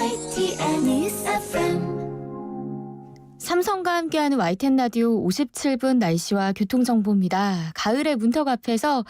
YTN News FM. 삼성과 함께하는 YTN 라디오 57분 날씨와 교통정보입니다. 가을의 문턱 앞에서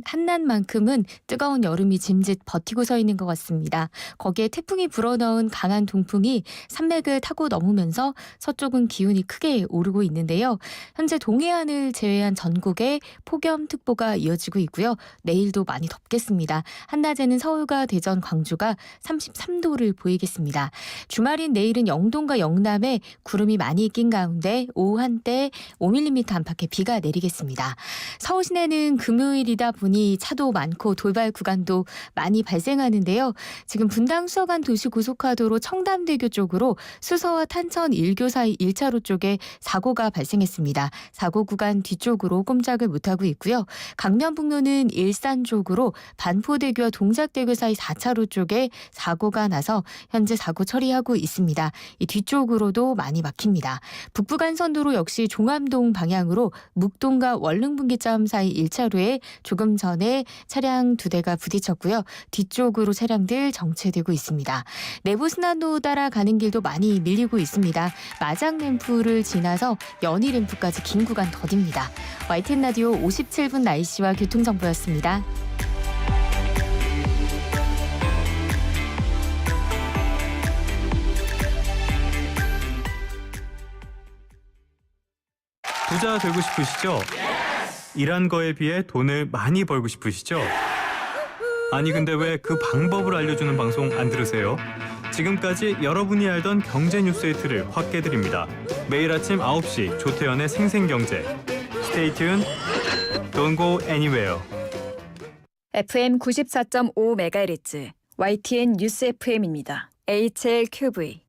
한낮만큼은 뜨거운 여름이 짐짓 버티고 서 있는 것 같습니다. 거기에 태풍이 불어넣은 강한 동풍이 산맥을 타고 넘으면서 서쪽은 기온이 크게 오르고 있는데요. 현재 동해안을 제외한 전국에 폭염특보가 이어지고 있고요. 내일도 많이 덥겠습니다. 한낮에는 서울과 대전, 광주가 33도를 보이겠습니다. 주말인 내일은 영동과 영남에 구름이 많이 낀 가운데 오후 한때 5mm 안팎의 비가 내리겠습니다. 서울 시내는 금요일이다 보니 차도 많고 돌발 구간도 많이 발생하는데요. 지금 분당 수서간 도시고속화도로 청담대교 쪽으로 수서와 탄천 1교 사이 1차로 쪽에 사고가 발생했습니다. 사고 구간 뒤쪽으로 꼼짝을 못하고 있고요. 강변북로는 일산 쪽으로 반포대교와 동작대교 사이 4차로 쪽에 사고가 나서 현재 사고 처리하고 있습니다. 이 뒤쪽으로도 많이 막힙니다. 북부간선도로 역시 종암동 방향으로 묵동과 월릉분기점 사이 1차로에 조금 전에 차량 2대가 부딪혔고요. 뒤쪽으로 차량들 정체되고 있습니다. 내부순환로 따라가는 길도 많이 밀리고 있습니다. 마장램프를 지나서 연희램프까지 긴 구간 더딥니다. YTN 라디오 57분 날씨와 교통정보였습니다. 부자 되고 싶으시죠? 일한 거에 비해 돈을 많이 벌고 싶으시죠? 아니 근데 왜 그 방법을 알려주는 방송 안 들으세요? 지금까지 여러분이 알던 경제 뉴스의 틀을 확 깨드립니다. 매일 아침 9시 조태현의 생생경제. Stay tuned. Don't go anywhere. FM 94.5MHz YTN 뉴스 FM입니다. HLQV.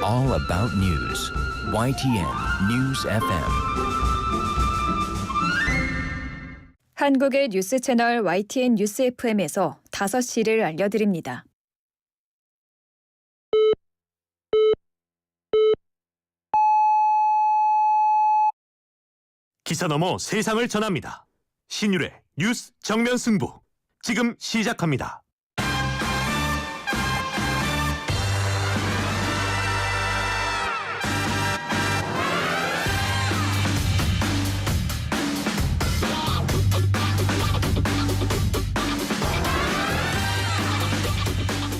All about news. YTN News FM. 한국의 뉴스 채널 YTN 뉴스 FM에서 5시를 알려드립니다. 기사 넘어 세상을 전합니다. 신율의 뉴스 정면 승부. 지금 시작합니다.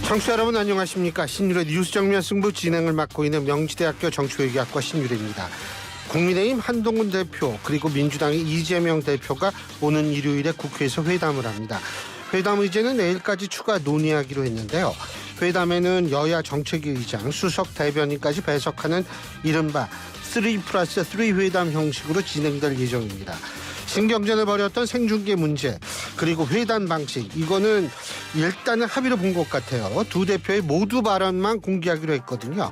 청취자 여러분 안녕하십니까. 신율의 뉴스 정면 승부 진행을 맡고 있는 명지대학교 정치외교학과 신율입니다. 국민의힘 한동훈 대표 그리고 민주당의 이재명 대표가 오는 일요일에 국회에서 회담을 합니다. 회담 의제는 내일까지 추가 논의하기로 했는데요. 회담에는 여야 정책위 의장, 수석 대변인까지 배석하는 이른바 3+3 회담 형식으로 진행될 예정입니다. 신경전을 벌였던 생중계 문제 그리고 회담 방식 이거는 일단은 합의를 본 것 같아요. 두 대표의 모두 발언만 공개하기로 했거든요.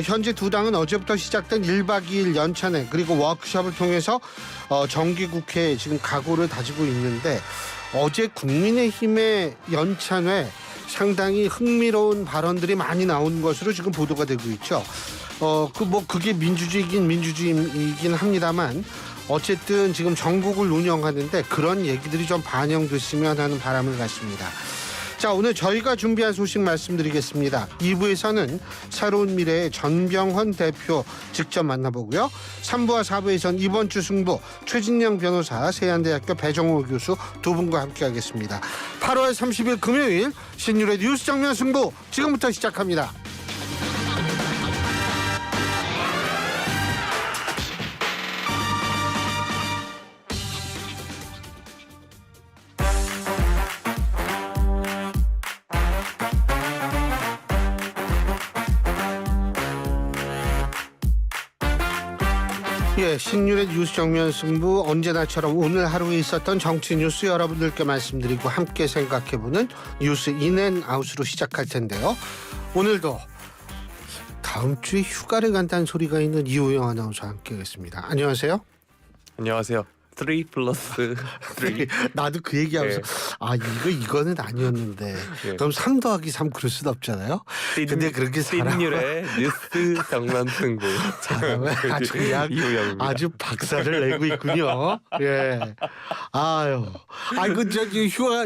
현재 두 당은 어제부터 시작된 1박 2일 연찬회 그리고 워크숍을 통해서 정기국회에 지금 각오를 다지고 있는데 어제 국민의힘의 연찬회 상당히 흥미로운 발언들이 많이 나온 것으로 지금 보도가 되고 있죠. 그게 민주주의이긴 합니다만 어쨌든 지금 전국을 운영하는데 그런 얘기들이 좀 반영됐으면 하는 바람을 갖습니다. 자, 오늘 저희가 준비한 소식 말씀드리겠습니다. 2부에서는 새로운 미래의 전병헌 대표 직접 만나보고요. 3부와 4부에서는 이번 주 승부 최진영 변호사, 세안대학교 배정호 교수 두 분과 함께하겠습니다. 8월 30일 금요일 신율의 뉴스 정면 승부 지금부터 시작합니다. 예, 신율의 뉴스 정면 승부 언제나처럼 오늘 하루에 있었던 정치 뉴스 여러분들께 말씀드리고 함께 생각해보는 뉴스 인앤아웃으로 시작할 텐데요. 오늘도 다음 주에 휴가를 간다는 소리가 있는 이호영 아나운서와 함께하겠습니다. 안녕하세요. 안녕하세요. 3 플러스 3. 나도 그 얘기하면서 이거는 아니었는데 그럼 3 더하기 3 그럴 순 없잖아요. 근데 그렇게 신유래 뉴스 정면 승부. 사람을 아주 그냥 이우영입니다. 아주 박살을 내고 있군요. 예. 아유. 아이고 저기 휴가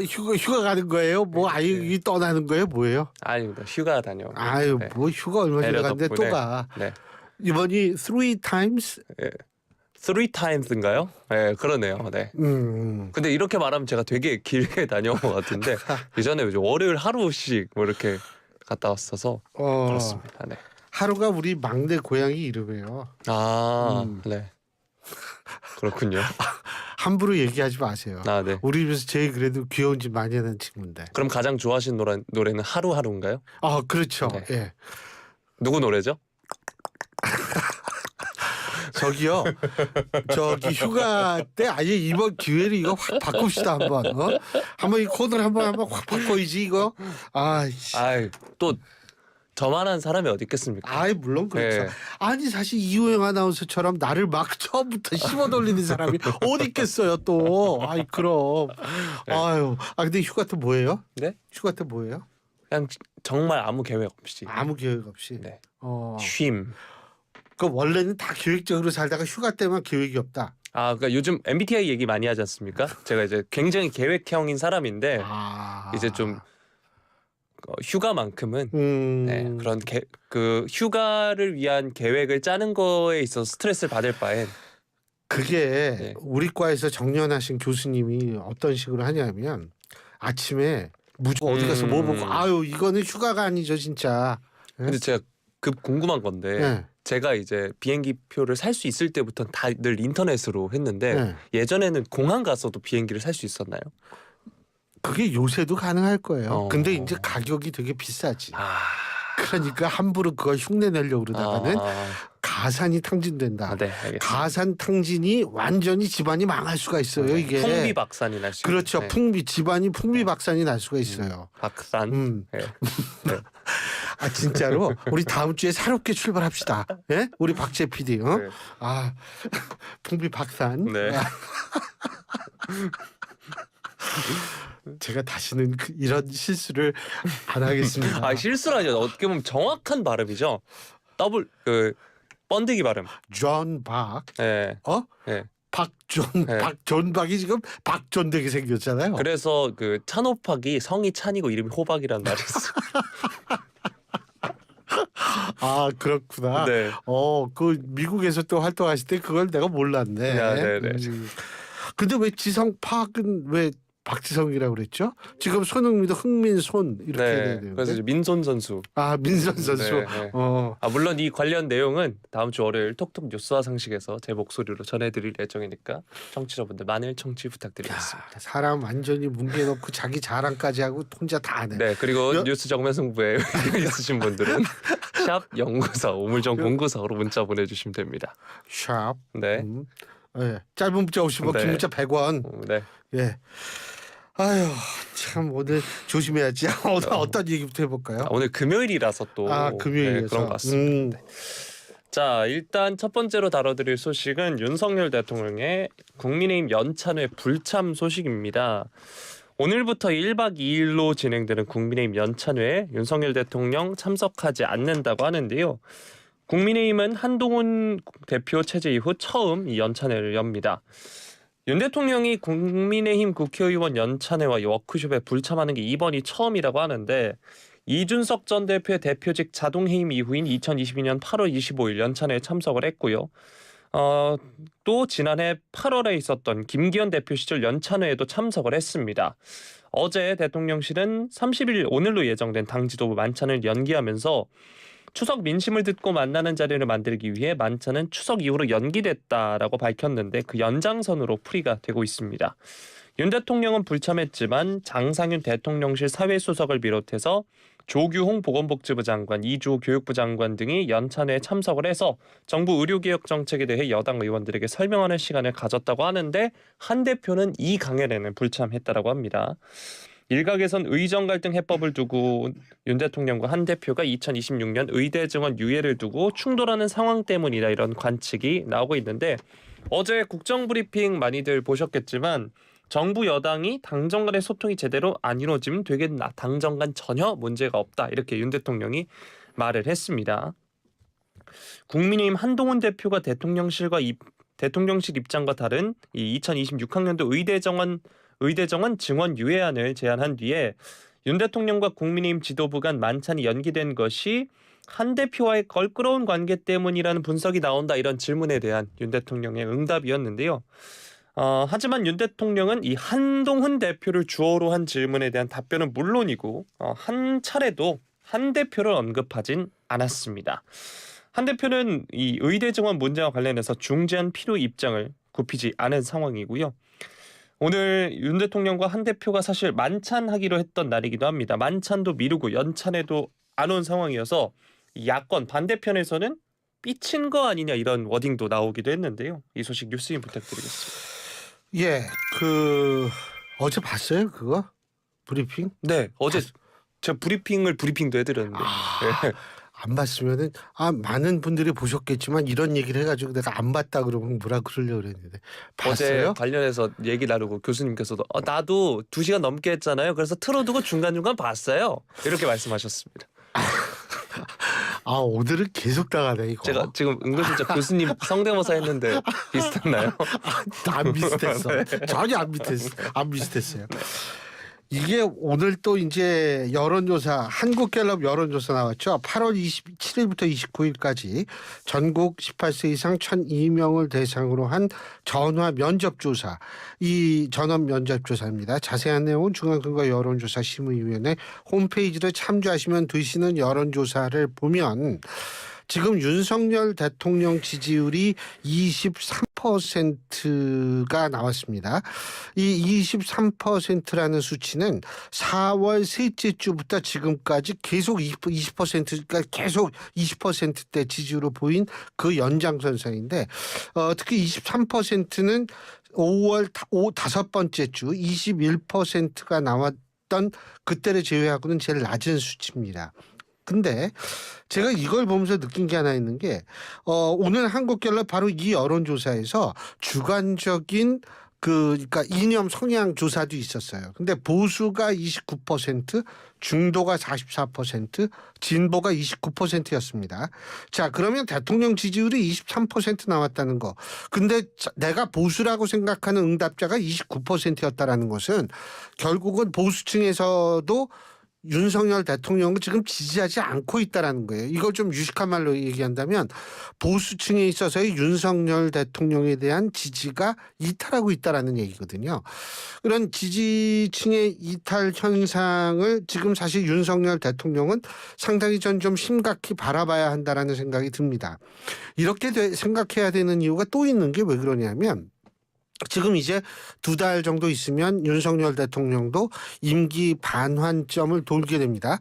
가는 거예요? 뭐 아이 떠나는 거예요? 뭐예요? 아닙니다. 휴가 다녀. 아유 네. 뭐 휴가 얼마 전에 배려 갔는데 또 덕분에. 가. 네. 이번이 3 times? 3 times인가요? 네, 그러네요. 네. 근데 이렇게 말하면 제가 되게 길게 다녀온 것 같은데 예전에 월요일 하루씩 뭐 이렇게 갔다 왔어서 그렇습니다. 네. 하루가 우리 막내 고양이 이름이에요. 아, 네. 그렇군요. 함부로 얘기하지 마세요. 아, 네. 우리 집에서 제일 그래도 귀여운 짓 많이 하는 친구인데. 그럼 가장 좋아하시는 노래는 하루하루인가요? 아 그렇죠. 네. 예. 누구 노래죠? 저기요. 저기 휴가 때 아예 이번 기회를 이거 확 바꿉시다 한번. 한번 이 코드를 한번 확 바꿔야지 이거. 아이씨. 아이, 또 저만한 사람이 어디 있겠습니까? 아이 물론 그렇죠. 네. 아니 사실 이호영 아나운서처럼 나를 막 처음부터 씹어 돌리는 사람이 어디 있겠어요 또. 아이 그럼. 네. 아유. 근데 휴가 때 뭐예요? 네? 휴가 때 뭐예요? 그냥 정말 아무 계획 없이. 아무 계획 없이. 네. 쉼. 그 원래는 다 계획적으로 살다가 휴가 때만 계획이 없다. 그러니까 요즘 MBTI 얘기 많이 하지 않습니까? 제가 이제 굉장히 계획형인 사람인데 이제 좀 휴가만큼은 네, 그런 그 휴가를 위한 계획을 짜는 거에 있어서 스트레스를 받을 바엔 그게 네. 우리 과에서 정년하신 교수님이 어떤 식으로 하냐면 아침에 무조건 어디 가서 뭐 보고 이거는 휴가가 아니죠 진짜. 근데 제가 급 궁금한 건데 네. 제가 이제 비행기 표를 살 수 있을 때부터 다 늘 인터넷으로 했는데 네. 예전에는 공항 가서도 비행기를 살 수 있었나요? 그게 요새도 가능할 거예요. 근데 이제 가격이 되게 비싸지. 그러니까 함부로 그걸 흉내 내려고 그러다가는 가산이 탕진된다. 네, 알겠습니다. 가산 탕진이 완전히 집안이 망할 수가 있어요. 이게 풍비박산이 날 수 있는. 그렇죠. 네. 집안이 풍비박산이 날 수가 있어요. 박산. 네. 네. 진짜로 우리 다음 주에 새롭게 출발합시다. 예? 우리 박재 PD. 네. 풍비박산. 네. 제가 다시는 이런 실수를 안 하겠습니다. 실수라죠. 어떻게 보면 정확한 발음이죠. 번데기 발음. 존 박. 네. 네. 박존박이 지금 박존되게 생겼잖아요. 그래서 그 찬호박이 성이 찬이고 이름이 호박이라는 말이 있어요. 그렇구나. 네. 그 미국에서 또 활동하실 때 그걸 내가 몰랐네. 네. 근데 왜 지성팍은 왜 박지성이라고 그랬죠? 지금 손흥민도 흥민손 이렇게 네. 돼야 되는데. 그래서 민손 선수. 민선 선수. 네. 물론 이 관련 내용은 다음 주 월요일 톡톡 뉴스와 상식에서 제 목소리로 전해드릴 예정이니까 청취자분들 많은 청취 부탁드리겠습니다. 사람 완전히 뭉개놓고 자기 자랑까지 하고 혼자 다 하네. 네. 그리고 뉴스 정면 승부에 있으신 분들은 샵 094 우물정 094로 문자 보내주시면 됩니다. 샵. 네. 네. 짧은 문자 50원, 네. 긴 문자 100원. 네. 예. 아유 참 오늘 조심해야지. 어떤 얘기부터 해볼까요? 오늘 금요일이라서 또 금요일이라서. 네, 그런 것 같습니다. 자, 일단 첫 번째로 다뤄드릴 소식은 윤석열 대통령의 국민의힘 연찬회 불참 소식입니다. 오늘부터 1박 2일로 진행되는 국민의힘 연찬회에 윤석열 대통령 참석하지 않는다고 하는데요. 국민의힘은 한동훈 대표 체제 이후 처음 이 연찬회를 엽니다. 윤 대통령이 국민의힘 국회의원 연찬회와 워크숍에 불참하는 게 이번이 처음이라고 하는데 이준석 전 대표의 대표직 자동해임 이후인 2022년 8월 25일 연찬회에 참석을 했고요. 또 지난해 8월에 있었던 김기현 대표 시절 연찬회에도 참석을 했습니다. 어제 대통령실은 30일 오늘로 예정된 당 지도부 만찬을 연기하면서 추석 민심을 듣고 만나는 자리를 만들기 위해 만찬은 추석 이후로 연기됐다라고 밝혔는데 그 연장선으로 풀이가 되고 있습니다. 윤 대통령은 불참했지만 장상윤 대통령실 사회수석을 비롯해서 조규홍 보건복지부 장관, 이주호 교육부 장관 등이 연찬회에 참석을 해서 정부 의료개혁 정책에 대해 여당 의원들에게 설명하는 시간을 가졌다고 하는데 한 대표는 이 강연에는 불참했다라고 합니다. 일각에선 의정 갈등 해법을 두고 윤 대통령과 한 대표가 2026년 의대 증원 유예를 두고 충돌하는 상황 때문이다 이런 관측이 나오고 있는데 어제 국정브리핑 많이들 보셨겠지만 정부 여당이 당정 간의 소통이 제대로 안 이루어지면 되겠나. 당정 간 전혀 문제가 없다. 이렇게 윤 대통령이 말을 했습니다. 국민의힘 한동훈 대표가 대통령실 입장과 다른 이 2026학년도 의대정원 증원 유예안을 제안한 뒤에 윤 대통령과 국민의힘 지도부 간 만찬이 연기된 것이 한 대표와의 껄끄러운 관계 때문이라는 분석이 나온다. 이런 질문에 대한 윤 대통령의 응답이었는데요. 하지만 윤 대통령은 이 한동훈 대표를 주어로 한 질문에 대한 답변은 물론이고 한 차례도 한 대표를 언급하진 않았습니다. 한 대표는 이 의대 정원 문제와 관련해서 중재안 필요 입장을 굽히지 않은 상황이고요. 오늘 윤 대통령과 한 대표가 사실 만찬하기로 했던 날이기도 합니다. 만찬도 미루고 연찬에도 안 온 상황이어서 야권 반대편에서는 삐친 거 아니냐 이런 워딩도 나오기도 했는데요. 이 소식 뉴스인 부탁드리겠습니다. 예, 어제 봤어요 그거 브리핑? 네, 어제 제가 브리핑도 해드렸는데. 네. 안 봤으면은 많은 분들이 보셨겠지만 이런 얘기를 해가지고 내가 안 봤다 그러면 뭐라 그러려고 그랬는데 봤어요? 어제 관련해서 얘기 나누고 교수님께서도 나도 2시간 넘게 했잖아요. 그래서 틀어두고 중간중간 봤어요. 이렇게 말씀하셨습니다. 오늘은 계속 당하네 이거. 제가 지금 은근슬쩍 교수님 성대모사 했는데 비슷했나요? 안 비슷했어. 전혀 안 비슷했어요. 이게 오늘 또 이제 여론조사 한국갤럽 여론조사 나왔죠. 8월 27일부터 29일까지 전국 18세 이상 1,002명을 대상으로 한 전화 면접조사. 이 전화 면접조사입니다. 자세한 내용은 중앙선거 여론조사 심의위원회 홈페이지를 참조하시면 되시는 여론조사를 보면 지금 윤석열 대통령 지지율이 23%가 나왔습니다. 이 23%라는 수치는 4월 셋째 주부터 지금까지 계속 20%가 계속 20%대 지지율을 보인 그 연장선상인데 특히 23%는 5월 다섯 번째 주 21%가 나왔던 그때를 제외하고는 제일 낮은 수치입니다. 근데 제가 이걸 보면서 느낀 게 하나 있는 게 오늘 한국갤럽 바로 이 여론조사에서 주관적인 그러니까 이념 성향 조사도 있었어요. 근데 보수가 29%, 중도가 44%, 진보가 29%였습니다. 자, 그러면 대통령 지지율이 23% 나왔다는 거. 근데 내가 보수라고 생각하는 응답자가 29%였다라는 것은 결국은 보수층에서도 윤석열 대통령을 지금 지지하지 않고 있다라는 거예요. 이걸 좀 유식한 말로 얘기한다면 보수층에 있어서의 윤석열 대통령에 대한 지지가 이탈하고 있다라는 얘기거든요. 그런 지지층의 이탈 현상을 지금 사실 윤석열 대통령은 상당히 전 좀 심각히 바라봐야 한다라는 생각이 듭니다. 이렇게 생각해야 되는 이유가 또 있는 게 왜 그러냐면 지금 이제 2달 정도 있으면 윤석열 대통령도 임기 반환점을 돌게 됩니다.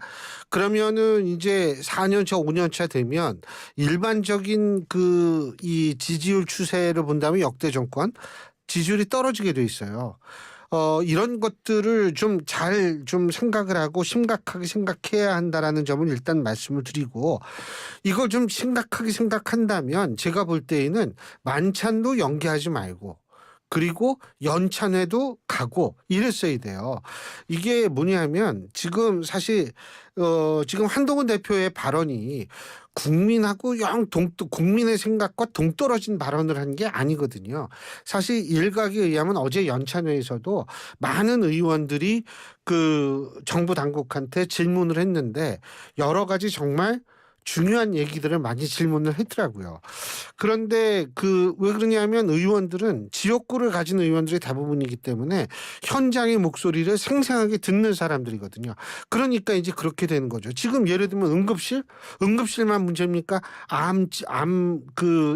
그러면은 이제 4년차, 5년차 되면 일반적인 이 지지율 추세를 본다면 역대 정권 지지율이 떨어지게 돼 있어요. 이런 것들을 좀 생각을 하고 심각하게 생각해야 한다라는 점을 일단 말씀을 드리고 이걸 좀 심각하게 생각한다면 제가 볼 때에는 만찬도 연기하지 말고 그리고 연찬회도 가고 이랬어야 돼요. 이게 뭐냐면 지금 사실 지금 한동훈 대표의 발언이 국민하고 국민의 생각과 동떨어진 발언을 한 게 아니거든요. 사실 일각에 의하면 어제 연찬회에서도 많은 의원들이 정부 당국한테 질문을 했는데 여러 가지 정말 중요한 얘기들을 많이 질문을 했더라고요. 그런데 왜 그러냐면 의원들은 지역구를 가진 의원들이 대부분이기 때문에 현장의 목소리를 생생하게 듣는 사람들이거든요. 그러니까 이제 그렇게 되는 거죠. 지금 예를 들면 응급실만 문제입니까?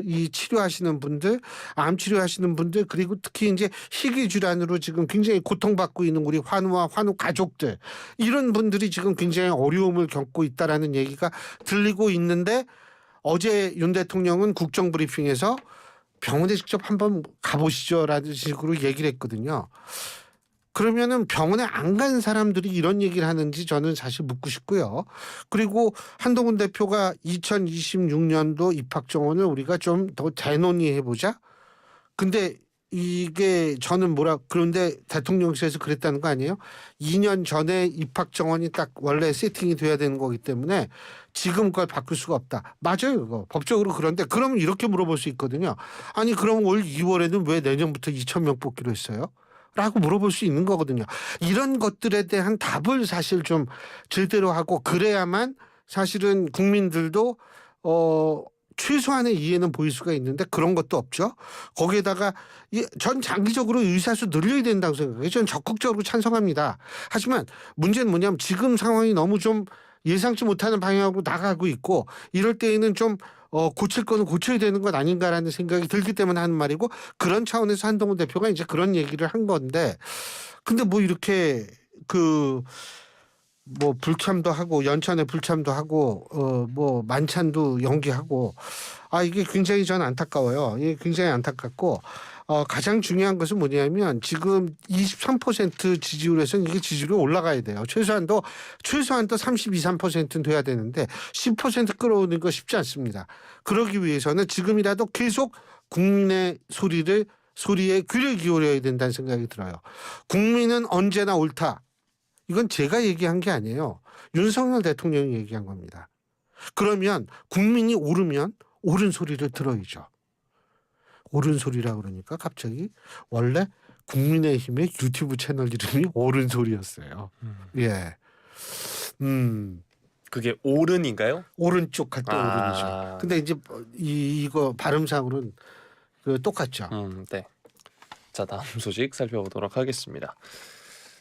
이 치료하시는 분들, 암 치료하시는 분들 그리고 특히 이제 희귀 질환으로 지금 굉장히 고통받고 있는 우리 환우와 환우 가족들 이런 분들이 지금 굉장히 어려움을 겪고 있다라는 얘기가 들리고 있는데 어제 윤 대통령은 국정브리핑에서 병원에 직접 한번 가보시죠라는 식으로 얘기를 했거든요. 그러면은 병원에 안 간 사람들이 이런 얘기를 하는지 저는 사실 묻고 싶고요. 그리고 한동훈 대표가 2026년도 입학 정원을 우리가 좀 더 대논의해보자. 근데 이게 저는 그런데 대통령실에서 그랬다는 거 아니에요? 2년 전에 입학 정원이 딱 원래 세팅이 돼야 되는 거기 때문에 지금 그걸 바꿀 수가 없다. 맞아요, 그거. 법적으로 그런데 그러면 이렇게 물어볼 수 있거든요. 아니 그럼 올 2월에는 왜 내년부터 2,000명 뽑기로 했어요? 라고 물어볼 수 있는 거거든요. 이런 것들에 대한 답을 사실 좀 제대로 하고 그래야만 사실은 국민들도 최소한의 이해는 보일 수가 있는데 그런 것도 없죠. 거기에다가 전 장기적으로 의사수 늘려야 된다고 생각해요. 저는 적극적으로 찬성합니다. 하지만 문제는 뭐냐면 지금 상황이 너무 좀 예상치 못하는 방향으로 나가고 있고 이럴 때에는 좀 고칠 거는 고쳐야 되는 것 아닌가라는 생각이 들기 때문에 하는 말이고 그런 차원에서 한동훈 대표가 이제 그런 얘기를 한 건데 근데 뭐 이렇게 뭐 불참도 하고 연찬에 불참도 하고 뭐 만찬도 연기하고 이게 굉장히 저는 안타까워요. 이게 굉장히 안타깝고 가장 중요한 것은 뭐냐면 지금 23% 지지율에서는 이게 지지율이 올라가야 돼요. 최소한도 32, 3%는 돼야 되는데 10% 끌어오는 거 쉽지 않습니다. 그러기 위해서는 지금이라도 계속 국민의 소리에 귀를 기울여야 된다는 생각이 들어요. 국민은 언제나 옳다. 이건 제가 얘기한 게 아니에요. 윤석열 대통령이 얘기한 겁니다. 그러면 국민이 옳으면 옳은 소리를 들어야죠. 옳은 소리라 그러니까 갑자기 원래 국민의힘의 유튜브 채널 이름이 옳은 소리였어요. 예. 그게 옳은인가요? 오른쪽 할 때 옳은이죠. 근데 이제 이거 발음상으로는 똑같죠. 네. 자, 다음 소식 살펴보도록 하겠습니다.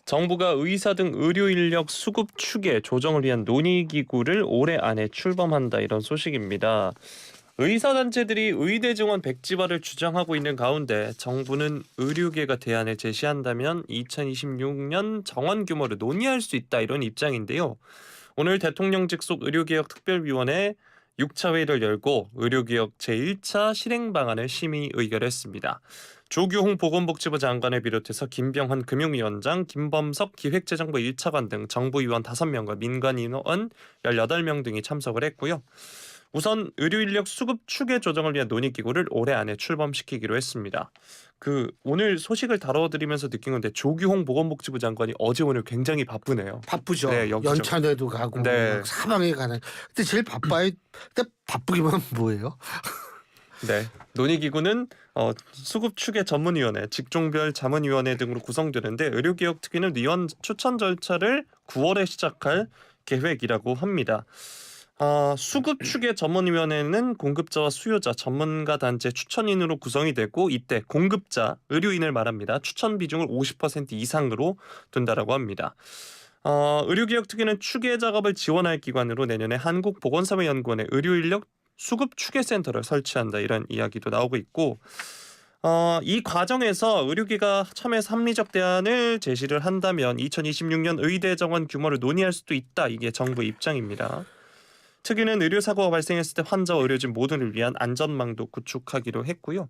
정부가 의사 등 의료 인력 수급 추계 조정을 위한 논의기구를 올해 안에 출범한다 이런 소식입니다. 의사단체들이 의대 증원 백지화를 주장하고 있는 가운데 정부는 의료계가 대안을 제시한다면 2026년 정원 규모를 논의할 수 있다 이런 입장인데요. 오늘 대통령 직속 의료개혁 특별위원회 6차 회의를 열고 의료개혁 제1차 실행 방안을 심의 의결했습니다. 조규홍 보건복지부 장관을 비롯해서 김병헌 금융위원장, 김범석 기획재정부 1차관 등 정부위원 5명과 민간인원 18명 등이 참석을 했고요. 우선 의료인력 수급 추계 조정을 위한 논의기구를 올해 안에 출범시키기로 했습니다. 오늘 소식을 다뤄드리면서 느낀 건데 조규홍 보건복지부 장관이 어제 오늘 굉장히 바쁘네요. 바쁘죠. 네, 연찬회도 가고 네. 막 사방에 가는. 근데 제일 바빠요. 근데 바쁘기만 하면 뭐예요? 네, 논의기구는 수급 추계 전문위원회, 직종별 자문위원회 등으로 구성되는데 의료개혁 특위는 위원 추천 절차를 9월에 시작할 계획이라고 합니다. 수급 추계 전문위원회는 공급자와 수요자, 전문가 단체 추천인으로 구성이 되고 이때 공급자, 의료인을 말합니다. 추천 비중을 50% 이상으로 둔다라고 합니다. 의료개혁 특위는 추계 작업을 지원할 기관으로 내년에 한국보건사회연구원의 의료인력 수급 추계센터를 설치한다 이런 이야기도 나오고 있고 이 과정에서 의료계가 참여해서 합리적 대안을 제시를 한다면 2026년 의대 정원 규모를 논의할 수도 있다. 이게 정부의 입장입니다. 특위는 의료사고가 발생했을 때 환자와 의료진 모두를 위한 안전망도 구축하기로 했고요.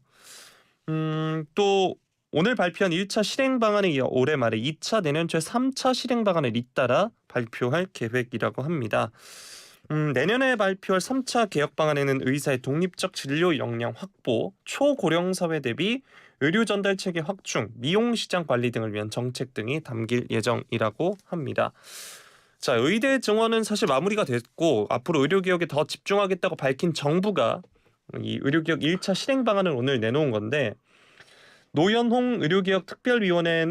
또 오늘 발표한 1차 실행 방안에 이어 올해 말에 2차 내년 초 3차 실행 방안을 잇따라 발표할 계획이라고 합니다. 내년에 발표할 3차 개혁 방안에는 의사의 독립적 진료 역량 확보, 초고령 사회 대비 의료 전달 체계 확충, 미용 시장 관리 등을 위한 정책 등이 담길 예정이라고 합니다. 자, 의대 증원은 사실 마무리가 됐고 앞으로 의료 개혁에 더 집중하겠다고 밝힌 정부가 이 의료 개혁 1차 실행 방안을 오늘 내놓은 건데 노현홍 의료개혁 특별위원회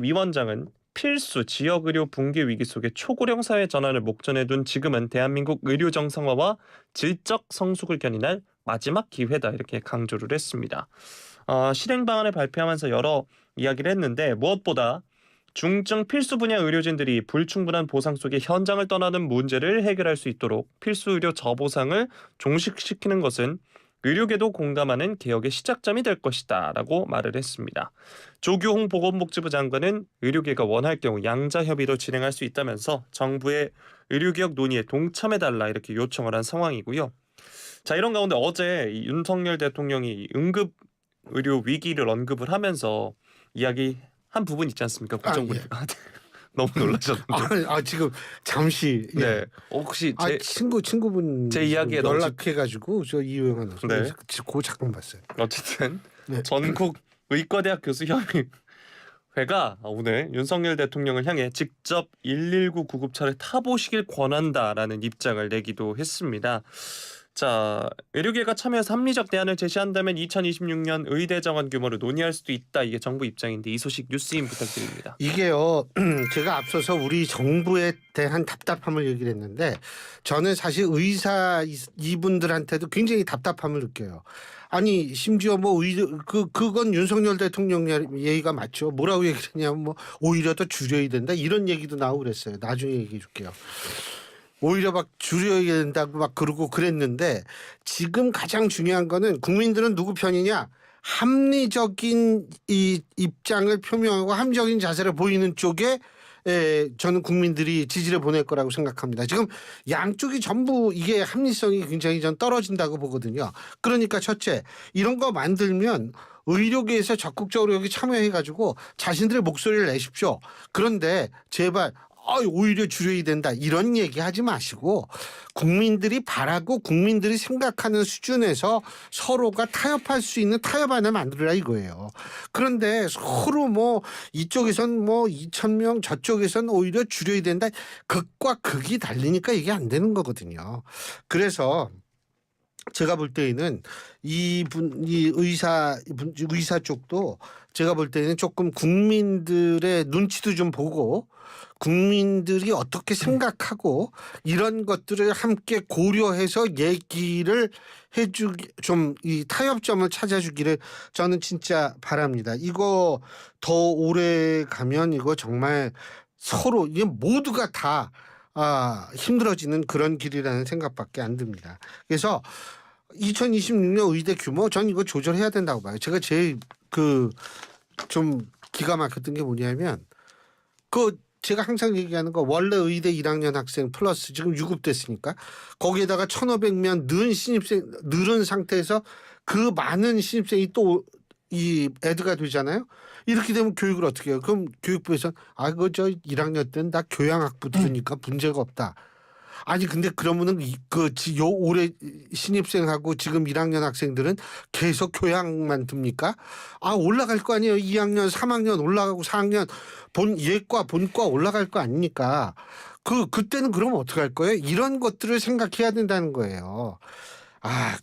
위원장은 필수 지역의료 붕괴 위기 속에 초고령 사회 전환을 목전에 둔 지금은 대한민국 의료 정상화와 질적 성숙을 견인할 마지막 기회다 이렇게 강조를 했습니다. 실행 방안을 발표하면서 여러 이야기를 했는데 무엇보다 중증 필수 분야 의료진들이 불충분한 보상 속에 현장을 떠나는 문제를 해결할 수 있도록 필수 의료 저보상을 종식시키는 것은 의료계도 공감하는 개혁의 시작점이 될 것이다 라고 말을 했습니다. 조규홍 보건복지부 장관은 의료계가 원할 경우 양자협의로 진행할 수 있다면서 정부의 의료개혁 논의에 동참해달라 이렇게 요청을 한 상황이고요. 자, 이런 가운데 어제 윤석열 대통령이 응급 의료 위기를 언급을 하면서 이야기한 부분 있지 않습니까? 국정부. 너무 놀라셨는데. 지금 잠시. 네. 혹시 친구분 제 이야기에 연락해가지고 저 이유영한 네. 그거 잠깐 봤어요. 어쨌든 네. 전국 의과대학 교수협의회가 오늘 윤석열 대통령을 향해 직접 119 구급차를 타보시길 권한다라는 입장을 내기도 했습니다. 자, 의료계가 참여해서 합리적 대안을 제시한다면 2026년 의대 정원 규모를 논의할 수도 있다. 이게 정부 입장인데 이 소식 뉴스임 부탁드립니다. 이게요, 제가 앞서서 우리 정부에 대한 답답함을 얘기를 했는데 저는 사실 의사 이분들한테도 굉장히 답답함을 느껴요. 아니 심지어 뭐 그건 윤석열 대통령 얘기가 맞죠. 뭐라고 얘기를 했냐면 뭐 오히려 더 줄여야 된다 이런 얘기도 나오고 그랬어요. 나중에 얘기해 줄게요. 오히려 막 줄여야 된다고 막 그러고 그랬는데 지금 가장 중요한 거는 국민들은 누구 편이냐? 합리적인 이 입장을 표명하고 합리적인 자세를 보이는 쪽에 저는 국민들이 지지를 보낼 거라고 생각합니다. 지금 양쪽이 전부 이게 합리성이 굉장히 전 떨어진다고 보거든요. 그러니까 첫째, 이런 거 만들면 의료계에서 적극적으로 여기 참여해가지고 자신들의 목소리를 내십시오. 그런데 제발 오히려 줄여야 된다 이런 얘기 하지 마시고 국민들이 바라고 국민들이 생각하는 수준에서 서로가 타협할 수 있는 타협안을 만들어라 이거예요. 그런데 서로 뭐 이쪽에선 뭐 2,000명 저쪽에선 오히려 줄여야 된다 극과 극이 달리니까 이게 안 되는 거거든요. 그래서 제가 볼 때에는 이 의사 쪽도 제가 볼 때는 조금 국민들의 눈치도 좀 보고 국민들이 어떻게 생각하고 이런 것들을 함께 고려해서 얘기를 해주기 좀 이 타협점을 찾아주기를 저는 진짜 바랍니다. 이거 더 오래 가면 이거 정말 서로 이게 모두가 다 힘들어지는 그런 길이라는 생각밖에 안 듭니다. 그래서 2026년 의대 규모 전 이거 조절해야 된다고 봐요. 제가 제일 좀 기가 막혔던 게 뭐냐면 제가 항상 얘기하는 거 원래 의대 1학년 학생 플러스 지금 유급됐으니까 거기에다가 1,500명 늘은 상태에서 그 많은 신입생이 또 이 애드가 되잖아요. 이렇게 되면 교육을 어떻게 해요? 그럼 교육부에서는 그거 저 1학년 때는 나 교양학부 들으니까 문제가 없다. 아니 근데 그러면은 올해 신입생하고 지금 1학년 학생들은 계속 교양만 듭니까? 올라갈 거 아니에요. 2학년, 3학년 올라가고 4학년 예과, 본과 올라갈 거 아닙니까? 그때는 그러면 어떻게 할 거예요? 이런 것들을 생각해야 된다는 거예요.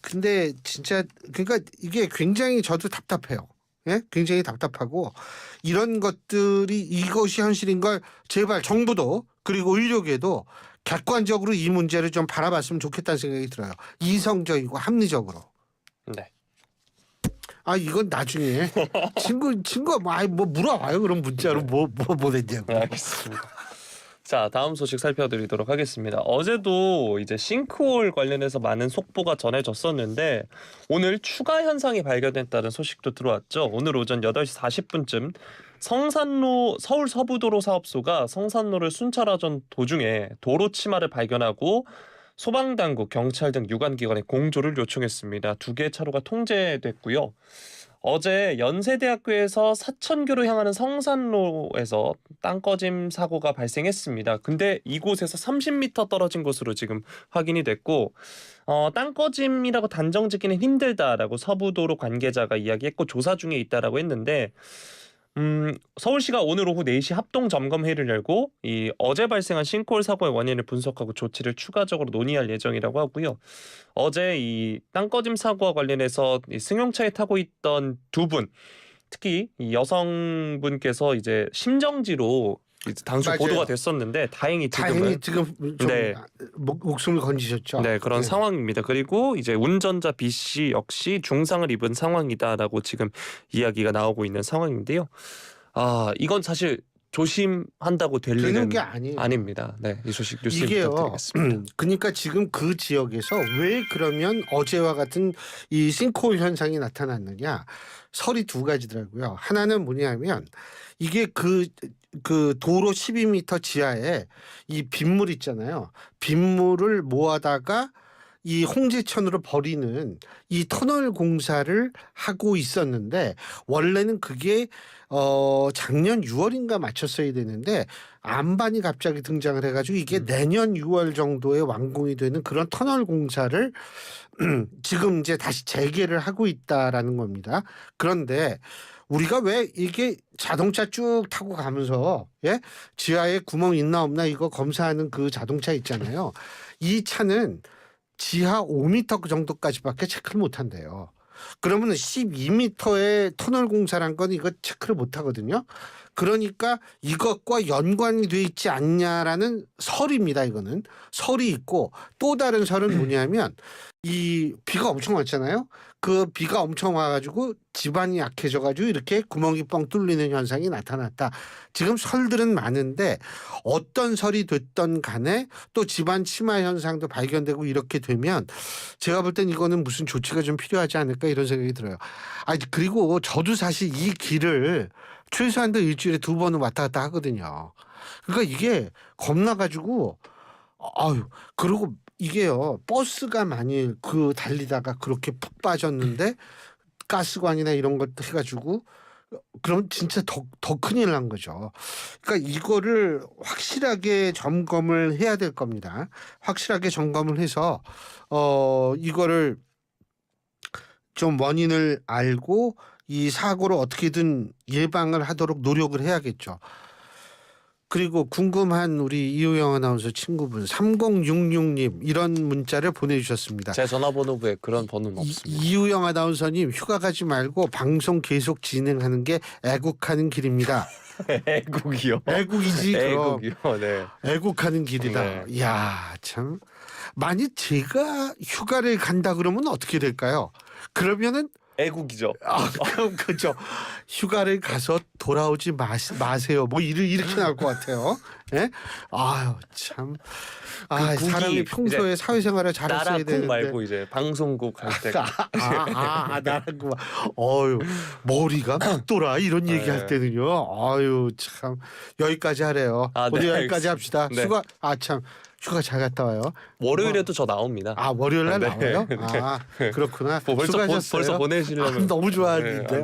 근데 진짜 그러니까 이게 굉장히 저도 답답해요. 예? 굉장히 답답하고 이런 것들이 이것이 현실인 걸 제발 정부도 그리고 의료계도 객관적으로 이 문제를 좀 바라봤으면 좋겠다는 생각이 들어요. 이성적이고 합리적으로. 네. 이건 나중에 친구 뭐 물어봐요. 그럼 문자로 뭐 보냈냐고. 알겠습니다. 자, 다음 소식 살펴드리도록 하겠습니다. 어제도 이제 싱크홀 관련해서 많은 속보가 전해졌었는데 오늘 추가 현상이 발견됐다는 소식도 들어왔죠. 오늘 오전 8시 40분쯤 성산로 서울 서부도로 사업소가 성산로를 순찰하던 도중에 도로 침하를 발견하고 소방당국, 경찰 등 유관기관에 공조를 요청했습니다. 2개의 차로가 통제됐고요. 어제 연세대학교에서 사천교로 향하는 성산로에서 땅꺼짐 사고가 발생했습니다. 근데 이곳에서 30m 떨어진 곳으로 지금 확인이 됐고 땅꺼짐이라고 단정짓기는 힘들다라고 서부도로 관계자가 이야기했고 조사 중에 있다라고 했는데 서울시가 오늘 오후 4시 합동 점검 회의를 열고 이 어제 발생한 싱크홀 사고의 원인을 분석하고 조치를 추가적으로 논의할 예정이라고 하고요. 어제 이 땅꺼짐 사고와 관련해서 이 승용차에 타고 있던 2분, 특히 이 여성분께서 이제 심정지로 당초 맞아요. 보도가 됐었는데 다행히 지금 좀 네. 목숨을 건지셨죠. 네, 그런 상황입니다. 그리고 이제 운전자 B 씨 역시 중상을 입은 상황이다라고 지금 이야기가 나오고 있는 상황인데요. 이건 사실 조심한다고 될 일은 게 아니에요. 아닙니다. 네, 이 소식 뉴스 이게요. 부탁드리겠습니다. 그러니까 지금 그 지역에서 왜 그러면 어제와 같은 이 싱크홀 현상이 나타났느냐? 설이 2가지더라고요. 하나는 뭐냐면 이게 그 도로 12m 지하에 이 빗물 있잖아요. 빗물을 모아다가 이 홍제천으로 버리는 이 터널 공사를 하고 있었는데 원래는 그게 작년 6월인가 마쳤어야 되는데 안반이 갑자기 등장을 해가지고 이게 내년 6월 정도에 완공이 되는 그런 터널 공사를 지금 이제 다시 재개를 하고 있다라는 겁니다. 그런데 우리가 왜 이게 자동차 쭉 타고 가면서 지하에 구멍 있나 없나 이거 검사하는 그 자동차 있잖아요. 이 차는 지하 5m 정도까지밖에 체크를 못 한대요. 그러면 12m의 터널 공사란 건 이거 체크를 못 하거든요. 그러니까 이것과 연관이 돼 있지 않냐라는 설입니다. 이거는 설이 있고 또 다른 설은 뭐냐면 이 비가 엄청 왔잖아요. 그 비가 엄청 와가지고 지반이 약해져가지고 이렇게 구멍이 뻥 뚫리는 현상이 나타났다. 지금 설들은 많은데 어떤 설이 됐던 간에 또 지반 침하 현상도 발견되고 이렇게 되면 제가 볼 땐 이거는 무슨 조치가 좀 필요하지 않을까 이런 생각이 들어요. 그리고 저도 사실 이 길을 최소한도 일주일에 2번은 왔다 갔다 하거든요. 그러니까 이게 겁나가지고 그리고 이게요 버스가 만일 그 달리다가 그렇게 푹 빠졌는데 가스관이나 이런 것 해가지고 그럼 진짜 더 큰일 난 거죠. 그러니까 이거를 확실하게 점검을 해야 될 겁니다. 확실하게 점검을 해서 이거를 좀 원인을 알고 이 사고를 어떻게든 예방을 하도록 노력을 해야겠죠. 그리고 궁금한 우리 이우영 아나운서 친구분 3066님 이런 문자를 보내주셨습니다. 제 전화번호부에 그런 번호는 없습니다. 이우영 아나운서님 휴가 가지 말고 방송 계속 진행하는 게 애국하는 길입니다. 애국이요? 애국이지. 애국이요. 네. 애국하는 길이다. 네. 이야 참. 만약 제가 휴가를 간다 그러면 어떻게 될까요? 그러면은 애국이죠. 그럼 그죠. 휴가를 가서 돌아오지 마세요. 뭐 이렇게 나올 것 같아요. 예? 아유 참. 사람이 평소에 사회생활을 잘했어야 되는데. 나라국 말고 이제 방송국 할 때. 나라국. 머리가 막 돌아 이런 얘기할 때는요. 아유 참 여기까지 하래요. 오늘 여기까지 합시다. 네. 수고. 참. 휴가 잘 갔다 와요. 월요일에도 저 나옵니다. 월요일 날 네. 나와요? 네. 그렇구나. 벌써 보내시려면 너무 좋아하는데. 네,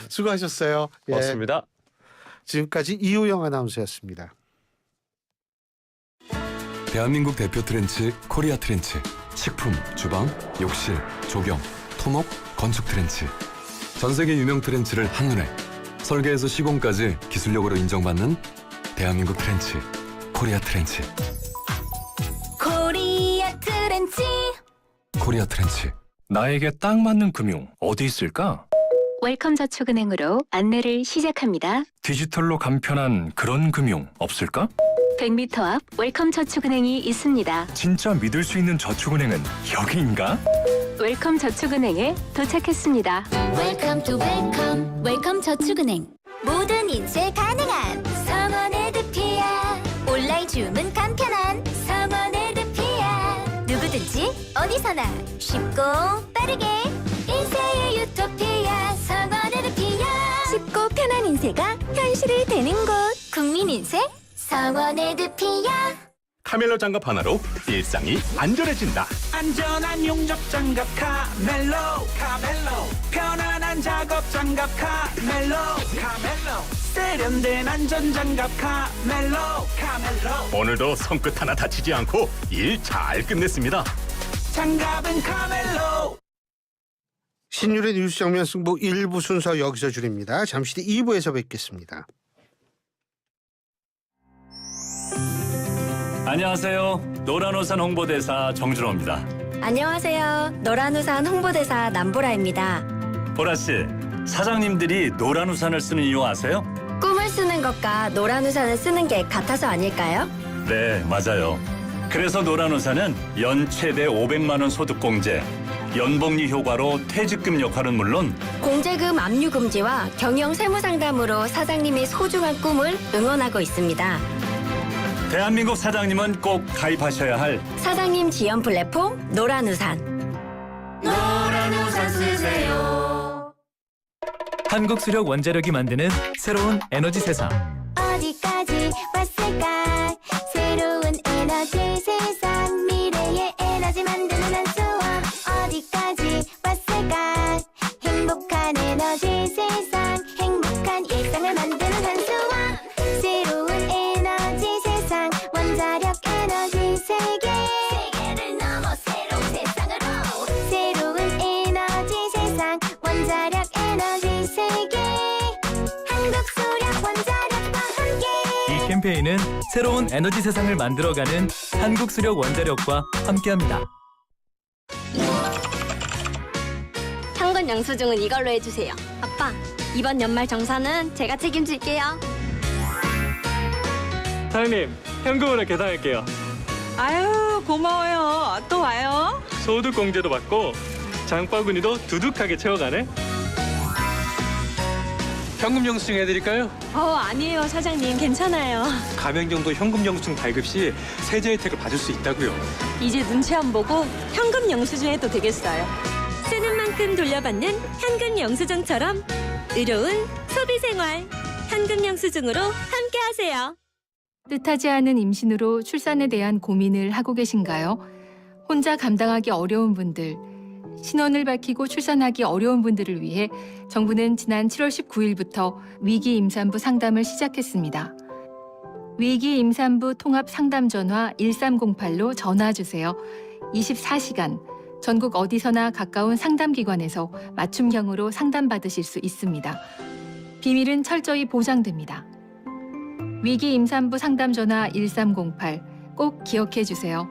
수고하셨어요. 고맙습니다. 지금까지 이우영 아나운서였습니다. 대한민국 대표 트렌치 코리아 트렌치. 식품, 주방, 욕실, 조경, 토목, 건축 트렌치. 전 세계 유명 트렌치를 한눈에 설계에서 시공까지 기술력으로 인정받는 대한민국 트렌치 코리아 트렌치. 코리아 트렌치. 코리아 트렌치. 나에게 딱 맞는 금융 어디 있을까? 웰컴저축은행으로 안내를 시작합니다. 디지털로 간편한 그런 금융 없을까? 100m 앞 웰컴저축은행이 있습니다. 진짜 믿을 수 있는 저축은행은 여기인가? 웰컴저축은행에 도착했습니다. Welcome to welcome. 웰컴 저축은행. 모든 인쇄 가능한 성원에드피아. 온라인 주문 간편한 성원에드피아. 누구든지 어디서나 쉽고 빠르게 인쇄의 유토피아. 성원에드피아. 쉽고 편한 인쇄가 현실이 되는 곳. 국민인쇄 성원에드피아. 카멜로 장갑 하나로 일상이 안전해진다. 안전한 용접 장갑 카멜로. 편안한 작업 장갑 카멜로. 세련된 안전 장갑 카멜로. 오늘도 손끝 하나 다치지 않고 일 잘 끝냈습니다. 장갑은 카멜로. 신율의 뉴스 정면 승부 1부 순서 여기서 줄입니다. 잠시 뒤 2부에서 뵙겠습니다. 안녕하세요. 노란우산 홍보대사 정준호입니다. 안녕하세요. 노란우산 홍보대사 남보라입니다. 보라씨, 사장님들이 노란우산을 쓰는 이유 아세요? 꿈을 쓰는 것과 노란우산을 쓰는 게 같아서 아닐까요? 네, 맞아요. 그래서 노란우산은 연 최대 500만 원 소득공제, 연복리 효과로 퇴직금 역할은 물론 공제금 압류 금지와 경영 세무 상담으로 사장님의 소중한 꿈을 응원하고 있습니다. 대한민국 사장님은 꼭 가입하셔야 할 사장님 지원 플랫폼 노란우산. 노란우산 쓰세요. 한국수력 원자력이 만드는 새로운 에너지 세상. 어디까지 왔을까? 새로운 에너지 세상. 미래의 에너지 만드는 한소. 새로운 에너지 세상을 만들어가는 한국수력 원자력과 함께합니다. 현금 영수증은 이걸로 해주세요. 아빠, 이번 연말 정산은 제가 책임질게요. 사장님, 현금으로 계산할게요. 아유, 고마워요. 또 와요. 소득공제도 받고 장바구니도 두둑하게 채워가네. 현금 영수증 해드릴까요? 아니에요, 사장님. 괜찮아요. 가맹점도 현금 영수증 발급 시 세제 혜택을 받을 수 있다고요. 이제 눈치 안 보고 현금 영수증 해도 되겠어요. 쓰는 만큼 돌려받는 현금 영수증처럼 의로운 소비 생활. 현금 영수증으로 함께하세요. 뜻하지 않은 임신으로 출산에 대한 고민을 하고 계신가요? 혼자 감당하기 어려운 분들, 신원을 밝히고 출산하기 어려운 분들을 위해 정부는 지난 7월 19일부터 위기 임산부 상담을 시작했습니다. 위기 임산부 통합 상담 전화 1308로 전화 주세요. 24시간 전국 어디서나 가까운 상담기관에서 맞춤형으로 상담받으실 수 있습니다. 비밀은 철저히 보장됩니다. 위기 임산부 상담 전화 1308 꼭 기억해 주세요.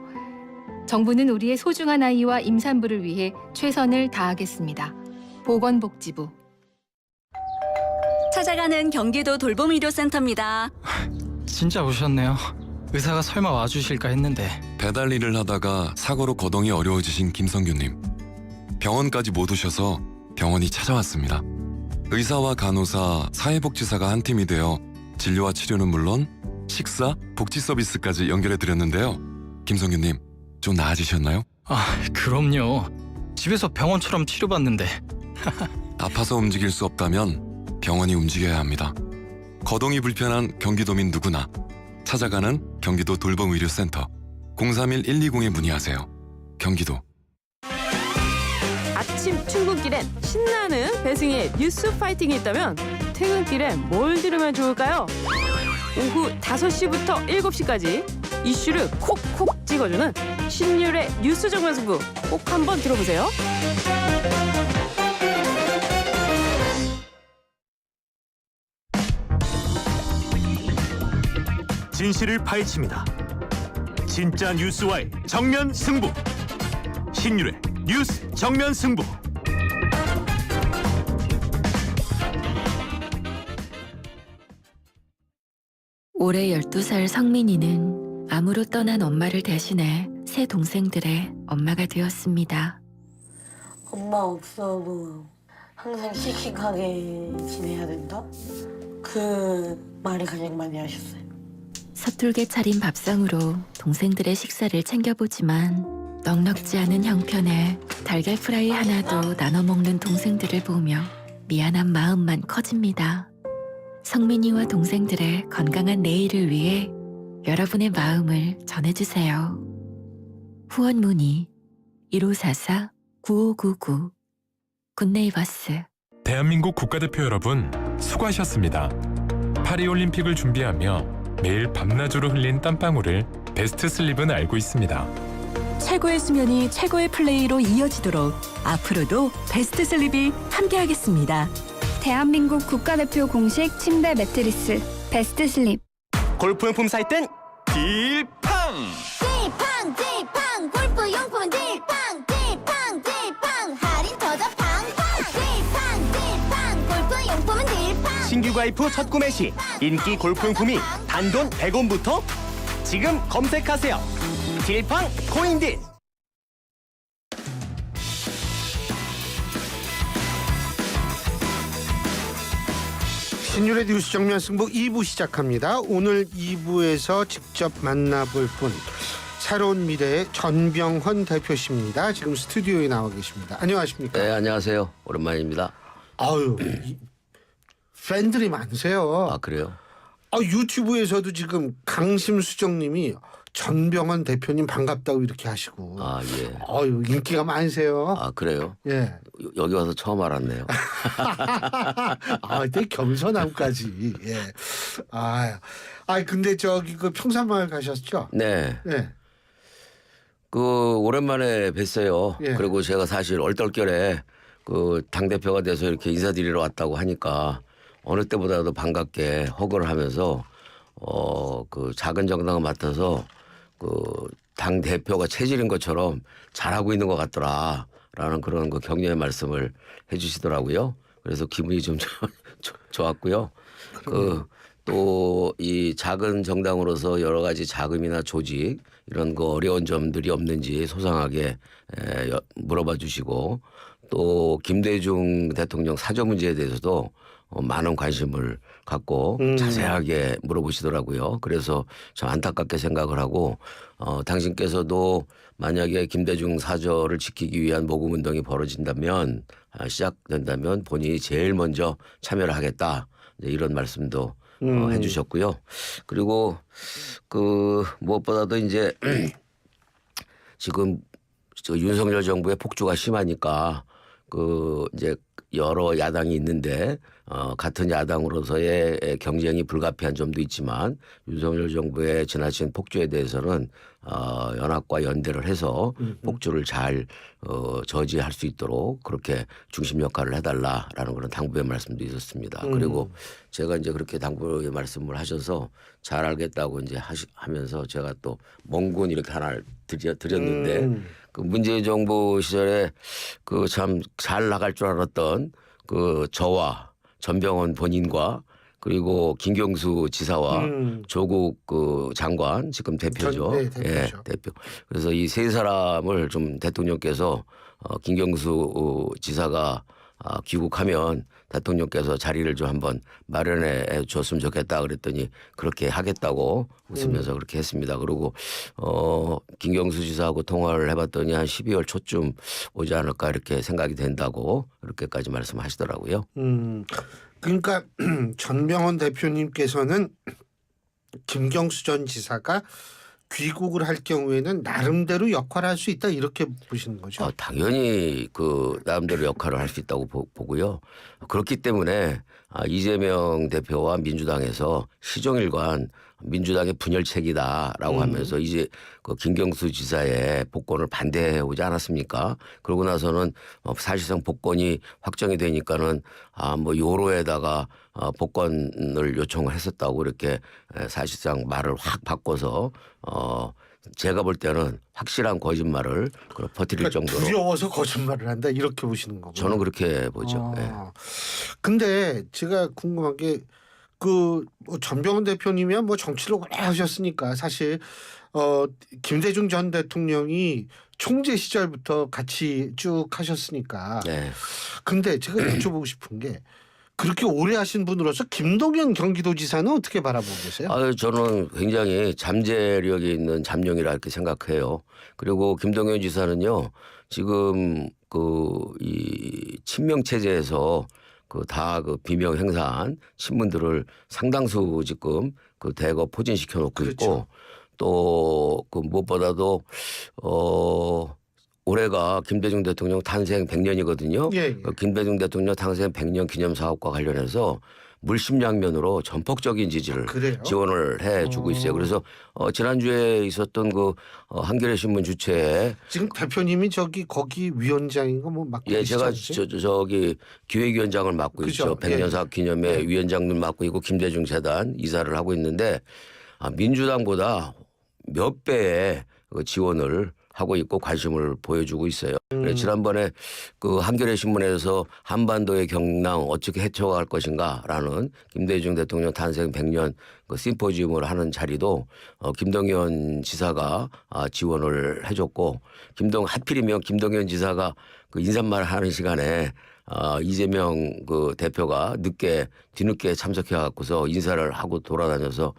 정부는 우리의 소중한 아이와 임산부를 위해 최선을 다하겠습니다. 보건복지부. 찾아가는 경기도 돌봄의료센터입니다. 진짜 오셨네요. 의사가 설마 와주실까 했는데. 배달 일을 하다가 사고로 거동이 어려워지신 김성규님. 병원까지 못 오셔서 병원이 찾아왔습니다. 의사와 간호사, 사회복지사가 한 팀이 되어 진료와 치료는 물론 식사, 복지 서비스까지 연결해 드렸는데요. 김성규님, 좀 나아지셨나요? 그럼요. 집에서 병원처럼 치료받는데. 아파서 움직일 수 없다면 병원이 움직여야 합니다. 거동이 불편한 경기도민 누구나 찾아가는 경기도 돌봄의료센터 031-120에 문의하세요. 경기도. 아침 출근길엔 신나는 배승의 뉴스 파이팅이 있다면 퇴근길엔 뭘 들으면 좋을까요? 오후 5시부터 7시까지 이슈를 콕콕 찍어주는 신율의 뉴스 정면승부 꼭 한번 들어보세요. 진실을 파헤칩니다. 진짜 뉴스와의 정면 승부. 신율의 뉴스 정면 승부. 올해 12살 성민이는 암으로 떠난 엄마를 대신해 새 동생들의 엄마가 되었습니다. 엄마 없어도 항상 씩씩하게 지내야 된다? 그 말을 가장 많이 하셨어요. 서툴게 차린 밥상으로 동생들의 식사를 챙겨보지만 넉넉지 않은 형편에 달걀 프라이 하나도 나눠 먹는 동생들을 보며 미안한 마음만 커집니다. 성민이와 동생들의 건강한 내일을 위해 여러분의 마음을 전해주세요. 후원 문의 1544-9599 굿네이버스. 대한민국 국가대표 여러분, 수고하셨습니다. 파리올림픽을 준비하며 매일 밤낮으로 흘린 땀방울을 베스트 슬립은 알고 있습니다. 최고의 수면이 최고의 플레이로 이어지도록 앞으로도 베스트 슬립이 함께하겠습니다. 대한민국 국가대표 공식 침대 매트리스 베스트 슬립. 골프용품 사이트는 딜팡. 딜팡 골프용품은 딜팡 할인 터져 팡팡. 딜팡 골프용품은 딜팡. 신규 가입 후 첫 구매 시 인기 골프용품이 단돈 100원부터 지금 검색하세요. 딜팡 코인딜. 신율의 뉴스 정면 승부 2부 시작합니다. 오늘 2부에서 직접 만나볼 분, 새로운 미래의 전병헌 대표십니다. 지금 스튜디오에 나와 계십니다. 안녕하십니까? 네, 안녕하세요. 오랜만입니다. 아유, 팬들이 많으세요. 아, 그래요? 유튜브에서도 지금 강심수정님이 전병헌 대표님 반갑다고 이렇게 하시고. 아, 예. 인기가 많으세요. 아, 그래요? 예. 여기 와서 처음 알았네요. 되게 겸손함까지. 예. 근데 그 평산마을 가셨죠? 네. 예. 오랜만에 뵀어요. 예. 그리고 제가 사실 얼떨결에 당대표가 돼서 이렇게 인사드리러 왔다고 하니까 어느 때보다도 반갑게 허거를 하면서 그 작은 정당을 맡아서 그 당 대표가 체질인 것처럼 잘하고 있는 것 같더라라는 그런 그 격려의 말씀을 해주시더라고요. 그래서 기분이 좀 좋았고요. 그 또 이 작은 정당으로서 여러 가지 자금이나 조직 이런 거 어려운 점들이 없는지 소상하게 물어봐 주시고 또 김대중 대통령 사저 문제에 대해서도 많은 관심을 갖고 자세하게 물어보시더라고요. 그래서 참 안타깝게 생각을 하고 당신께서도 만약에 김대중 사저를 지키기 위한 모금운동이 벌어진다면 시작된다면 본인이 제일 먼저 참여를 하겠다 이런 말씀도 해주셨고요. 그리고 그 무엇보다도 이제 지금 윤석열 정부의 폭주가 심하니까 그 이제 여러 야당이 있는데 같은 야당으로서의 경쟁이 불가피한 점도 있지만 윤석열 정부의 지나친 폭주에 대해서는 연합과 연대를 해서 폭주를 잘 저지할 수 있도록 그렇게 중심 역할을 해달라라는 그런 당부의 말씀도 있었습니다. 그리고 제가 이제 그렇게 당부의 말씀을 하셔서 잘 알겠다고 이제 하면서 제가 또 멍군 이렇게 하나를 드렸는데 그 문재인 정부 시절에 그 참 잘 나갈 줄 알았던 그 저와 전병헌 본인과 그리고 김경수 지사와 조국 그 장관 지금 대표죠. 네, 대표죠. 예, 대표. 그래서 이 세 사람을 좀 대통령께서 김경수 지사가 귀국하면 대통령께서 자리를 좀 한번 마련해 줬으면 좋겠다 그랬더니 그렇게 하겠다고 웃으면서 그렇게 했습니다. 그리고 김경수 지사하고 통화를 해봤더니 한 12월 초쯤 오지 않을까 이렇게 생각이 된다고 그렇게까지 말씀하시더라고요. 그러니까 전병헌 대표님께서는 김경수 전 지사가 귀국을 할 경우에는 나름대로 역할을 할 수 있다 이렇게 보시는 거죠? 당연히 그 나름대로 역할을 할 수 있다고 보고요. 그렇기 때문에 이재명 대표와 민주당에서 시종일관 민주당의 분열책이다라고 하면서 이제 그 김경수 지사의 복권을 반대해 오지 않았습니까? 그러고 나서는 사실상 복권이 확정이 되니까는 뭐 요로에다가 복권을 요청을 했었다고 이렇게 사실상 말을 확 바꿔서 제가 볼 때는 확실한 거짓말을 퍼뜨릴 정도로 두려워서 거짓말을 한다 이렇게 보시는 거고 저는 그렇게 보죠. 네. 근데 제가 궁금한 게 그 전병헌 대표님이야 뭐 정치를 오래 하셨으니까 사실 김대중 전 대통령이 총재 시절부터 같이 쭉 하셨으니까. 네. 근데 제가 여쭤보고 싶은 게 그렇게 오래 하신 분으로서 김동연 경기도지사는 어떻게 바라보고 계세요? 저는 굉장히 잠재력이 있는 잠룡이라 이렇게 생각해요. 그리고 김동연 지사는요 지금 이 친명 체제에서 다 비명 행사한 신문들을 상당수 지금 대거 포진시켜 놓고 있고 또 무엇보다도 올해가 김대중 대통령 탄생 100년이거든요. 예. 김대중 대통령 탄생 100년 기념 사업과 관련해서 물심양면으로 전폭적인 지지를 지원을 해주고 있어요. 그래서 지난주에 있었던 한겨레 신문 주최에 지금 대표님이 거기 위원장인가 뭐 맡고 제가 저기 기획위원장을 맡고 그죠? 있죠. 100년 사업 기념회 위원장을 맡고 있고 김대중 재단 이사를 하고 있는데 민주당보다 몇 배의 지원을 하고 있고 관심을 보여주고 있어요. 지난번에 한겨레 신문에서 한반도의 경랑 어떻게 헤쳐갈 것인가라는 김대중 대통령 탄생 100년 심포지움을 하는 자리도 김동연 지사가 지원을 해줬고 하필이면 김동연 지사가 인사말 하는 시간에 이재명 대표가 뒤늦게 참석해 갖고서 인사를 하고 돌아다녀서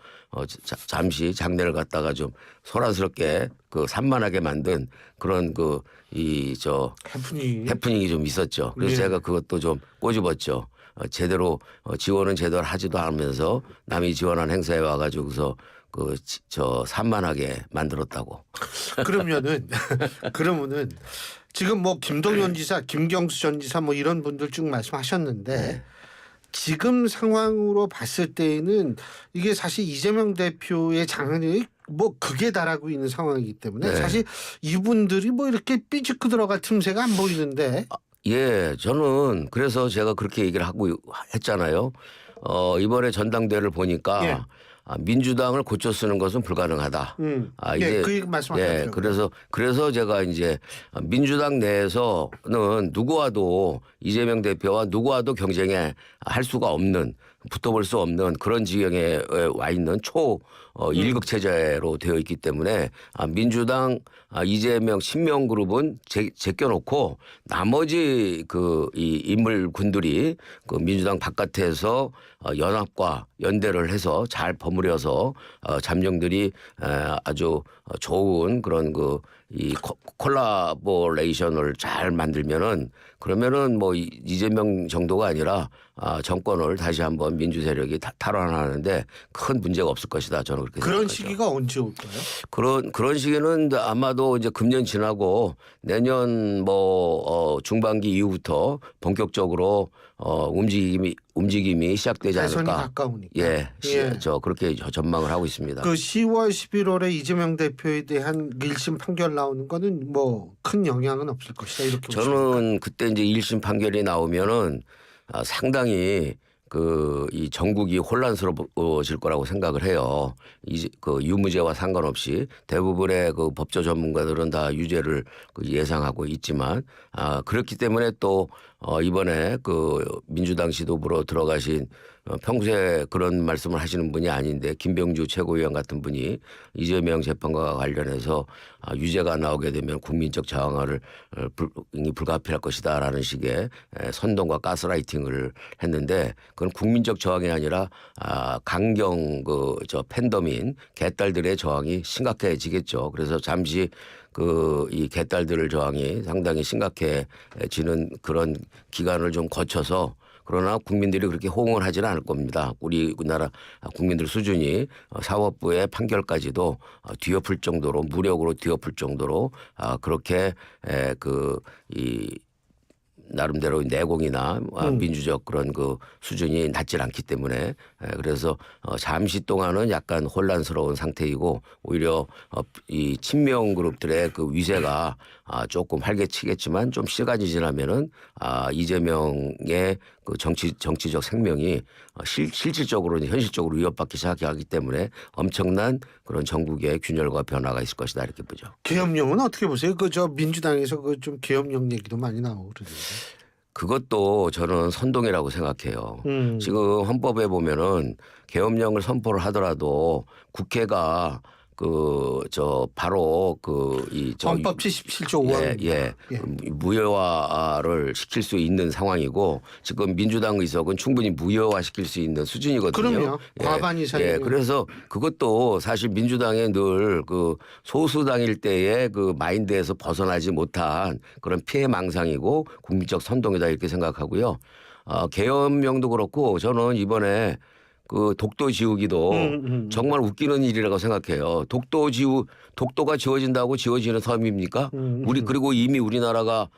잠시 장례를 갔다가 좀 소란스럽게 산만하게 만든 그런 해프닝이 좀 있었죠. 그래서 제가 그것도 좀 꼬집었죠. 제대로 지원은 제대로 하지도 않으면서 남이 지원한 행사에 와가지고서 산만하게 만들었다고. 그러면은 지금 뭐 김동연 지사, 김경수 전 지사 뭐 이런 분들 쭉 말씀하셨는데 지금 상황으로 봤을 때에는 이게 사실 이재명 대표의 장악력이 뭐 극에 달하고 있는 상황이기 때문에 사실 이분들이 뭐 이렇게 삐죽고 들어갈 틈새가 안 보이는데. 저는 그래서 제가 그렇게 얘기를 하고 했잖아요. 이번에 전당대회를 보니까 민주당을 고쳐 쓰는 것은 불가능하다. 예, 그 말씀하셨죠. 그래서 제가 이제 민주당 내에서는 누구와도 이재명 대표와 누구와도 경쟁에 할 수가 없는 붙어볼 수 없는 그런 지경에 와 있는 초 1급 체제로 되어 있기 때문에 민주당 이재명 친명 그룹은 제껴놓고 나머지 이 인물군들이 그 민주당 바깥에서 연합과 연대를 해서 잘 버무려서 잠정들이 아주 좋은 그런 이 콜라보레이션을 잘 만들면은 그러면은 뭐 이재명 정도가 아니라 정권을 다시 한번 민주 세력이 탈환하는데 큰 문제가 없을 것이다. 저는 그렇게 그런 생각하죠. 시기가 언제 올까요? 그런 시기는 아마도 이제 금년 지나고 내년 중반기 이후부터 본격적으로 움직임이 시작되지 대선이 않을까. 가까우니까. 예. 저 그렇게 전망을 하고 있습니다. 그 10월 11월에 이재명 대표에 대한 1심 판결 나오는 거는 뭐 큰 영향은 없을 것이다. 이렇게 저는 그때 이제 1심 판결이 나오면은 상당히 이 전국이 혼란스러워질 거라고 생각을 해요. 그 유무죄와 상관없이 대부분의 그 법조 전문가들은 다 유죄를 예상하고 있지만 그렇기 때문에 또 이번에 그 민주당 지도부로 들어가신 평소에 그런 말씀을 하시는 분이 아닌데 김병주 최고위원 같은 분이 이재명 재판과 관련해서 유죄가 나오게 되면 국민적 저항을 불가피할 것이다라는 식의 선동과 가스라이팅을 했는데 그건 국민적 저항이 아니라 강경 팬덤인 개딸들의 저항이 심각해지겠죠. 그래서 잠시 이 개딸들 저항이 상당히 심각해지는 그런 기간을 좀 거쳐서 그러나 국민들이 그렇게 호응을 하지는 않을 겁니다. 우리나라 국민들 수준이 사법부의 판결까지도 뒤엎을 정도로 무력으로 뒤엎을 정도로 그렇게 나름대로 내공이나 민주적 그런 수준이 낮질 않기 때문에 그래서 잠시 동안은 약간 혼란스러운 상태이고 오히려 이 친명 그룹들의 그 위세가 조금 활개치겠지만 좀 시간이 지나면은 이재명의 그 정치적 생명이 실질적으로 현실적으로 위협받기 시작하기 때문에 엄청난 그런 전국의 균열과 변화가 있을 것이다 이렇게 보죠. 계엄령은 어떻게 보세요? 민주당에서 좀 계엄령 얘기도 많이 나오고 그러는데. 그것도 저는 선동이라고 생각해요. 지금 헌법에 보면은 계엄령을 선포를 하더라도 국회가 바로 헌법 77조 5항 무효화를 시킬 수 있는 상황이고 지금 민주당 의석은 충분히 무효화 시킬 수 있는 수준이거든요. 그럼요. 과반 이상이요. 그래서 그것도 사실 민주당의 늘 소수당일 때의 마인드에서 벗어나지 못한 그런 피해망상이고 국민적 선동이다 이렇게 생각하고요. 계엄령도 그렇고 저는 이번에 독도 지우기도 정말 웃기는 일이라고 생각해요. 독도가 지워진다고 지워지는 섬입니까? 그리고 이미 우리나라가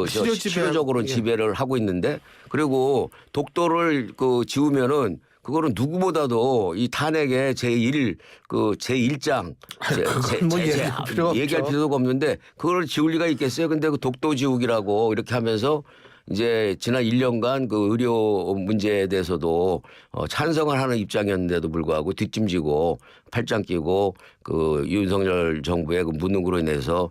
실효적으로 지배를 하고 있는데 그리고 독도를 지우면은 그거는 누구보다도 이 탄핵의 제1장 얘기할 필요가 없는데 그걸 지울 리가 있겠어요? 근데 독도 지우기라고 이렇게 하면서 이제 지난 1년간 의료 문제에 대해서도 찬성을 하는 입장이었는데도 불구하고 뒷짐지고 팔짱 끼고 윤석열 정부의 무능으로 인해서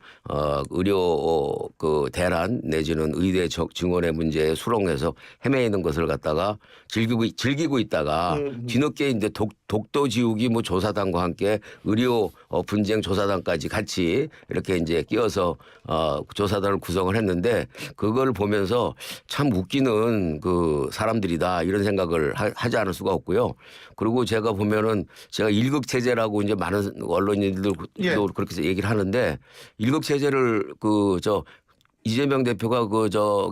의료 대란 내지는 의대 증원의 문제에 수렁해서 헤매이는 것을 갖다가 즐기고 있다가 뒤늦게 이제 독도 지우기 조사단과 함께 의료 분쟁 조사단까지 같이 이렇게 이제 끼어서 조사단을 구성을 했는데 그걸 보면서 참 웃기는 사람들이다 이런 생각을 하지 않을 수가 없고요. 그리고 제가 보면은 제가 1급 체제라고 이제 많은 언론인들도 그렇게 얘기를 하는데 1급 체제를 이재명 대표가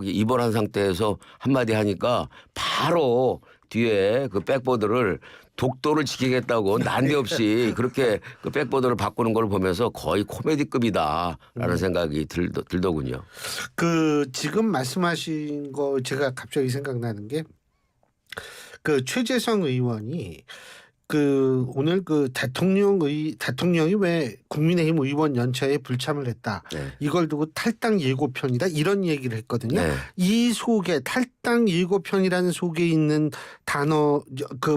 입원한 상태에서 한마디 하니까 바로 뒤에 백보드를 독도를 지키겠다고 난데없이 그렇게 백보드를 바꾸는 걸 보면서 거의 코미디급이다라는 생각이 들더군요. 지금 말씀하신 거 제가 갑자기 생각나는 게 최재성 의원이 오늘 대통령이 왜 국민의힘 의원 연차에 불참을 했다. 네. 이걸 두고 탈당 예고편이다 이런 얘기를 했거든요. 네. 이 속에 탈당 예고편이라는 속에 있는 단어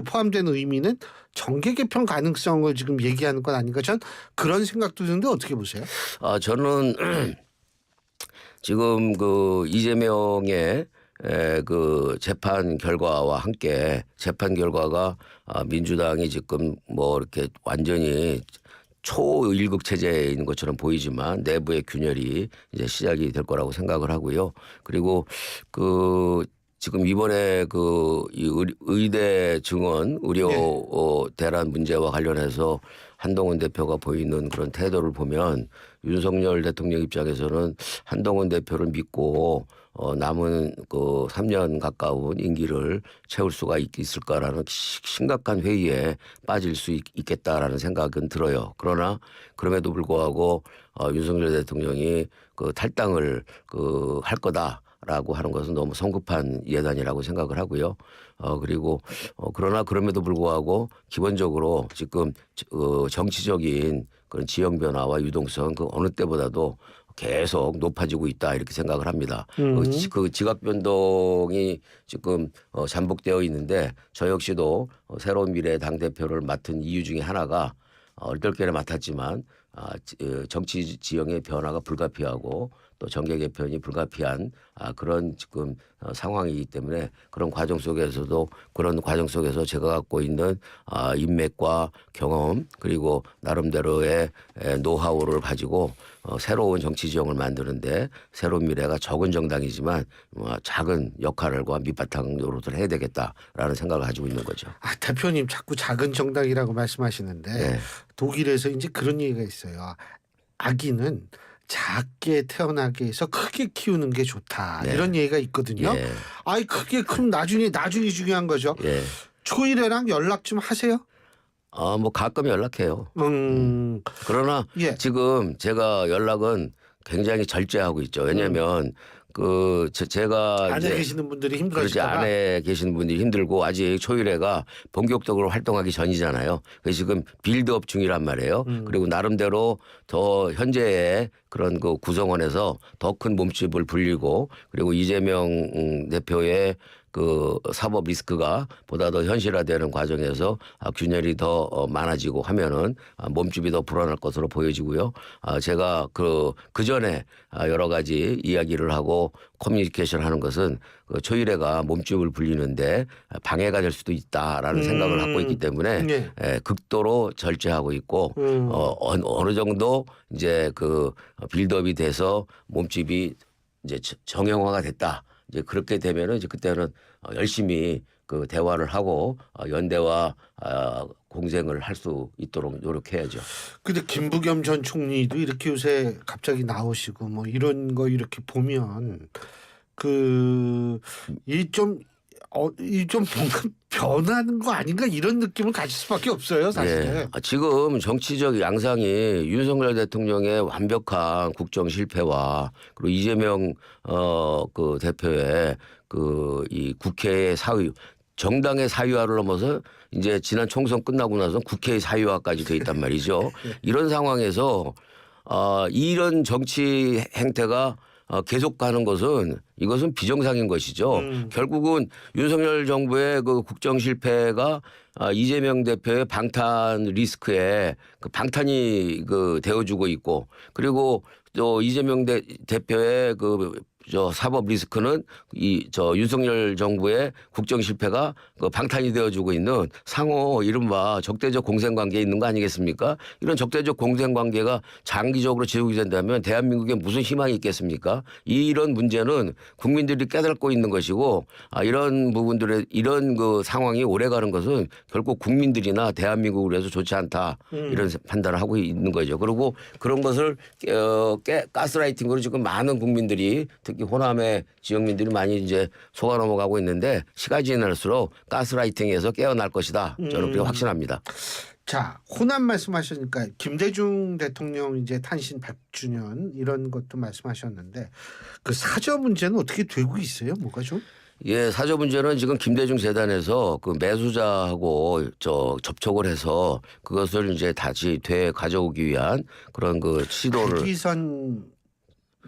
포함된 의미는 정계 개편 가능성을 지금 얘기하는 건 아닌가? 전 그런 생각도 드는데 어떻게 보세요? 저는 지금 이재명의 재판 결과와 함께 재판 결과가 민주당이 지금 뭐 이렇게 완전히 초일극 체제에 있는 것처럼 보이지만 내부의 균열이 이제 시작이 될 거라고 생각을 하고요. 그리고 지금 이번에 이 의대 증원 의료 대란 문제와 관련해서 한동훈 대표가 보이는 그런 태도를 보면 윤석열 대통령 입장에서는 한동훈 대표를 믿고 남은 3년 가까운 임기를 채울 수가 있을까라는 심각한 회의에 빠질 수 있겠다라는 생각은 들어요. 그러나 그럼에도 불구하고 윤석열 대통령이 탈당을 할 거다라고 하는 것은 너무 성급한 예단이라고 생각을 하고요. 그리고 그러나 그럼에도 불구하고 기본적으로 지금 정치적인 그런 지형 변화와 유동성 어느 때보다도 계속 높아지고 있다 이렇게 생각을 합니다. 그 지각 변동이 지금 잠복되어 있는데 저 역시도 새로운 미래 당대표를 맡은 이유 중에 하나가 얼떨결에 맡았지만 정치 지형의 변화가 불가피하고 또 정계 개편이 불가피한 그런 지금 상황이기 때문에 그런 과정 속에서 제가 갖고 있는 인맥과 경험 그리고 나름대로의 노하우를 가지고 새로운 정치 지형을 만드는데 새로운 미래가 적은 정당이지만 작은 역할과 밑바탕 노릇을 해야 되겠다라는 생각을 가지고 있는 거죠. 대표님 자꾸 작은 정당이라고 말씀하시는데 네. 독일에서 이제 그런 얘기가 있어요. 아기는 작게 태어나게 해서 크게 키우는 게 좋다. 네. 이런 얘기가 있거든요. 예. 크게 크면 나중이 중요한 거죠. 예. 초일애랑 연락 좀 하세요? 뭐 가끔 연락해요. 그러나 지금 제가 연락은 굉장히 절제하고 있죠. 왜냐하면 제가 안에 이제 계시는 분들이 그렇지 힘들어질까 봐. 안에 계시는 분들이 힘들고 아직 초일회가 본격적으로 활동하기 전이잖아요. 그래서 지금 빌드업 중이란 말이에요. 그리고 나름대로 더 현재의 그런 구성원에서 더 큰 몸집을 불리고 그리고 이재명 대표의 사법 리스크가 보다 더 현실화되는 과정에서 균열이 더 많아지고 하면은 몸집이 더 불어날 것으로 보여지고요. 제가 그 전에 여러 가지 이야기를 하고 커뮤니케이션 하는 것은 초일회가 몸집을 불리는데 방해가 될 수도 있다라는 생각을 갖고 있기 때문에 극도로 절제하고 있고 어느 정도 이제 빌드업이 돼서 몸집이 이제 정형화가 됐다. 이제 그렇게 되면은 이제 그때는 열심히 대화를 하고 연대와 공생을 할 수 있도록 노력해야죠. 근데 김부겸 전 총리도 이렇게 요새 갑자기 나오시고 뭐 이런 거 이렇게 보면 이 좀 뭔가 변하는 거 아닌가 이런 느낌을 가질 수밖에 없어요, 사실. 지금 정치적 양상이 윤석열 대통령의 완벽한 국정 실패와 그리고 이재명 대표의 이 국회의 정당의 사유화를 넘어서 이제 지난 총선 끝나고 나서 국회의 사유화까지 돼 있단 말이죠. 이런 상황에서 이런 정치 행태가 계속 가는 것은 이것은 비정상인 것이죠. 결국은 윤석열 정부의 국정 실패가 이재명 대표의 방탄 리스크에 방탄이 되어주고 있고 그리고 또 이재명 대표의 사법 리스크는 윤석열 정부의 국정 실패가 방탄이 되어주고 있는 상호 이른바 적대적 공생관계에 있는 거 아니겠습니까? 이런 적대적 공생관계가 장기적으로 지속이 된다면 대한민국에 무슨 희망이 있겠습니까? 이런 문제는 국민들이 깨닫고 있는 것이고 이런 이런 상황이 오래가는 것은 결국 국민들이나 대한민국을 위해서 좋지 않다 이런 판단을 하고 있는 거죠. 그리고 그런 것을 가스라이팅으로 지금 많은 국민들이 특히 호남의 지역민들이 많이 이제 속아 넘어가고 있는데 시간이 지날수록 가스라이팅에서 깨어날 것이다. 저는 그렇게 확신합니다. 자, 호남 말씀하시니까 김대중 대통령 이제 탄신 100주년 이런 것도 말씀하셨는데 사저 문제는 어떻게 되고 있어요? 뭐가 좀? 예, 사저 문제는 지금 김대중 재단에서 그 매수자하고 접촉을 해서 그것을 이제 다시 되가져오기 위한 그런 그 시도를. 박기선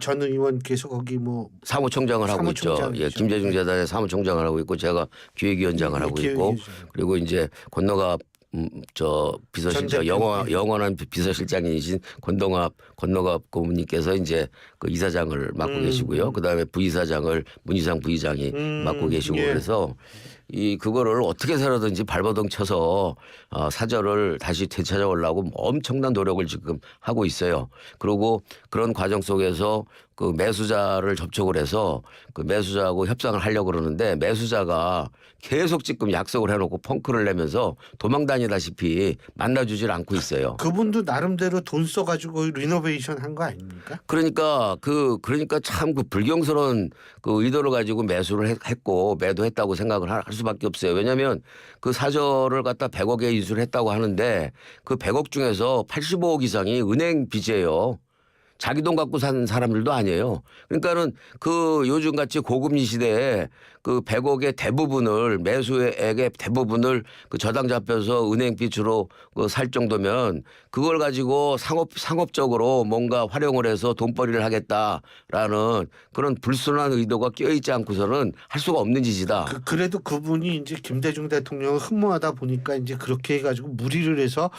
전 의원께서 거기 뭐 사무총장을 하고 있죠. 예, 김대중 재단의 사무총장을 하고 있고 제가 기획위원장을 하고 있고 그리고 이제 건너갑 비서실장 영원한 비서실장이신 건너갑 고문님께서 이제 그 이사장을 맡고 계시고요. 그다음에 부이사장을 문희상 부의장이 맡고 계시고 그래서 그거를 어떻게 해서라든지 발버둥 쳐서 사저를 다시 되찾아오려고 엄청난 노력을 지금 하고 있어요. 그리고 그런 과정 속에서 그 매수자를 접촉을 해서 그 매수자하고 협상을 하려고 그러는데 매수자가 계속 지금 약속을 해놓고 펑크를 내면서 도망다니다시피 만나주질 않고 있어요. 그분도 나름대로 돈 써가지고 리노베이션 한 거 아닙니까? 그러니까 참 그 불경스러운 그 의도를 가지고 매수를 했고 매도했다고 생각을 할 수밖에 없어요. 왜냐하면 그 사저를 갖다 100억에 인수를 했다고 하는데 그 100억 중에서 85억 이상이 은행 빚이에요. 자기 돈 갖고 산 사람들도 아니에요. 그러니까는 그 요즘 같이 고금리 시대에 그 100억의 대부분을 매수액의 대부분을 그 저당 잡혀서 은행 빚으로 살 정도면 그걸 가지고 상업적으로 뭔가 활용을 해서 돈벌이를 하겠다라는 그런 불순한 의도가 껴있지 않고서는 할 수가 없는 짓이다. 그래도 그분이 이제 김대중 대통령을 흠모하다 보니까 이제 그렇게 해가지고 무리를 해서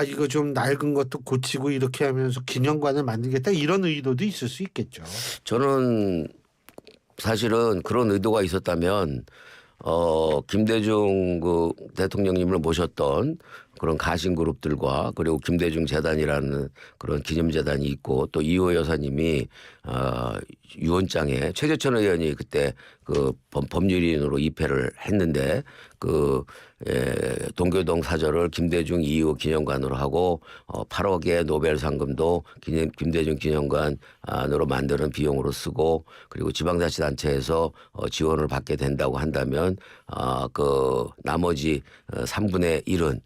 이거 좀 낡은 것도 고치고 이렇게 하면서 기념관을 만들겠다 이런 의도도 있을 수 있겠죠. 저는 사실은 그런 의도가 있었다면 김대중 그 대통령님을 모셨던 그런 가신그룹들과 그리고 김대중 재단이라는 그런 기념재단이 있고 또 이호 여사님이 유언장에 최재천 의원이 그때 그 법률인으로 입회를 했는데 동교동 사저를 김대중 2호 기념관으로 하고 8억의 노벨 상금도 김대중 기념관으로 만드는 비용으로 쓰고 그리고 지방자치단체에서 지원을 받게 된다고 한다면 그 나머지 3분의 1은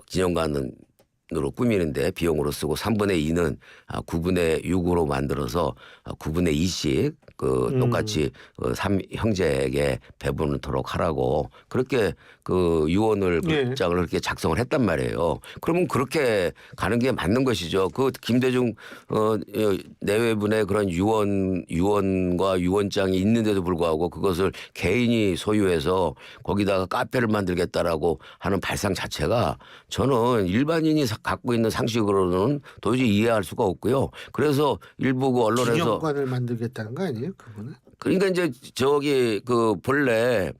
기념관으로 꾸미는데 비용으로 쓰고 3분의 2는 9분의 6으로 만들어서 9분의 2씩 똑같이 3형제에게 배분토록 하라고 그렇게 그 유언을 장을 그렇게 작성을 했단 말이에요. 그러면 그렇게 가는 게 맞는 것이죠. 그 김대중 내외분의 그런 유언과 유언장이 있는데도 불구하고 그것을 개인이 소유해서 거기다가 카페를 만들겠다라고 하는 발상 자체가 저는 일반인이 갖고 있는 상식으로는 도저히 이해할 수가 없고요. 그래서 일부 그 언론에서 기념관을 만들겠다는 거 아니에요, 그분은? 그러니까 이제 그 본래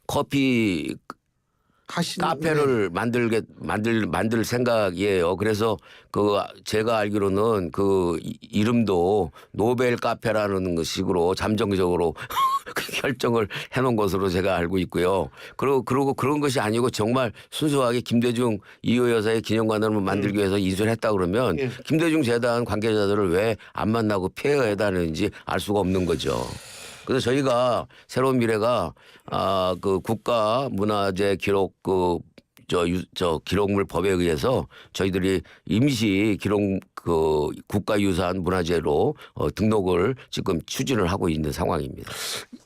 커피 카페를 만들 생각이에요. 그래서 제가 알기로는 그 이름도 노벨 카페라는 식으로 잠정적으로 결정을 해놓은 것으로 제가 알고 있고요. 그리고 그런 것이 아니고 정말 순수하게 김대중 2호 여사의 기념관을 만들기 위해서 인수를 했다 그러면 김대중 재단 관계자들을 왜 안 만나고 피해야 다는지 알 수가 없는 거죠. 그래서 저희가 새로운 미래가 그 국가 문화재 기록 기록물 법에 의해서 저희들이 임시 국가유산 문화재로 등록을 지금 추진을 하고 있는 상황입니다.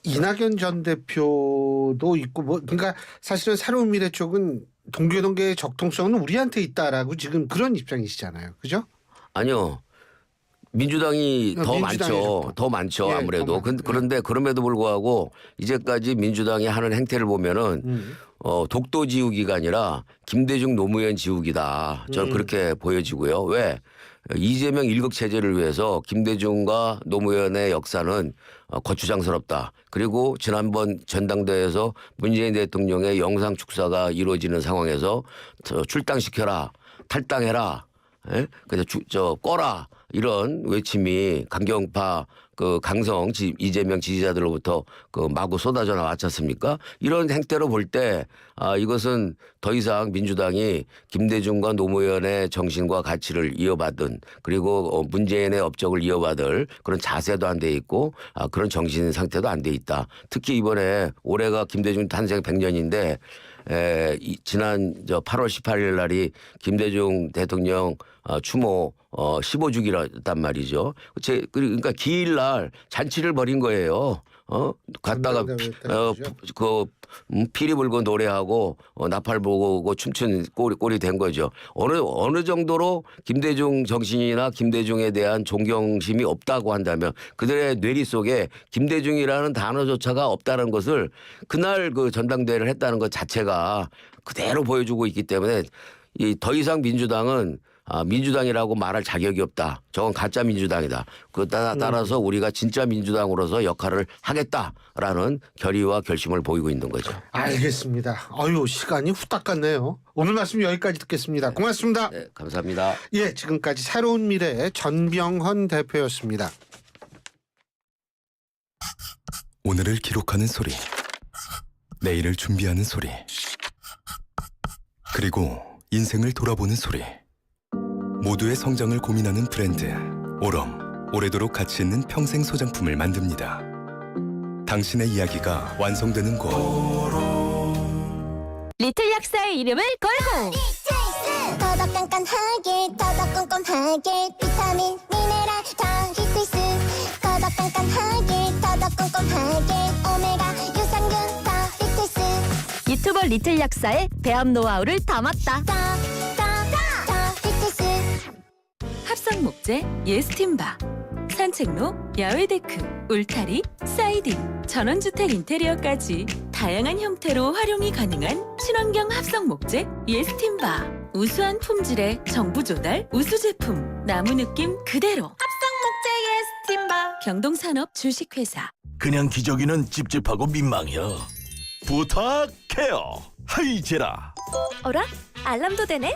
이낙연 전 대표도 있고 그러니까 사실은 새로운 미래 쪽은 동교동계의 적통성은 우리한테 있다라고 지금 그런 입장이시잖아요. 그죠? 아니요. 민주당이 더 많죠. 아무래도. 그런데 그럼에도 불구하고 이제까지 민주당이 하는 행태를 보면은 독도 지우기가 아니라 김대중 노무현 지우기다. 저는 그렇게 보여지고요. 왜? 이재명 일극 체제를 위해서 김대중과 노무현의 역사는 거추장스럽다. 그리고 지난번 전당대회에서 문재인 대통령의 영상 축사가 이루어지는 상황에서 출당시켜라, 탈당해라, 꺼라. 이런 외침이 강경파 강성 이재명 지지자들로부터 마구 쏟아져 나왔지 않습니까? 이런 행태로 볼 때 이것은 더 이상 민주당이 김대중과 노무현의 정신과 가치를 이어받은 그리고 문재인의 업적을 이어받을 그런 자세도 안 돼 있고 그런 정신 상태도 안 돼 있다. 특히 이번에 올해가 김대중 탄생 100년인데 지난 8월 18일 날이 김대중 대통령 추모 15주기란 말이죠. 그러니까 기일 날 잔치를 벌인 거예요. 갔다가 피리 불고 노래하고 나팔 보고 춤춘 꼴이 된 거죠. 어느 정도로 김대중 정신이나 김대중에 대한 존경심이 없다고 한다면 그들의 뇌리 속에 김대중이라는 단어조차가 없다는 것을 그날 그 전당대회를 했다는 것 자체가 그대로 보여주고 있기 때문에 더 이상 민주당은 민주당이라고 말할 자격이 없다. 저건 가짜 민주당이다. 따라서 우리가 진짜 민주당으로서 역할을 하겠다라는 결의와 결심을 보이고 있는 거죠. 알겠습니다. 시간이 후딱 갔네요. 오늘 말씀 여기까지 듣겠습니다. 고맙습니다. 네, 감사합니다. 예, 지금까지 새로운 미래의 전병헌 대표였습니다. 오늘을 기록하는 소리, 내일을 준비하는 소리, 그리고 인생을 돌아보는 소리. 모두의 성장을 고민하는 브랜드 오럼, 오래도록 가치 있는 평생 소장품을 만듭니다. 당신의 이야기가 완성되는 곳 리틀 약사의 이름을 걸고 더더 깐깐하게 더더 꼼꼼하게 비타민 미네랄 다 리틀스 더더 깐깐하게 더더 꼼꼼하게 오메가 유산균 다 리틀스 유튜버 리틀 약사의 배합 노하우를 담았다. 합성 목재 예스팀바 산책로 야외 데크 울타리 사이딩 전원주택 인테리어까지 다양한 형태로 활용이 가능한 친환경 합성 목재 예스팀바 우수한 품질의 정부 조달 우수 제품 나무 느낌 그대로 합성 목재 예스팀바 경동산업 주식회사. 그냥 기저귀는 찝찝하고 민망해요. 부탁해요. 하이제라. 어라? 알람도 되네?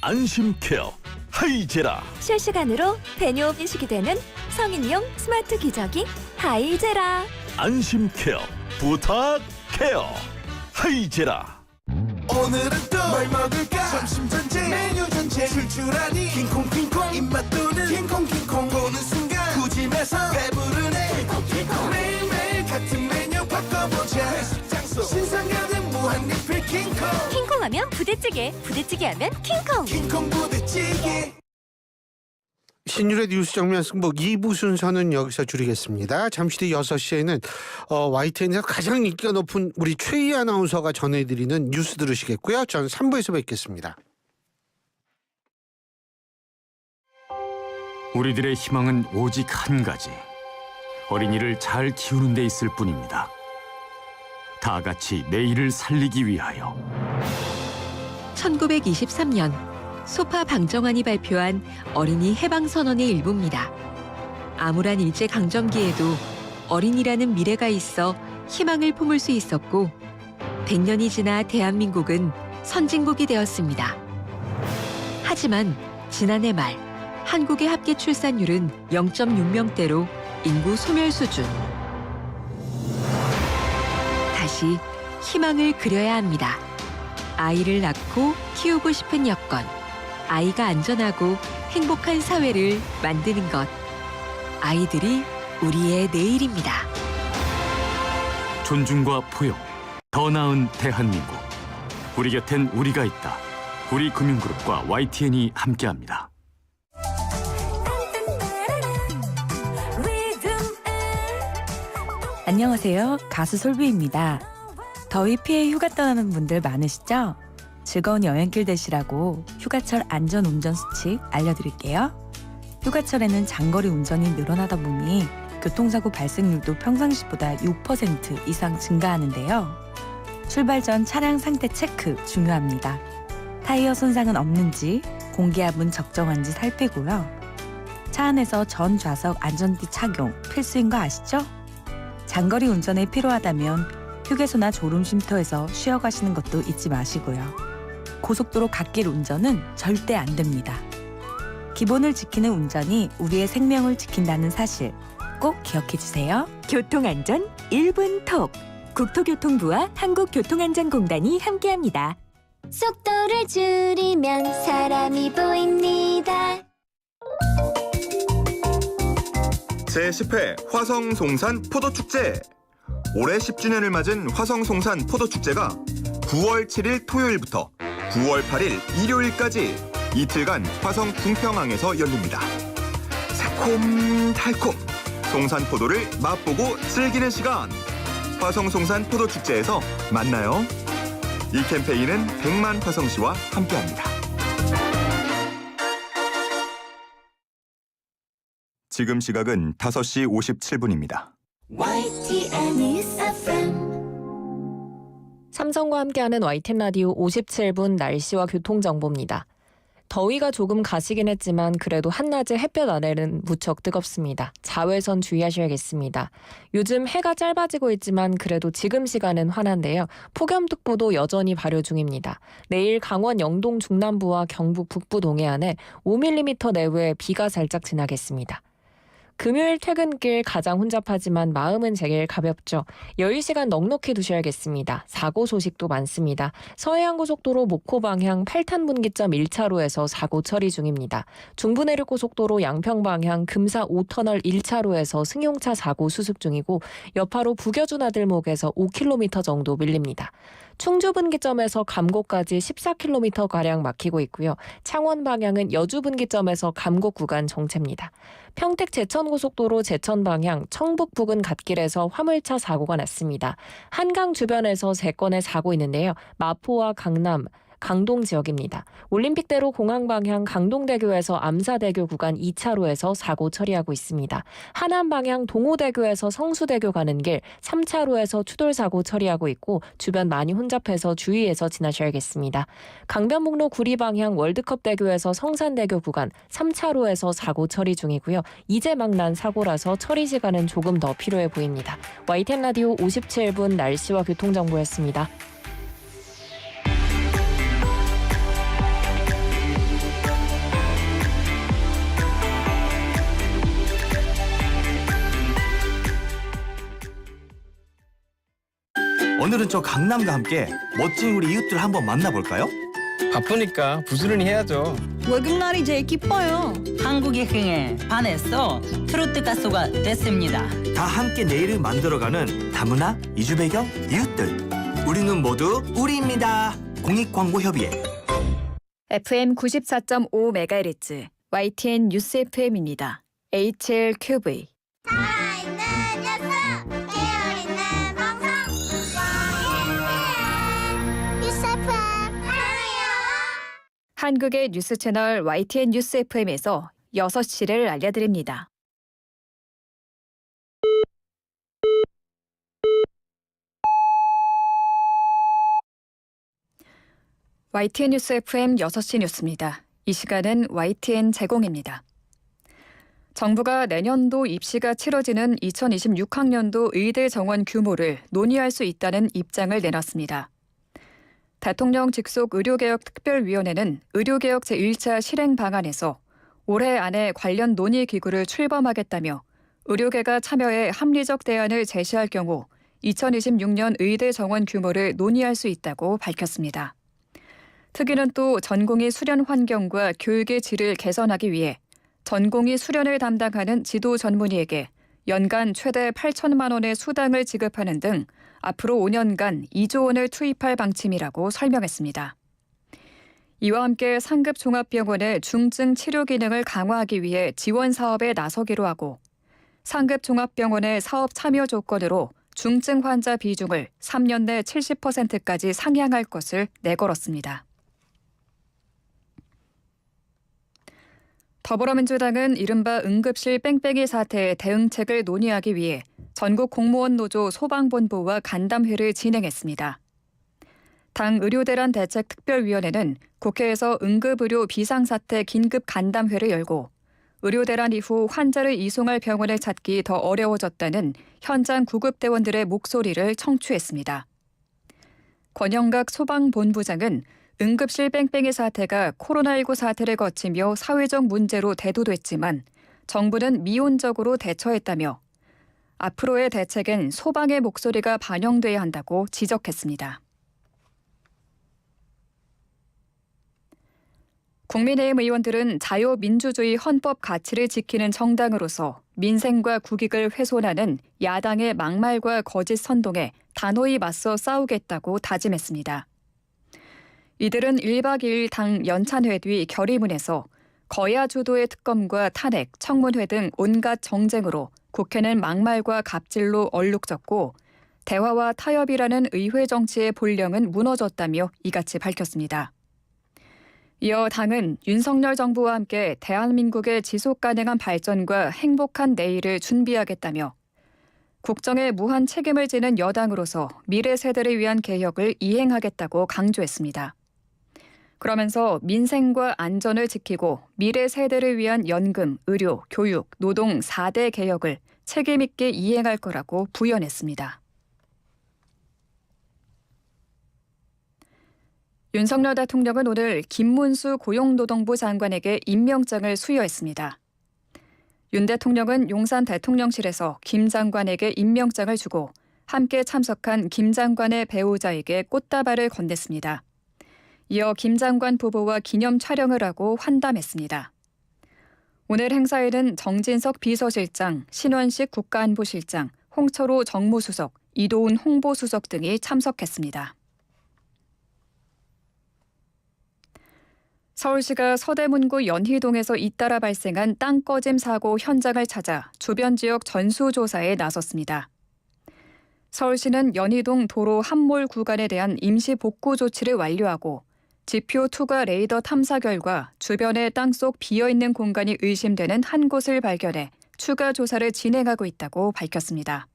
안심케어. 하이제라. 실시간으로 배뇨 인식이 되는 성인용 스마트 기저귀 하이제라. 안심케어. 부탁해요. 하이제라. 오늘은 또 뭘 먹을까? 점심 전쟁 메뉴 전쟁 출출하니 킹콩킹콩 입맛 도는 킹콩킹콩 보는 순간 구집에서 배부르네 킹콩킹콩 매일매일 같은 메뉴 바꿔보자 회식 장소 신상 가득 무한 리필 킹콩 킹콩하면 부대찌개 부대찌개하면 킹콩 킹콩 부대찌개. 신율의 뉴스 정면 승부 2부 순서는 여기서 줄이겠습니다. 잠시 뒤 6시에는 YTN에서 가장 인기가 높은 우리 최희 아나운서가 전해드리는 뉴스 들으시겠고요. 전 3부에서 뵙겠습니다. 우리들의 희망은 오직 한 가지. 어린이를 잘 키우는 데 있을 뿐입니다. 다 같이 내일을 살리기 위하여. 1923년 소파 방정환이 발표한 어린이 해방선언의 일부입니다. 암울한 일제강점기에도 어린이라는 미래가 있어 희망을 품을 수 있었고 100년이 지나 대한민국은 선진국이 되었습니다. 하지만 지난해 말 한국의 합계 출산율은 0.6명대로 인구 소멸 수준. 다시 희망을 그려야 합니다. 아이를 낳고 키우고 싶은 여건, 아이가 안전하고 행복한 사회를 만드는 것. 아이들이 우리의 내일입니다. 존중과 포용, 더 나은 대한민국. 우리 곁엔 우리가 있다. 우리금융그룹과 YTN이 함께합니다. 안녕하세요. 가수 솔비입니다. 더위 피해 휴가 떠나는 분들 많으시죠? 즐거운 여행길 되시라고 휴가철 안전운전 수칙 알려드릴게요. 휴가철에는 장거리 운전이 늘어나다 보니 교통사고 발생률도 평상시보다 6% 이상 증가하는데요. 출발 전 차량 상태 체크 중요합니다. 타이어 손상은 없는지, 공기압은 적정한지 살피고요. 차 안에서 전 좌석 안전띠 착용 필수인 거 아시죠? 장거리 운전에 필요하다면 휴게소나 졸음쉼터에서 쉬어가시는 것도 잊지 마시고요. 고속도로 갓길 운전은 절대 안 됩니다. 기본을 지키는 운전이 우리의 생명을 지킨다는 사실 꼭 기억해 주세요. 교통안전 1분 톡. 국토교통부와 한국교통안전공단이 함께합니다. 속도를 줄이면 사람이 보입니다. 제10회 화성송산 포도축제. 올해 10주년을 맞은 화성송산 포도축제가 9월 7일 토요일부터 9월 8일 일요일까지 이틀간 화성 궁평항에서 열립니다. 새콤 달콤 송산포도를 맛보고 즐기는 시간. 화성 송산 포도축제에서 만나요. 이 캠페인은 100만 화성시와 함께합니다. 지금 시각은 5시 57분입니다. 삼성과 함께하는 YTN 라디오 57분 날씨와 교통정보입니다. 더위가 조금 가시긴 했지만 그래도 한낮에 햇볕 아래는 무척 뜨겁습니다. 자외선 주의하셔야겠습니다. 요즘 해가 짧아지고 있지만 그래도 지금 시간은 환한데요. 폭염특보도 여전히 발효 중입니다. 내일 강원 영동 중남부와 경북 북부 동해안에 5mm 내외의 비가 살짝 지나겠습니다. 금요일 퇴근길 가장 혼잡하지만 마음은 제일 가볍죠. 여유 시간 넉넉히 두셔야겠습니다. 사고 소식도 많습니다. 서해안고속도로 목포 방향 8탄 분기점 1차로에서 사고 처리 중입니다. 중부내륙고속도로 양평 방향 금사 5터널 1차로에서 승용차 사고 수습 중이고 여파로 부겨주 나들목에서 5km 정도 밀립니다. 충주 분기점에서 감곡까지 14km가량 막히고 있고요. 창원 방향은 여주 분기점에서 감곡 구간 정체입니다. 평택 제천고속도로 제천 방향 청북 부근 갓길에서 화물차 사고가 났습니다. 한강 주변에서 3건의 사고 있는데요. 마포와 강남, 강동 지역입니다. 올림픽대로 공항 방향 강동대교에서 암사대교 구간 2차로에서 사고 처리하고 있습니다. 하남 방향 동호대교에서 성수대교 가는 길 3차로에서 추돌 사고 처리하고 있고 주변 많이 혼잡해서 주의해서 지나셔야겠습니다. 강변북로 구리 방향 월드컵대교에서 성산대교 구간 3차로에서 사고 처리 중이고요. 이제 막 난 사고라서 처리 시간은 조금 더 필요해 보입니다. YTN 라디오 57분 날씨와 교통정보였습니다. 오늘은 저 강남과 함께 멋진 우리 이웃들 한번 만나볼까요? 바쁘니까 부지런히 해야죠. 월급날이 제일 기뻐요. 한국의 흥에 반해서 트로트 가수가 됐습니다. 다 함께 내일을 만들어가는 다문화 이주 배경 이웃들. 우리는 모두 우리입니다. 공익광고협의회. FM 94.5MHz YTN 뉴스 FM입니다. HLQV. 한국의 뉴스 채널 YTN 뉴스 FM에서 6시를 알려드립니다. YTN 뉴스 FM 6시 뉴스입니다. 이 시간은 YTN 제공입니다. 정부가 내년도 입시가 치러지는 2026학년도 의대 정원 규모를 논의할 수 있다는 입장을 내놨습니다. 대통령 직속 의료개혁 특별위원회는 의료개혁 제1차 실행 방안에서 올해 안에 관련 논의기구를 출범하겠다며 의료계가 참여해 합리적 대안을 제시할 경우 2026년 의대 정원 규모를 논의할 수 있다고 밝혔습니다. 특위는 또 전공의 수련 환경과 교육의 질을 개선하기 위해 전공의 수련을 담당하는 지도 전문의에게 연간 최대 8천만 원의 수당을 지급하는 등 앞으로 5년간 2조 원을 투입할 방침이라고 설명했습니다. 이와 함께 상급 종합병원의 중증 치료 기능을 강화하기 위해 지원 사업에 나서기로 하고 상급 종합병원의 사업 참여 조건으로 중증 환자 비중을 3년 내 70%까지 상향할 것을 내걸었습니다. 더불어민주당은 이른바 응급실 뺑뺑이 사태의 대응책을 논의하기 위해 전국 공무원 노조 소방본부와 간담회를 진행했습니다. 당 의료대란 대책특별위원회는 국회에서 응급의료 비상사태 긴급 간담회를 열고 의료대란 이후 환자를 이송할 병원을 찾기 더 어려워졌다는 현장 구급대원들의 목소리를 청취했습니다. 권영각 소방본부장은 응급실 뺑뺑이 사태가 코로나19 사태를 거치며 사회적 문제로 대두됐지만 정부는 미온적으로 대처했다며 앞으로의 대책엔 소방의 목소리가 반영돼야 한다고 지적했습니다. 국민의힘 의원들은 자유민주주의 헌법 가치를 지키는 정당으로서 민생과 국익을 훼손하는 야당의 막말과 거짓 선동에 단호히 맞서 싸우겠다고 다짐했습니다. 이들은 1박 2일 당 연찬회 뒤 결의문에서 거야 주도의 특검과 탄핵, 청문회 등 온갖 정쟁으로 국회는 막말과 갑질로 얼룩졌고 대화와 타협이라는 의회 정치의 본령은 무너졌다며 이같이 밝혔습니다. 이어 당은 윤석열 정부와 함께 대한민국의 지속 가능한 발전과 행복한 내일을 준비하겠다며 국정에 무한 책임을 지는 여당으로서 미래 세대를 위한 개혁을 이행하겠다고 강조했습니다. 그러면서 민생과 안전을 지키고 미래 세대를 위한 연금, 의료, 교육, 노동 4대 개혁을 책임 있게 이행할 거라고 부연했습니다. 윤석열 대통령은 오늘 김문수 고용노동부 장관에게 임명장을 수여했습니다. 윤 대통령은 용산 대통령실에서 김 장관에게 임명장을 주고 함께 참석한 김 장관의 배우자에게 꽃다발을 건넸습니다. 이어 김 장관 부부와 기념 촬영을 하고 환담했습니다. 오늘 행사에는 정진석 비서실장, 신원식 국가안보실장, 홍철호 정무수석, 이도훈 홍보수석 등이 참석했습니다. 서울시가 서대문구 연희동에서 잇따라 발생한 땅꺼짐 사고 현장을 찾아 주변 지역 전수조사에 나섰습니다. 서울시는 연희동 도로 함몰 구간에 대한 임시 복구 조치를 완료하고 지표 투과 레이더 탐사 결과 주변의 땅속 비어있는 공간이 의심되는 한 곳을 발견해 추가 조사를 진행하고 있다고 밝혔습니다.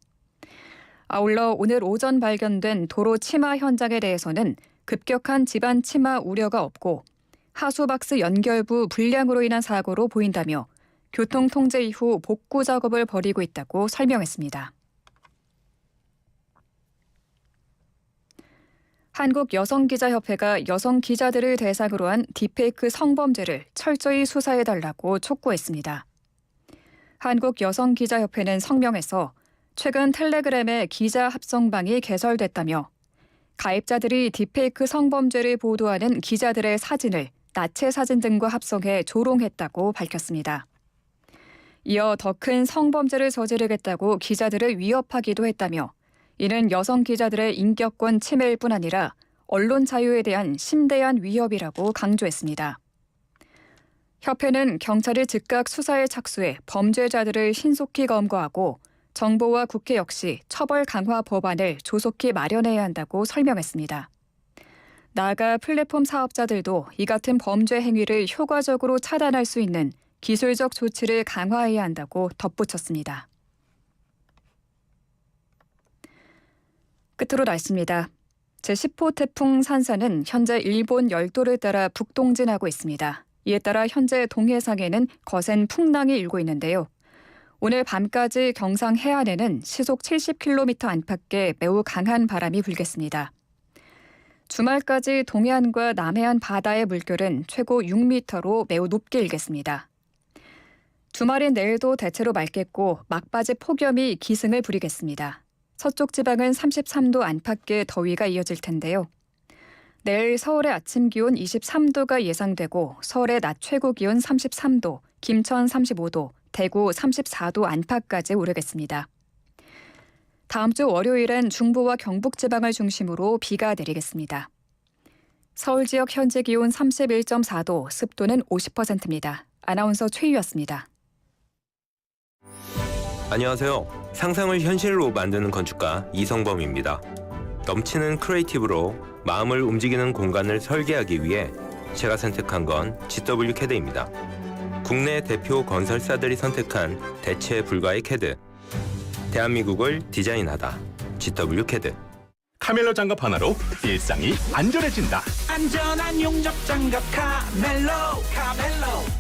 아울러 오늘 오전 발견된 도로 침하 현장에 대해서는 급격한 집안 침하 우려가 없고 하수박스 연결부 불량으로 인한 사고로 보인다며 교통 통제 이후 복구 작업을 벌이고 있다고 설명했습니다. 한국여성기자협회가 여성 기자들을 대상으로 한 딥페이크 성범죄를 철저히 수사해달라고 촉구했습니다. 한국여성기자협회는 성명에서 최근 텔레그램의 기자 합성방이 개설됐다며 가입자들이 딥페이크 성범죄를 보도하는 기자들의 사진을 나체 사진 등과 합성해 조롱했다고 밝혔습니다. 이어 더 큰 성범죄를 저지르겠다고 기자들을 위협하기도 했다며 이는 여성 기자들의 인격권 침해일 뿐 아니라 언론 자유에 대한 심대한 위협이라고 강조했습니다. 협회는 경찰이 즉각 수사에 착수해 범죄자들을 신속히 검거하고 정부와 국회 역시 처벌 강화 법안을 조속히 마련해야 한다고 설명했습니다. 나아가 플랫폼 사업자들도 이 같은 범죄 행위를 효과적으로 차단할 수 있는 기술적 조치를 강화해야 한다고 덧붙였습니다. 끝으로 날씨입니다. 제10호 태풍 산사는 현재 일본 열도를 따라 북동진하고 있습니다. 이에 따라 현재 동해상에는 거센 풍랑이 일고 있는데요. 오늘 밤까지 경상 해안에는 시속 70km 안팎의 매우 강한 바람이 불겠습니다. 주말까지 동해안과 남해안 바다의 물결은 최고 6m로 매우 높게 일겠습니다. 주말인 내일도 대체로 맑겠고 막바지 폭염이 기승을 부리겠습니다. 서쪽 지방은 33도 안팎의 더위가 이어질 텐데요. 내일 서울의 아침 기온 23도가 예상되고 서울의 낮 최고 기온 33도, 김천 35도, 대구 34도 안팎까지 오르겠습니다. 다음 주 월요일엔 중부와 경북 지방을 중심으로 비가 내리겠습니다. 서울 지역 현재 기온 31.4도, 습도는 50%입니다. 아나운서 최유였습니다. 안녕하세요. 상상을 현실로 만드는 건축가 이성범입니다. 넘치는 크리에이티브로 마음을 움직이는 공간을 설계하기 위해 제가 선택한 건 GW 캐드입니다. 국내 대표 건설사들이 선택한 대체 불가의 캐드. 대한민국을 디자인하다. GW 캐드. 카멜로 장갑 하나로 일상이 안전해진다. 안전한 용접 장갑 카멜로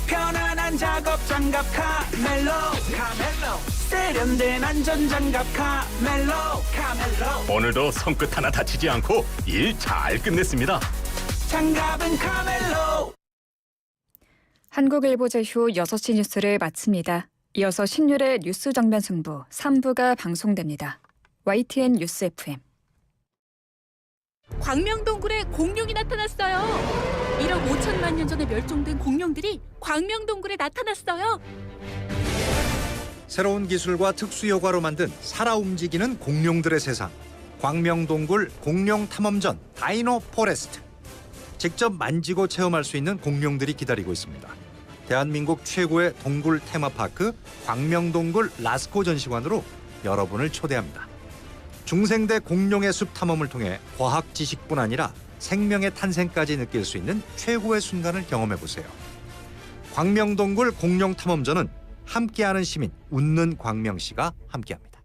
편안한 작업 장갑 카멜로 세련된 안전 장갑 카멜로 오늘도 손끝 하나 다치지 않고 일 잘 끝냈습니다. 장갑은 카멜로. 한국일보 제휴 6시 뉴스를 마칩니다. 이어서 신율의 뉴스 정면 승부 3부가 방송됩니다. YTN 뉴스 FM. 광명동굴에 공룡이 나타났어요. 1억 5천만 년 전에 멸종된 공룡들이 광명동굴에 나타났어요. 새로운 기술과 특수 효과로 만든 살아 움직이는 공룡들의 세상. 광명동굴 공룡 탐험전 다이노 포레스트. 직접 만지고 체험할 수 있는 공룡들이 기다리고 있습니다. 대한민국 최고의 동굴 테마파크 광명동굴 라스코 전시관으로 여러분을 초대합니다. 중생대 공룡의 숲 탐험을 통해 과학 지식뿐 아니라 생명의 탄생까지 느낄 수 있는 최고의 순간을 경험해보세요. 광명동굴 공룡 탐험전은 함께하는 시민 웃는 광명시가 함께합니다.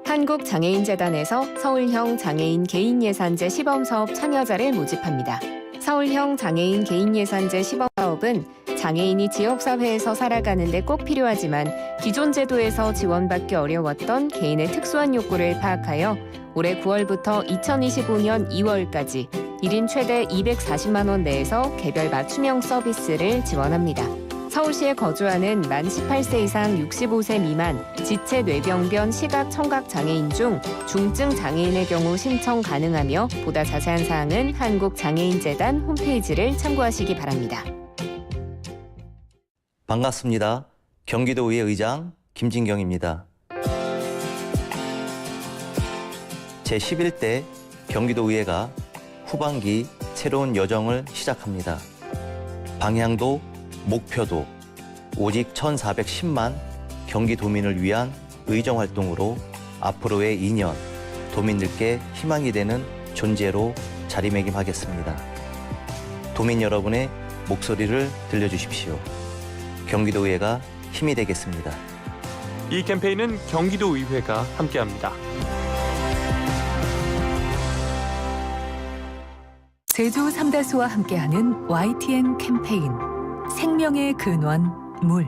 한국장애인재단에서 서울형 장애인 개인예산제 시범사업 참여자를 모집합니다. 서울형 장애인 개인예산제 시범사업은 장애인이 지역사회에서 살아가는 데 꼭 필요하지만 기존 제도에서 지원받기 어려웠던 개인의 특수한 욕구를 파악하여 올해 9월부터 2025년 2월까지 1인 최대 240만 원 내에서 개별 맞춤형 서비스를 지원합니다. 서울시에 거주하는 만 18세 이상 65세 미만 지체 뇌병변 시각 청각 장애인 중 중증 장애인의 경우 신청 가능하며 보다 자세한 사항은 한국장애인재단 홈페이지를 참고하시기 바랍니다. 반갑습니다. 경기도의회 의장 김진경입니다. 제11대 경기도의회가 후반기 새로운 여정을 시작합니다. 방향도 목표도 오직 1,410만 경기도민을 위한 의정활동으로 앞으로의 2년 도민들께 희망이 되는 존재로 자리매김하겠습니다. 도민 여러분의 목소리를 들려주십시오. 경기도의회가 힘이 되겠습니다. 이 캠페인은 경기도의회가 함께합니다. 제주 삼다수와 함께하는 YTN 캠페인 생명의 근원 물.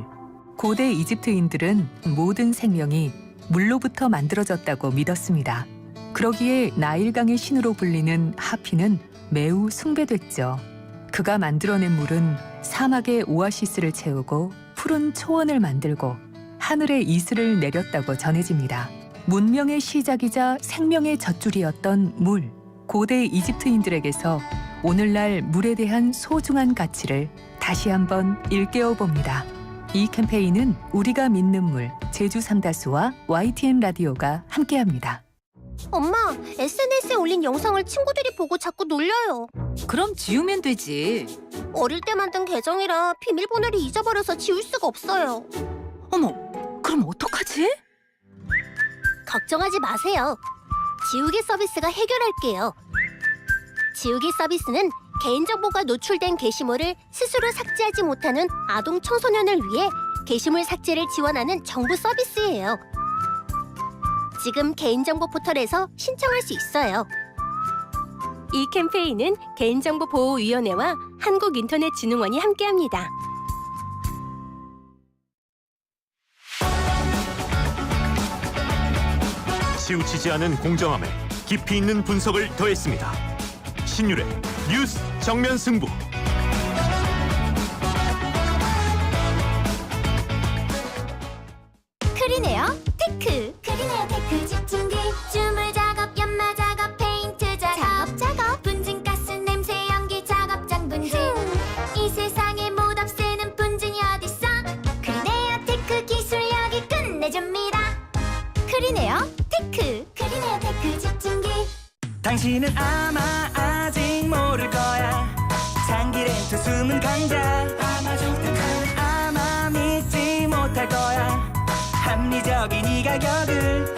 고대 이집트인들은 모든 생명이 물로부터 만들어졌다고 믿었습니다. 그러기에 나일강의 신으로 불리는 하피는 매우 숭배됐죠. 그가 만들어낸 물은 사막의 오아시스를 채우고 푸른 초원을 만들고 하늘의 이슬을 내렸다고 전해집니다. 문명의 시작이자 생명의 젖줄이었던 물. 고대 이집트인들에게서 오늘날 물에 대한 소중한 가치를 다시 한번 일깨워 봅니다. 이 캠페인은 우리가 믿는 물, 제주 삼다수와 YTN 라디오가 함께합니다. 엄마, SNS에 올린 영상을 친구들이 보고 자꾸 놀려요. 그럼 지우면 되지. 어릴 때 만든 계정이라 비밀번호를 잊어버려서 지울 수가 없어요. 어머, 그럼 어떡하지? 걱정하지 마세요. 지우개 서비스가 해결할게요. 지우개 서비스는 개인정보가 노출된 게시물을 스스로 삭제하지 못하는 아동 청소년을 위해 게시물 삭제를 지원하는 정부 서비스예요. 지금 개인정보 포털에서 신청할 수 있어요. 이 캠페인은 개인정보보호위원회와 한국인터넷진흥원이 함께합니다. 치우치지 않은 공정함에 깊이 있는 분석을 더했습니다. 신율의 뉴스 정면 승부. 크리네어 테크. 크리네어 테크 집중기. 주물 작업, 연마 작업, 페인트 작업. 분진가스, 냄새, 연기 작업장 분진. 이 세상에 못 없애는 분진이 어딨어. 크리네어 테크 기술력이 끝내줍니다. 크리네어 테크. 크리네어 테크 집중기. 당신은 아마 아직 모를 거야. 장기 렌트 숨은 강자. 아마 믿지 못할 거야. 합리적인 이 가격을.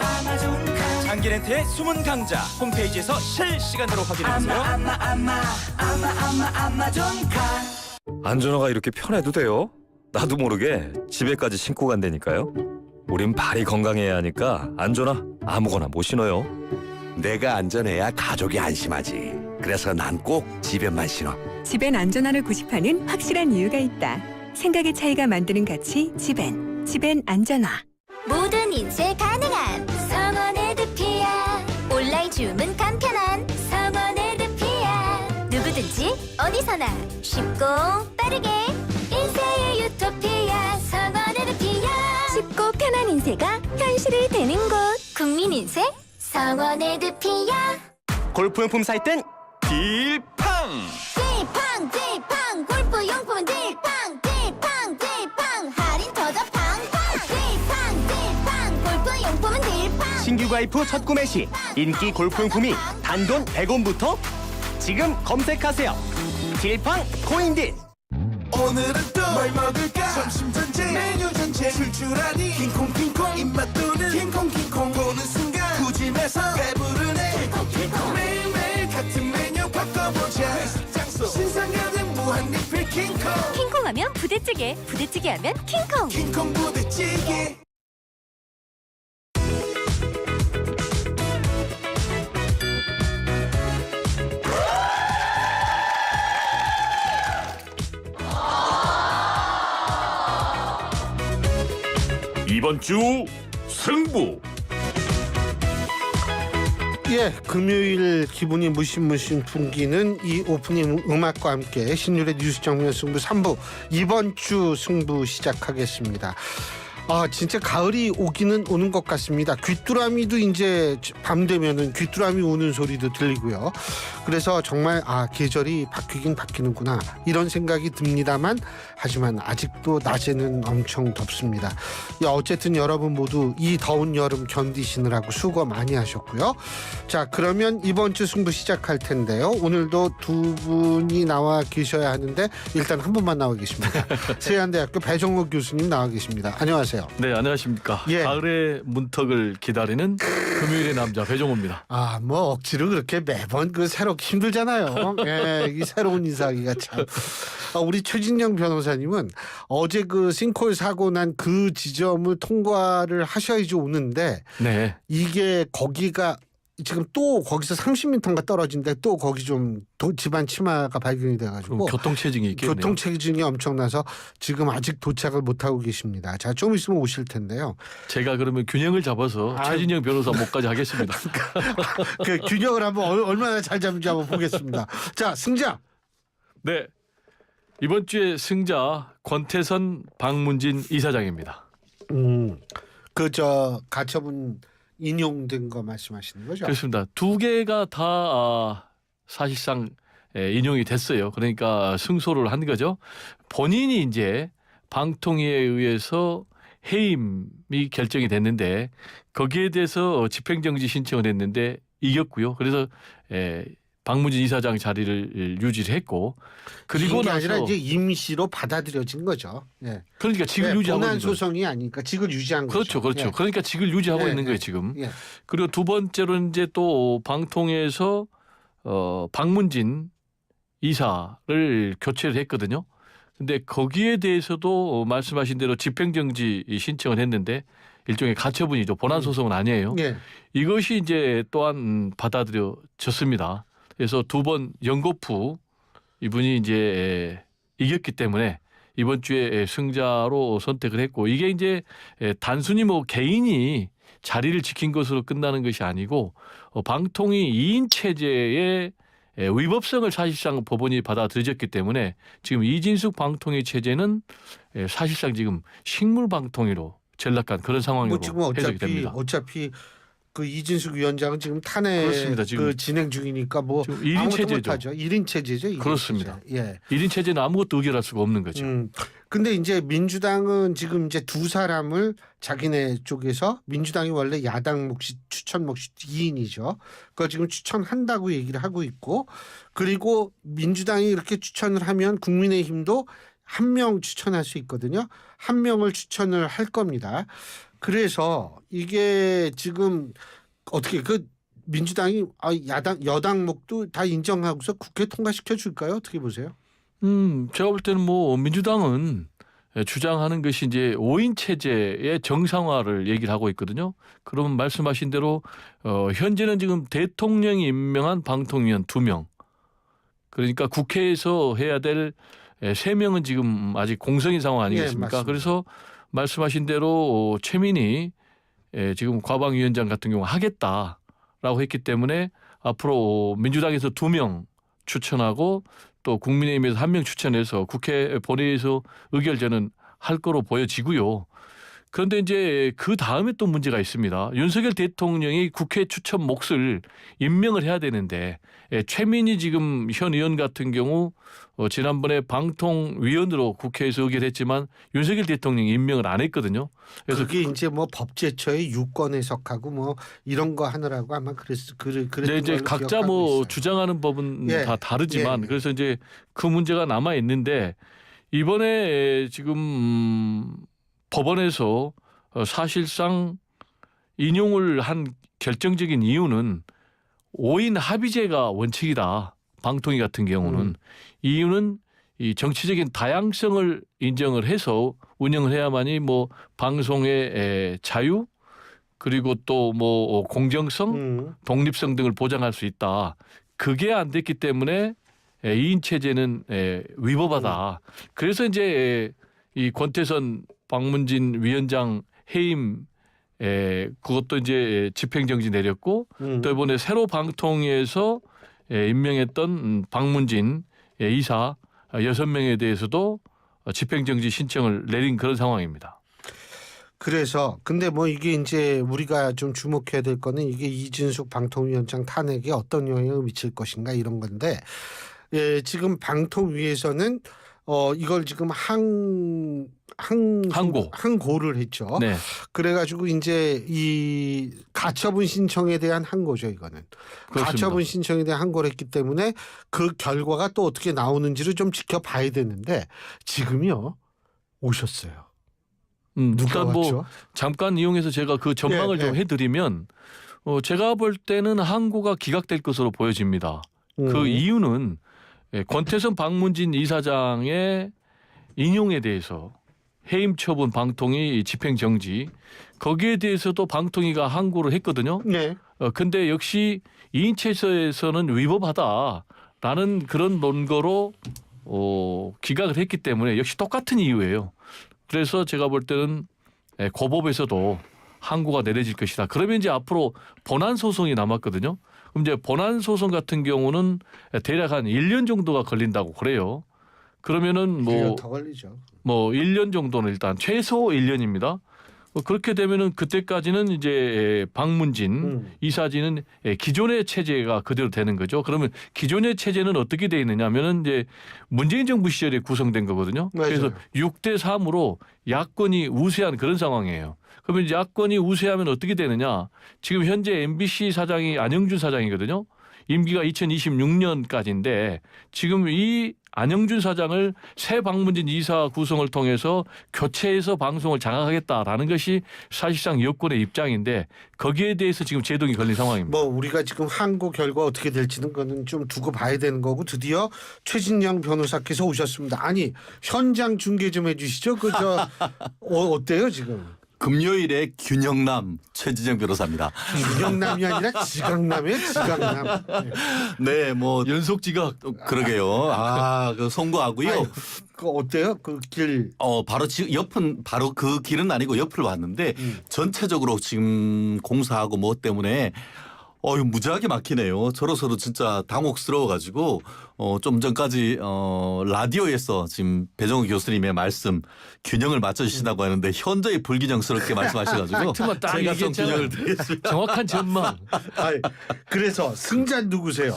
장기 렌트의 숨은 강자 홈페이지에서 실시간으로 확인하세요. 아마존카. 안전화가 이렇게 편해도 돼요? 나도 모르게 집에까지 신고 간다니까요. 우린 발이 건강해야 하니까 안전화 아무거나 못 신어요. 내가 안전해야 가족이 안심하지. 그래서 난 꼭 집에만 신어. 집엔 안전함을 구입하는 확실한 이유가 있다. 생각의 차이가 만드는 가치 집엔. 집엔 안전화. 모든 인쇄 가능한 성원에드피아. 온라인 주문 간편한 성원에드피아. 누구든지 어디서나 쉽고 빠르게 인쇄의 유토피아. 성원에드피아. 쉽고 편한 인쇄가 현실이 되는 곳. 국민인쇄 성원에드피아. 골프용품 살 땐 딜팡. 딜팡 골프용품은 딜팡 할인 터져 팡팡. 딜팡 골프용품은 딜팡. 신규 가입 후 첫 구매 시 인기 골프용품이 단돈 100원부터 지금 검색하세요. 딜팡 코인딘. 오늘은 또 뭘 먹을까? 점심 전쟁 메뉴 전쟁 출출하니 킹콩킹콩 입맛 도는 킹콩킹콩 보는 순간 구짐에서 배부르네 킹콩킹콩 매일매일 같은 메뉴 바꿔보자 회식 장소 신상 가득 무한 리필 킹콩 킹콩하면 부대찌개, 부대찌개하면 킹콩. 킹콩 부대찌개. 이번 주 승부. 예, 금요일 기분이 무심무심 풍기는 이 오프닝 음악과 함께 신율의 뉴스 정면 승부 3부 이번 주 승부 시작하겠습니다. 진짜 가을이 오기는 오는 것 같습니다. 귀뚜라미도 이제 밤 되면은 귀뚜라미 우는 소리도 들리고요. 그래서 정말 계절이 바뀌긴 바뀌는구나 이런 생각이 듭니다만 하지만 아직도 낮에는 엄청 덥습니다. 어쨌든 여러분 모두 이 더운 여름 견디시느라고 수고 많이 하셨고요. 자, 그러면 이번 주 승부 시작할 텐데요. 오늘도 두 분이 나와 계셔야 하는데 일단 한 분만 나와 계십니다. 세안대학교 배정호 교수님 나와 계십니다. 안녕하세요. 네, 안녕하십니까. 예. 가을의 문턱을 기다리는 금요일의 남자 배종호입니다. 뭐 억지로 그렇게 매번 새롭게 힘들잖아요. 예, 이 새로운 인사하기가 참. 우리 최진영 변호사님은 어제 그 싱크홀 사고 난 그 지점을 통과를 하셔야지 오는데 네. 이게 거기가 지금 또 거기서 30m인가 떨어진데 또 거기 좀 집안 치마가 발견이 돼가지고 교통체증이 있겠네요. 교통체증이 엄청나서 지금 아직 도착을 못하고 계십니다. 자, 좀 있으면 오실 텐데요. 제가 그러면 균형을 잡아서 최진영 변호사 목까지 하겠습니다. 그 균형을 한번 얼마나 잘 잡는지 한번 보겠습니다. 자, 승자. 네, 이번 주에 승자 권태선 박문진 이사장입니다. 가처분 인용된 거 말씀하시는 거죠? 그렇습니다. 두 개가 다 사실상 인용이 됐어요. 그러니까 승소를 한 거죠. 본인이 이제 방통위에 의해서 해임이 결정이 됐는데 거기에 대해서 집행정지 신청을 했는데 이겼고요. 그래서 박문진 이사장 자리를 유지를 했고 그리고 나서 아니라 이제 임시로 받아들여진 거죠. 예. 그러니까 직을 유지하고 본안 있는 거예요. 소송이 아니니까 직을 유지한 그렇죠, 거죠. 그렇죠. 예. 그러니까 직을 유지하고 있는 거예요 지금. 예. 그리고 두 번째로 이제 또 방통위에서 박문진 이사를 교체를 했거든요. 근데 거기에 대해서도 말씀하신 대로 집행정지 신청을 했는데 일종의 가처분이죠. 본안 소송은 아니에요. 예. 이것이 이제 또한 받아들여졌습니다. 그래서 두 번 연거푸 이분이 이제 이겼기 때문에 이번 주에 승자로 선택을 했고 이게 이제 단순히 뭐 개인이 자리를 지킨 것으로 끝나는 것이 아니고 방통위 2인 체제의 위법성을 사실상 법원이 받아들여졌기 때문에 지금 이진숙 방통위 체제는 사실상 지금 식물 방통위로 전락한 그런 상황으로 지금 해석이 됩니다. 어차피 그 이진숙 위원장은 지금 탄핵 그렇습니다. 지금 진행 중이니까 뭐 1인 아무것도 체제죠. 못하죠. 1인 체제죠. 1인 그렇습니다. 체제. 예. 1인 체제는 아무것도 의결할 수가 없는 거죠. 근데 이제 민주당은 지금 이제 두 사람을 자기네 쪽에서 민주당이 원래 야당 몫이 추천 몫이 2인이죠. 그걸 지금 추천한다고 얘기를 하고 있고 그리고 민주당이 이렇게 추천을 하면 국민의힘도 한 명 추천할 수 있거든요. 한 명을 추천을 할 겁니다. 그래서 이게 지금 어떻게 민주당이 여당 몫도 다 인정하고서 국회 통과시켜 줄까요? 어떻게 보세요? 제가 볼 때는 뭐 민주당은 주장하는 것이 이제 5인 체제의 정상화를 얘기를 하고 있거든요. 그러면 말씀하신 대로 현재는 지금 대통령이 임명한 방통위원 2명. 그러니까 국회에서 해야 될 3명은 지금 아직 공석인 상황 아니겠습니까? 예, 그래서 말씀하신 대로 최민희 지금 과방위원장 같은 경우 하겠다라고 했기 때문에 앞으로 민주당에서 2명 추천하고 또 국민의힘에서 1명 추천해서 국회 본회의에서 의결 저는 할 거로 보여지고요. 그런데 이제 그 다음에 또 문제가 있습니다. 윤석열 대통령이 국회 추천 몫을 임명을 해야 되는데 최민희 지금 현 의원 같은 경우 지난번에 방통위원으로 국회에서 의결했지만 윤석열 대통령이 임명을 안 했거든요. 그래서 그게 이제 뭐 법제처의 유권 해석하고 뭐 이런 거 하느라고 아마 그랬던 네, 이제 걸로 각자 기억하고 뭐 있어요. 주장하는 법은 예. 다 다르지만 예. 그래서 이제 그 문제가 남아 있는데 이번에 지금 법원에서 사실상 인용을 한 결정적인 이유는 5인 합의제가 원칙이다. 방통위 같은 경우는 이유는 이 정치적인 다양성을 인정을 해서 운영을 해야만이 뭐 방송의 자유 그리고 또 뭐 공정성, 독립성 등을 보장할 수 있다. 그게 안 됐기 때문에 2인 체제는 위법하다. 그래서 이제 이 권태선 박문진 위원장 해임 그것도 이제 집행정지 내렸고 또 이번에 새로 방통위에서 임명했던 박문진 이사 6명에 대해서도 집행정지 신청을 내린 그런 상황입니다. 그래서 근데 뭐 이게 이제 우리가 좀 주목해야 될 거는 이게 이준숙 방통위원장 탄핵에 어떤 영향을 미칠 것인가 이런 건데 지금 방통위에서는 이걸 지금 항고를 했죠. 네. 그래가지고 이제 이 가처분 신청에 대한 항고죠 이거는. 그렇습니다. 가처분 신청에 대한 항고를 했기 때문에 그 결과가 또 어떻게 나오는지를 좀 지켜봐야 되는데 지금요 오셨어요. 누가 일단 뭐 왔죠? 잠깐 이용해서 제가 그 전망을 좀 해드리면 제가 볼 때는 항고가 기각될 것으로 보여집니다. 그 이유는 권태선 박문진 이사장의 인용에 대해서 해임 처분 방통위 집행정지 거기에 대해서도 방통위가 항고를 했거든요. 네. 근데 역시 2인 체제에서는 위법하다라는 그런 논거로 기각을 했기 때문에 역시 똑같은 이유예요. 그래서 제가 볼 때는 고법에서도 항고가 내려질 것이다. 그러면 이제 앞으로 본안 소송이 남았거든요. 그럼 이제 본안 소송 같은 경우는 대략 한 1년 정도가 걸린다고 그래요. 그러면은 1년 더 걸리죠. 뭐 1년 정도는 일단 최소 1년입니다. 그렇게 되면은 그때까지는 이제 박문진 이사진은 기존의 체제가 그대로 되는 거죠. 그러면 기존의 체제는 어떻게 돼 있느냐면은 이제 문재인 정부 시절에 구성된 거거든요. 맞아요. 그래서 6대 3으로 야권이 우세한 그런 상황이에요. 그러면 이제 야권이 우세하면 어떻게 되느냐? 지금 현재 MBC 사장이 안영준 사장이거든요. 임기가 2026년까지인데 지금 이 안영준 사장을 새 박문진 이사 구성을 통해서 교체해서 방송을 장악하겠다라는 것이 사실상 여권의 입장인데 거기에 대해서 지금 제동이 걸린 상황입니다. 뭐 우리가 지금 항고 결과 어떻게 될지는 거는 좀 두고 봐야 되는 거고 드디어 최진영 변호사께서 오셨습니다. 아니 현장 중계 좀 해주시죠. 그저 어때요 지금? 금요일에 균형남 최진영 변호사입니다. 균형남이 아니라 지각남이에요. 지각남. 네, 뭐 연속 지각. 그러게요. 그 송구하고요. 아유, 그 어때요? 그 길. 바로 옆은 바로 그 길은 아니고 옆을 왔는데 전체적으로 지금 공사하고 뭐 때문에 무지하게 막히네요. 저로서도 진짜 당혹스러워가지고 좀 전까지 라디오에서 지금 배정우 교수님의 말씀 균형을 맞춰주신다고 하는데 현저히 불균형스럽게 말씀하셔가지고 제가 좀 균형을 드리겠습니다. 정확한 전망. 그래서 승자 누구세요?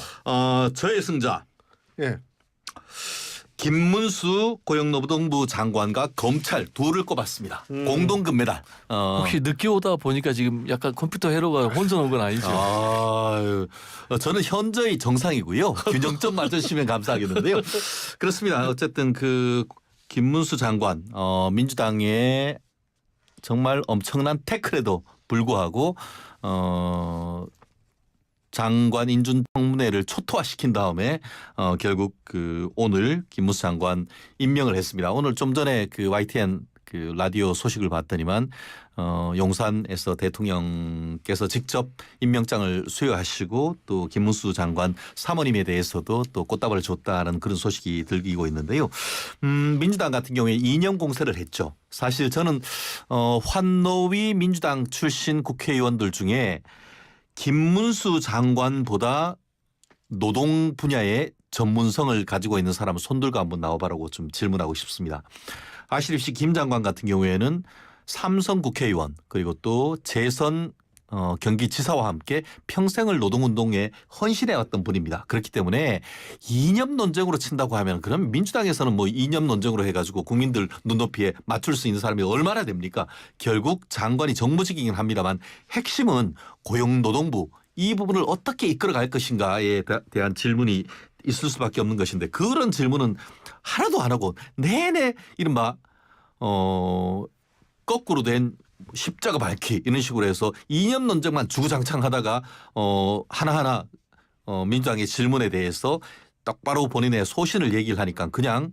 저의 승자. 예. 김문수 고용노동부 장관과 검찰 둘을 꼽았습니다. 공동 금메달. 혹시 늦게 오다 보니까 지금 약간 컴퓨터 회로가 혼선 온 건 아니죠? 저는 현저히 정상이고요. 균형 좀 맞춰주시면 감사하겠는데요. 그렇습니다. 어쨌든 그 김문수 장관 민주당의 정말 엄청난 태클에도 불구하고 장관 인준 청문회를 초토화시킨 다음에 결국 그 오늘 김문수 장관 임명을 했습니다. 오늘 좀 전에 그 YTN 그 라디오 소식을 봤더니만 용산에서 대통령께서 직접 임명장을 수여하시고 또 김문수 장관 사모님에 대해서도 또 꽃다발을 줬다는 그런 소식이 들리고 있는데요. 민주당 같은 경우에 2년 공세를 했죠. 사실 저는 환노위 민주당 출신 국회의원들 중에 김문수 장관보다 노동 분야의 전문성을 가지고 있는 사람을 손들고 한번 나와봐라고 좀 질문하고 싶습니다. 아시다시피 김 장관 같은 경우에는 삼선 국회의원 그리고 또 재선 경기지사와 함께 평생을 노동운동에 헌신해왔던 분입니다. 그렇기 때문에 이념 논쟁으로 친다고 하면 그럼 민주당에서는 뭐 이념 논쟁으로 해가지고 국민들 눈높이에 맞출 수 있는 사람이 얼마나 됩니까? 결국 장관이 정무직이긴 합니다만 핵심은 고용노동부 이 부분을 어떻게 이끌어갈 것인가에 대한 질문이 있을 수밖에 없는 것인데 그런 질문은 하나도 안 하고 내내 이른바 거꾸로 된 십자가 밝기 이런 식으로 해서 이념 논쟁만 주구장창하다가 하나하나 민주당의 질문에 대해서 똑바로 본인의 소신을 얘기를 하니까 그냥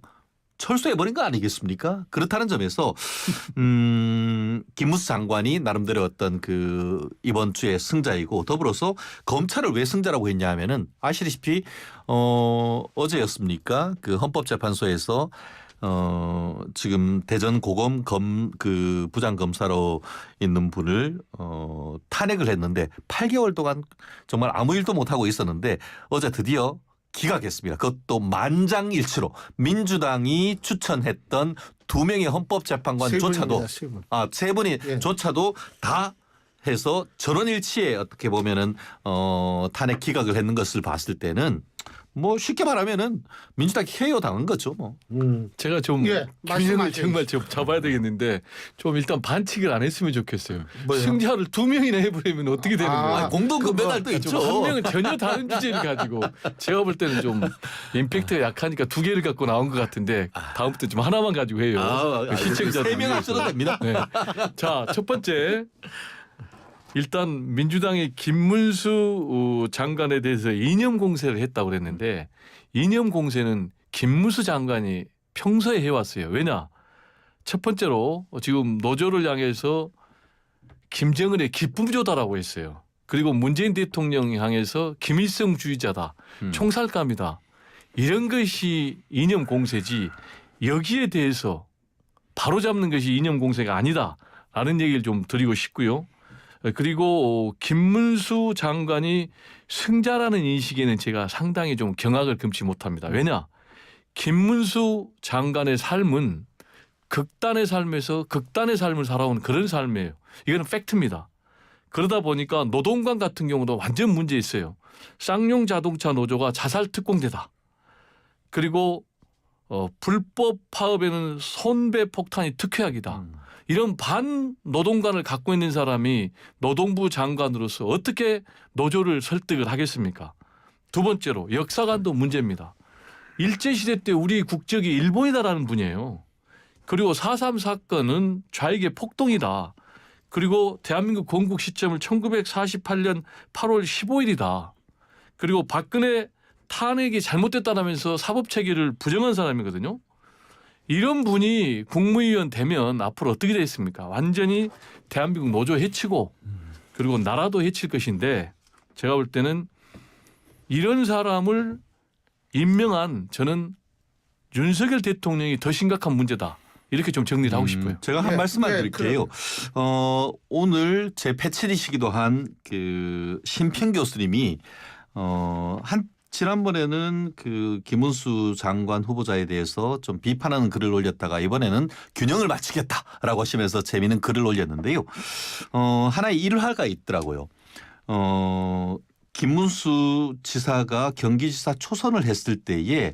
철수해버린 거 아니겠습니까? 그렇다는 점에서 김무수 장관이 나름대로 어떤 그 이번 주의 승자이고 더불어서 검찰을 왜 승자라고 했냐 하면은 아시다시피 어제였습니까? 그 헌법재판소에서 지금 대전 고검 그 부장검사로 있는 분을 탄핵을 했는데 8개월 동안 정말 아무 일도 못하고 있었는데 어제 드디어 기각했습니다. 그것도 만장일치로 민주당이 추천했던 2명의 헌법재판관조차도 세 분이 조차도 다 해서 전원일치에 어떻게 보면은 탄핵 기각을 했는 것을 봤을 때는 뭐 쉽게 말하면은 민주당이 KO 당한 거죠 뭐. 제가 좀 균형을 정말 좀 잡아야 되겠는데 좀 일단 반칙을 안 했으면 좋겠어요. 뭐요? 승자를 2명이나 해버리면 어떻게 되는 거예요? 공동금메달도 있죠. 한 명은 전혀 다른 주제를 가지고 제가 볼 때는 좀 임팩트가 약하니까 2개를 갖고 나온 것 같은데 다음부터 좀 하나만 가지고 해요. 시청자들 3명 하셔도 됩니다. 네. 자, 첫 번째. 일단 민주당의 김문수 장관에 대해서 이념 공세를 했다고 그랬는데 이념 공세는 김문수 장관이 평소에 해왔어요. 왜냐? 첫 번째로 지금 노조를 향해서 김정은의 기쁨조다라고 했어요. 그리고 문재인 대통령을 향해서 김일성주의자다. 총살감이다. 이런 것이 이념 공세지 여기에 대해서 바로잡는 것이 이념 공세가 아니다라는 얘기를 좀 드리고 싶고요. 그리고 김문수 장관이 승자라는 인식에는 제가 상당히 좀 경악을 금치 못합니다. 왜냐? 김문수 장관의 삶은 극단의 삶에서 극단의 삶을 살아온 그런 삶이에요. 이거는 팩트입니다. 그러다 보니까 노동관 같은 경우도 완전 문제 있어요. 쌍용 자동차 노조가 자살 특공대다. 그리고 불법 파업에는 손배 폭탄이 특효약이다. 이런 반 노동관을 갖고 있는 사람이 노동부 장관으로서 어떻게 노조를 설득을 하겠습니까? 두 번째로 역사관도 문제입니다. 일제시대 때 우리 국적이 일본이다라는 분이에요. 그리고 4.3 사건은 좌익의 폭동이다. 그리고 대한민국 건국 시점을 1948년 8월 15일이다. 그리고 박근혜 탄핵이 잘못됐다라면서 사법체계를 부정한 사람이거든요. 이런 분이 국무위원 되면 앞으로 어떻게 되겠습니까? 완전히 대한민국 노조 해치고 그리고 나라도 해칠 것인데 제가 볼 때는 이런 사람을 임명한 저는 윤석열 대통령이 더 심각한 문제다. 이렇게 좀 정리를 하고 싶어요. 제가 한 말씀만 드릴게요. 오늘 제 패치리시기도 한 그 심평 교수님이 지난번에는 그 김문수 장관 후보자에 대해서 좀 비판하는 글을 올렸다가 이번에는 균형을 맞추겠다라고 하시면서 재미있는 글을 올렸는데요. 하나의 일화가 있더라고요. 김문수 지사가 경기지사 초선을 했을 때에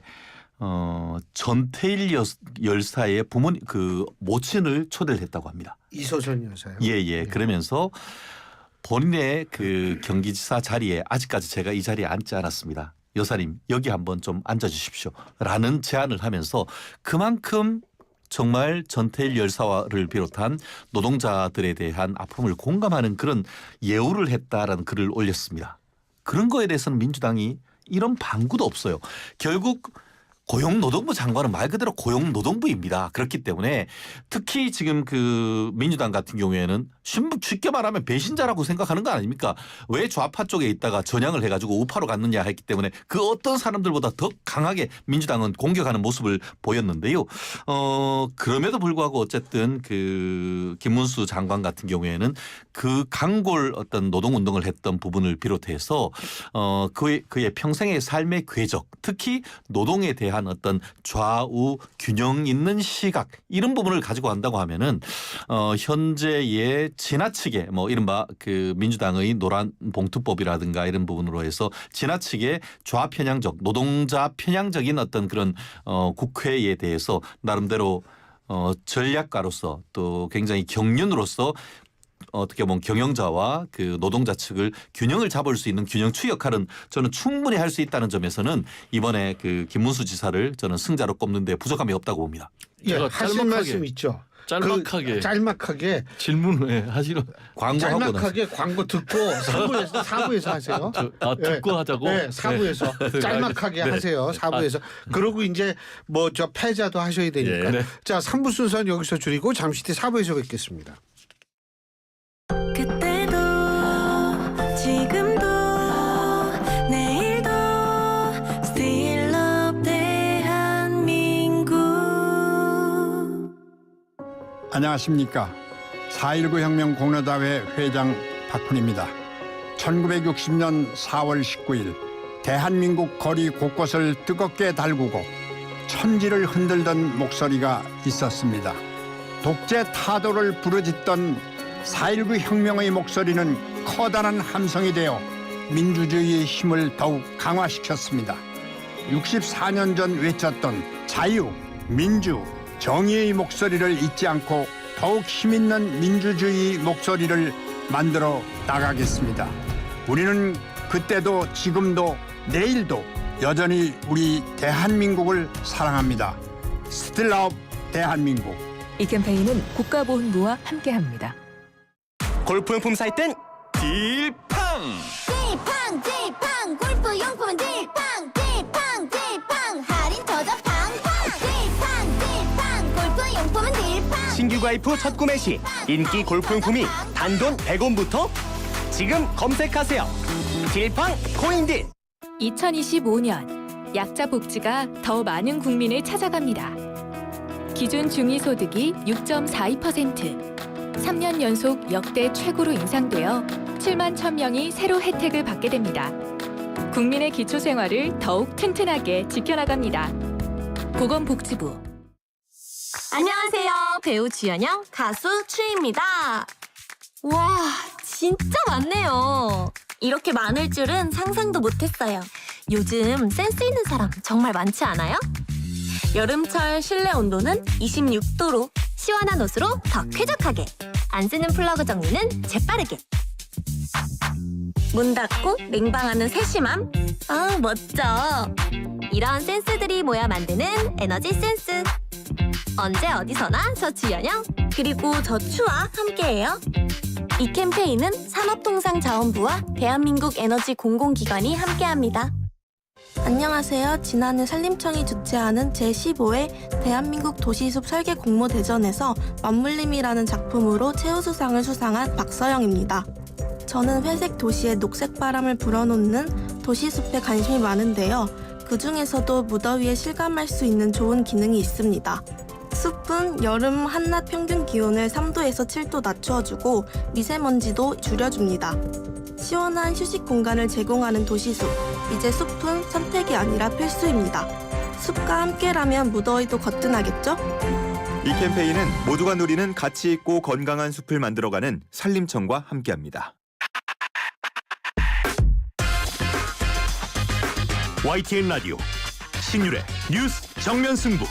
전태일 열사의 부모님 그 모친을 초대를 했다고 합니다. 이소선 여사요. 예. 그러면서 본인의 그 경기지사 자리에 아직까지 제가 이 자리에 앉지 않았습니다. 여사님 여기 한번 좀 앉아주십시오 라는 제안을 하면서 그만큼 정말 전태일 열사를 비롯한 노동자들에 대한 아픔을 공감하는 그런 예우를 했다라는 글을 올렸습니다. 그런 거에 대해서는 민주당이 이런 방구도 없어요. 결국 고용노동부 장관은 말 그대로 고용노동부입니다. 그렇기 때문에 특히 지금 그 민주당 같은 경우에는 쉽게 말하면 배신자라고 생각하는 거 아닙니까? 왜 좌파 쪽에 있다가 전향을 해가지고 우파로 갔느냐 했기 때문에 그 어떤 사람들보다 더 강하게 민주당은 공격하는 모습을 보였는데요. 그럼에도 불구하고 어쨌든 그 김문수 장관 같은 경우에는 그 강골 어떤 노동운동을 했던 부분을 비롯해서 그의 평생의 삶의 궤적 특히 노동에 대한 대한 어떤 좌우 균형 있는 시각 이런 부분을 가지고 간다고 하면은 현재의 지나치게 뭐 이른바 그 민주당의 노란 봉투법이라든가 이런 부분으로 해서 지나치게 좌편향적 노동자 편향적인 어떤 그런 국회에 대해서 나름대로 전략가로서 또 굉장히 경륜으로서 어떻게 보면 경영자와 그 노동자 측을 균형을 잡을 수 있는 균형추 역할은 저는 충분히 할 수 있다는 점에서는 이번에 그 김문수 지사를 저는 승자로 꼽는데 부족함이 없다고 봅니다. 예, 하실 말씀 있죠. 짤막하게 질문을 하시는 광고하고 짤막하게 광고 듣고 4부에서 하세요. 듣고 하자고. 네, 4부에서 네. 짤막하게 네. 하세요. 4부에서. 그러고 이제 뭐 저 패자도 하셔야 되니까. 예, 네. 자, 3부 순서는 여기서 줄이고 잠시 뒤 4부에서 뵙겠습니다. 그때도 지금도 내일도 Still love 대한민국. 안녕하십니까. 4.19 혁명 공로다회 회장 박훈입니다. 1960년 4월 19일 대한민국 거리 곳곳을 뜨겁게 달구고 천지를 흔들던 목소리가 있었습니다. 독재 타도를 부르짖던 4.19 혁명의 목소리는 커다란 함성이 되어 민주주의의 힘을 더욱 강화시켰습니다. 64년 전 외쳤던 자유, 민주, 정의의 목소리를 잊지 않고 더욱 힘있는 민주주의 목소리를 만들어 나가겠습니다. 우리는 그때도 지금도 내일도 여전히 우리 대한민국을 사랑합니다. Still love 대한민국. 이 캠페인은 국가보훈부와 함께합니다. 골프용품 살 땐 딜팡! 딜팡 골프용품은 딜팡 할인 터져 팡팡 딜팡 골프용품은 딜팡. 신규 가입 후 첫 구매 시 인기 골프용품이 단돈 100원부터 지금 검색하세요. 딜팡 코인딜. 2025년 약자 복지가 더 많은 국민을 찾아갑니다. 기준 중위소득이 6.42%, 3년 연속 역대 최고로 인상되어 7만 1,000명이 새로 혜택을 받게 됩니다. 국민의 기초생활을 더욱 튼튼하게 지켜나갑니다. 보건복지부. 안녕하세요. 배우 주연영, 가수 추입니다. 와, 진짜 많네요. 이렇게 많을 줄은 상상도 못했어요. 요즘 센스 있는 사람 정말 많지 않아요? 여름철 실내 온도는 26도로 시원한 옷으로 더 쾌적하게, 안 쓰는 플러그 정리는 재빠르게, 문 닫고 냉방하는 세심함, 아 멋져. 이런 센스들이 모여 만드는 에너지 센스. 언제 어디서나 저 주연영 그리고 저 추와 함께해요. 이 캠페인은 산업통상자원부와 대한민국 에너지 공공기관이 함께합니다. 안녕하세요. 지난해 산림청이 주최하는 제15회 대한민국 도시숲 설계 공모대전에서 맞물림이라는 작품으로 최우수상을 수상한 박서영입니다. 저는 회색 도시에 녹색 바람을 불어넣는 도시숲에 관심이 많은데요. 그 중에서도 무더위에 실감할 수 있는 좋은 기능이 있습니다. 숲은 여름 한낮 평균 기온을 3도에서 7도 낮추어주고 미세먼지도 줄여줍니다. 시원한 휴식 공간을 제공하는 도시숲. 이제 숲은 선택이 아니라 필수입니다. 숲과 함께라면 무더위도 거뜬하겠죠? 이 캠페인은 모두가 누리는 가치 있고 건강한 숲을 만들어가는 산림청과 함께합니다. YTN 라디오 신율의 뉴스 정면 승부.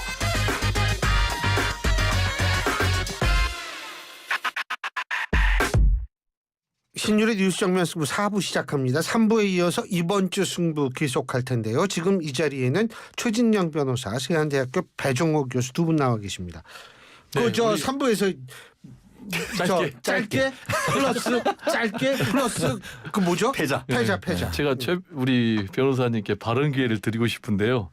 신율의 뉴스 정면 승부 4부 시작합니다. 3부에 이어서 이번 주 승부 계속할 텐데요. 지금 이 자리에는 최진영 변호사, 세한대학교 배종호 교수 두 분 나와 계십니다. 네, 그 저 우리 3부에서 짧게 플러스 그 뭐죠? 패자. 제가 우리 변호사님께 발언 기회를 드리고 싶은데요.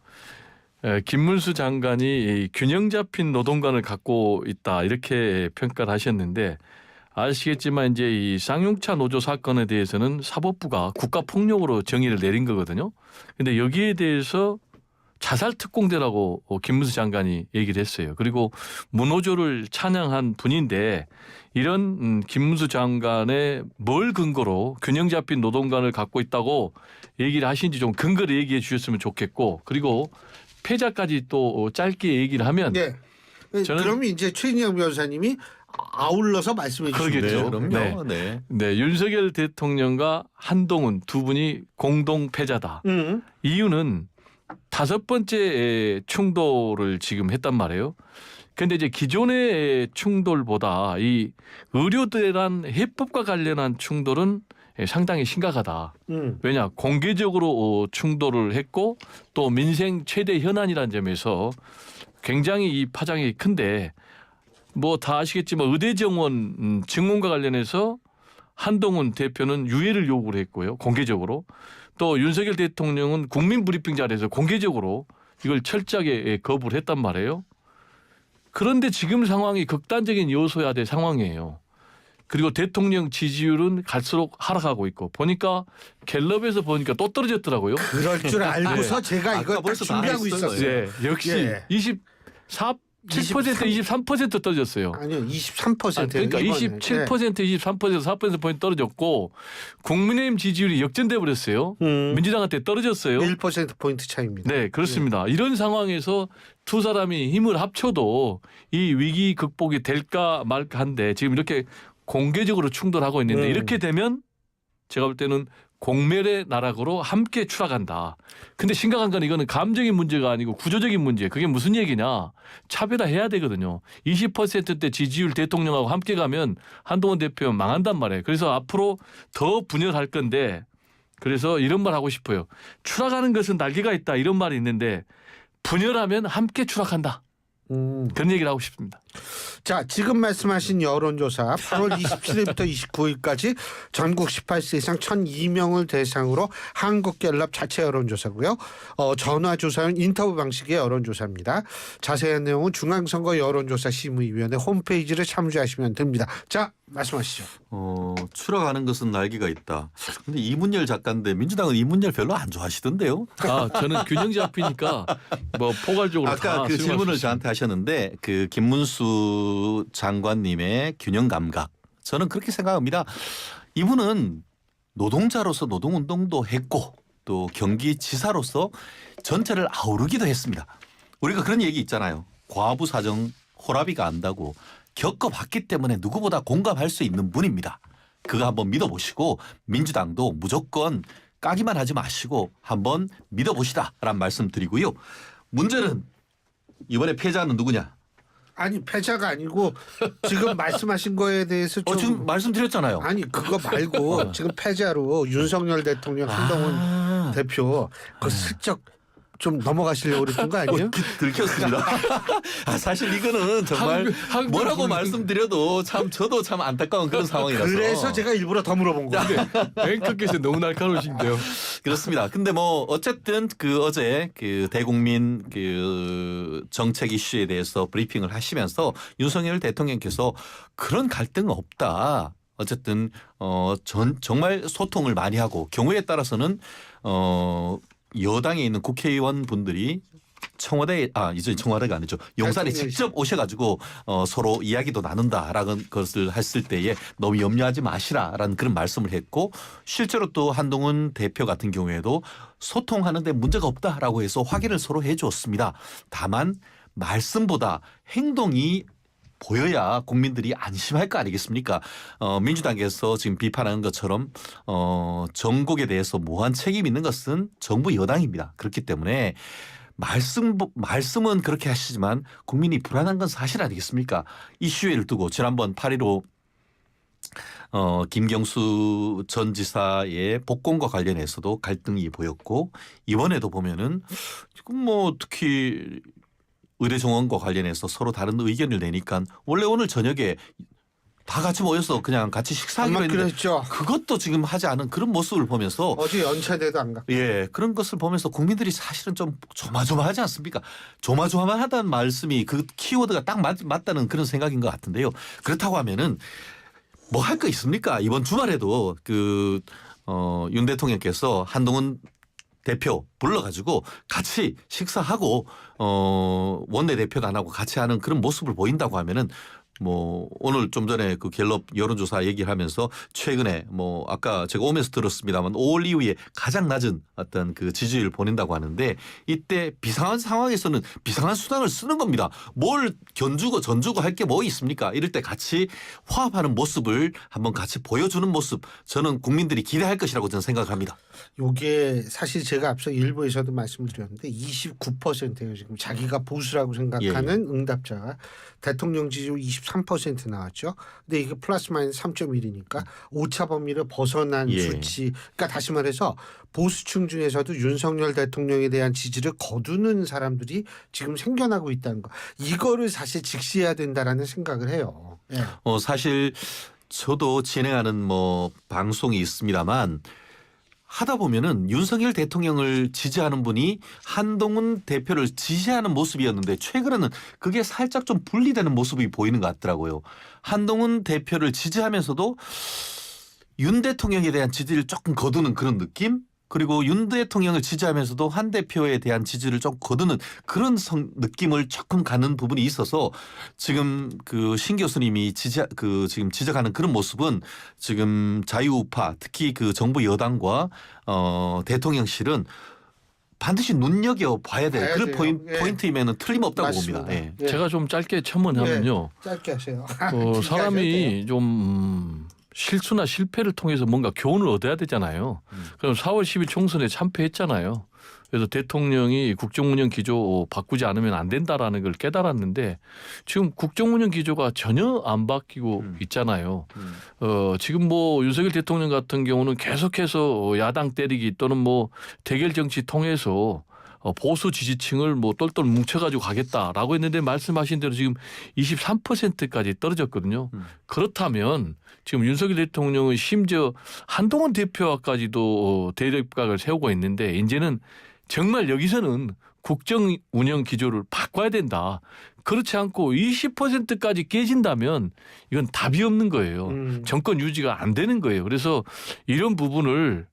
김문수 장관이 균형 잡힌 노동관을 갖고 있다 이렇게 평가를 하셨는데, 아시겠지만 이제 이 쌍용차 노조 사건에 대해서는 사법부가 국가폭력으로 정의를 내린 거거든요. 근데 여기에 대해서 자살 특공대라고 김문수 장관이 얘기를 했어요. 그리고 무노조를 찬양한 분인데, 이런 김문수 장관의 뭘 근거로 균형 잡힌 노동관을 갖고 있다고 얘기를 하신지 좀 근거를 얘기해 주셨으면 좋겠고, 그리고 패자까지 또 짧게 얘기를 하면 네. 저는 그럼 이제 최인영 변호사님이 아울러서 말씀해 주시면 그러겠죠. 그럼요. 네. 네, 윤석열 대통령과 한동훈 두 분이 공동 패자다. 이유는 5번째 충돌을 지금 했단 말이에요. 근데 이제 기존의 충돌보다 이 의료대란 해법과 관련한 충돌은 상당히 심각하다. 왜냐 공개적으로 충돌을 했고 또 민생 최대 현안이라는 점에서 굉장히 이 파장이 큰데 뭐 다 아시겠지만 의대 정원 증원과 관련해서 한동훈 대표는 유예를 요구를 했고요. 공개적으로. 또 윤석열 대통령은 국민 브리핑 자리에서 공개적으로 이걸 철저하게 거부를 했단 말이에요. 그런데 지금 상황이 극단적인 요소야 될 상황이에요. 그리고 대통령 지지율은 갈수록 하락하고 있고 보니까 갤럽에서 보니까 또 떨어졌더라고요. 그럴 줄 알고서 제가 이걸 딱 준비하고 있었어요. 네, 역시 7% 23% 떨어졌어요. 아니요, 23%. 그러니까 27%, 23%, 4%포인트 떨어졌고 국민의힘 지지율이 역전돼 버렸어요. 민주당한테 떨어졌어요. 1%포인트 차이입니다. 네, 그렇습니다. 이런 상황에서 두 사람이 힘을 합쳐도 이 위기 극복이 될까 말까 한데 지금 이렇게 공개적으로 충돌하고 있는데 이렇게 되면 제가 볼 때는 공멸의 나락으로 함께 추락한다. 근데 심각한 건 이거는 감정의 문제가 아니고 구조적인 문제. 그게 무슨 얘기냐. 차별화해야 되거든요. 20%대 지지율 대통령하고 함께 가면 한동훈 대표 망한단 말이에요. 그래서 앞으로 더 분열할 건데 그래서 이런 말 하고 싶어요. 추락하는 것은 날개가 있다. 이런 말이 있는데 분열하면 함께 추락한다. 그런 얘기를 하고 싶습니다. 자, 지금 말씀하신 여론조사 8월 27일부터 29일까지 전국 18세 이상 1,002명을 대상으로 한국갤럽 자체 여론조사고요. 전화조사는 인터뷰 방식의 여론조사입니다. 자세한 내용은 중앙선거 여론조사심의위원회 홈페이지를 참조하시면 됩니다. 자, 말씀하시죠. 추락하는 것은 날개가 있다. 근데 이문열 작가인데 민주당은 이문열 별로 안 좋아하시던데요. 저는 균형 잡히니까 뭐 포괄적으로 아까 다 그 질문을 저한테 하셨는데 그 김문수 장관님의 균형 감각 저는 그렇게 생각합니다. 이분은 노동자로서 노동운동도 했고 또 경기지사로서 전체를 아우르기도 했습니다. 우리가 그런 얘기 있잖아요. 과부 사정 호라비가 안다고. 겪어봤기 때문에 누구보다 공감할 수 있는 분입니다. 그거 한번 믿어보시고 민주당도 무조건 까기만 하지 마시고 한번 믿어보시다라는 말씀 드리고요. 문제는 이번에 패자는 누구냐? 아니 패자가 아니고 지금 말씀하신 거에 대해서 좀 지금 말씀드렸잖아요. 아니 그거 말고 지금 패자로 윤석열 대통령 한동훈 대표 그 슬쩍 좀 넘어가시려고 그랬던 거 아니에요? 들켰습니다. 사실 이거는 정말 뭐라고 말씀드려도 참 저도 참 안타까운 그런 상황이라서. 그래서 제가 일부러 더 물어본 거예요. 앵커께서 너무 날카로우신데요. 그렇습니다. 근데 뭐 어쨌든 그 어제 그 대국민 그 정책 이슈에 대해서 브리핑을 하시면서 윤석열 대통령께서 그런 갈등 없다. 어쨌든 정말 소통을 많이 하고 경우에 따라서는 여당에 있는 국회의원 분들이 청와대 이제 청와대가 아니죠. 용산에 직접 오셔가지고 서로 이야기도 나눈다라는 것을 했을 때에 너무 염려하지 마시라라는 그런 말씀을 했고 실제로 또 한동훈 대표 같은 경우에도 소통하는데 문제가 없다라고 해서 확인을 서로 해주었습니다. 다만 말씀보다 행동이 보여야 국민들이 안심할 거 아니겠습니까? 민주당에서 지금 비판하는 것처럼 전국에 대해서 무한 책임 있는 것은 정부 여당입니다. 그렇기 때문에 말씀은 그렇게 하시지만 국민이 불안한 건 사실 아니겠습니까? 이슈를 두고 지난번 8.15 김경수 전 지사의 복권과 관련해서도 갈등이 보였고 이번에도 보면은 지금 뭐 특히 의대 정원과 관련해서 서로 다른 의견을 내니까 원래 오늘 저녁에 다 같이 모여서 그냥 같이 식사하기로 했는데 그랬죠. 그것도 지금 하지 않은 그런 모습을 보면서 어제 연차대도 안 갔고. 예, 그런 것을 보면서 국민들이 사실은 좀 조마조마하지 않습니까? 조마조마하다는 말씀이 그 키워드가 딱 맞다는 그런 생각인 것 같은데요. 그렇다고 하면은 뭐 할 거 있습니까? 이번 주말에도 윤 대통령께서 한동훈 대표 불러가지고 같이 식사하고 원내대표단하고 같이 하는 그런 모습을 보인다고 하면은 뭐 오늘 좀 전에 그 갤럽 여론조사 얘기를 하면서 최근에 뭐 아까 제가 오면서 들었습니다만 5월 이후에 가장 낮은 어떤 그 지지율을 보낸다고 하는데 이때 비상한 상황에서는 비상한 수단을 쓰는 겁니다. 뭘 견주고 전주고 할 게 뭐 있습니까? 이럴 때 같이 화합하는 모습을 한번 같이 보여주는 모습 저는 국민들이 기대할 것이라고 저는 생각합니다. 요게 사실 제가 앞서 일부에서도 말씀드렸는데 29%예요. 지금 자기가 보수라고 생각하는 응답자가 대통령 지지율 23% 나왔죠. 근데 이게 플러스 마이너스 3.1이니까 오차 범위를 벗어난 수치. 그러니까 다시 말해서 보수층 중에서도 윤석열 대통령에 대한 지지를 거두는 사람들이 지금 생겨나고 있다는 거. 이거를 사실 직시해야 된다라는 생각을 해요. 예. 사실 저도 진행하는 뭐 방송이 있습니다만 하다 보면은 윤석열 대통령을 지지하는 분이 한동훈 대표를 지지하는 모습이었는데 최근에는 그게 살짝 좀 분리되는 모습이 보이는 것 같더라고요. 한동훈 대표를 지지하면서도 윤 대통령에 대한 지지를 조금 거두는 그런 느낌? 그리고 윤 대통령을 지지하면서도 한 대표에 대한 지지를 좀 거두는 그런 느낌을 조금 가는 부분이 있어서 지금 그 신 교수님이 지금 지적하는 그런 모습은 지금 자유우파 특히 그 정부 여당과 대통령실은 반드시 눈여겨 봐야 될 그런 포인트이면은 틀림없다고 봅니다. 예. 제가 좀 짧게 첨언하면요. 짧게 하세요. 사람이 좀 실수나 실패를 통해서 뭔가 교훈을 얻어야 되잖아요. 그럼 4월 10일 총선에 참패했잖아요. 그래서 대통령이 국정운영 기조 바꾸지 않으면 안 된다라는 걸 깨달았는데 지금 국정운영 기조가 전혀 안 바뀌고 있잖아요. 지금 뭐 윤석열 대통령 같은 경우는 계속해서 야당 때리기 또는 뭐 대결 정치 통해서 보수 지지층을 뭐 똘똘 뭉쳐가지고 가겠다라고 했는데 말씀하신 대로 지금 23%까지 떨어졌거든요. 그렇다면 지금 윤석열 대통령은 심지어 한동훈 대표와까지도 대립각을 세우고 있는데 이제는 정말 여기서는 국정 운영 기조를 바꿔야 된다. 그렇지 않고 20%까지 깨진다면 이건 답이 없는 거예요. 정권 유지가 안 되는 거예요. 그래서 이런 부분을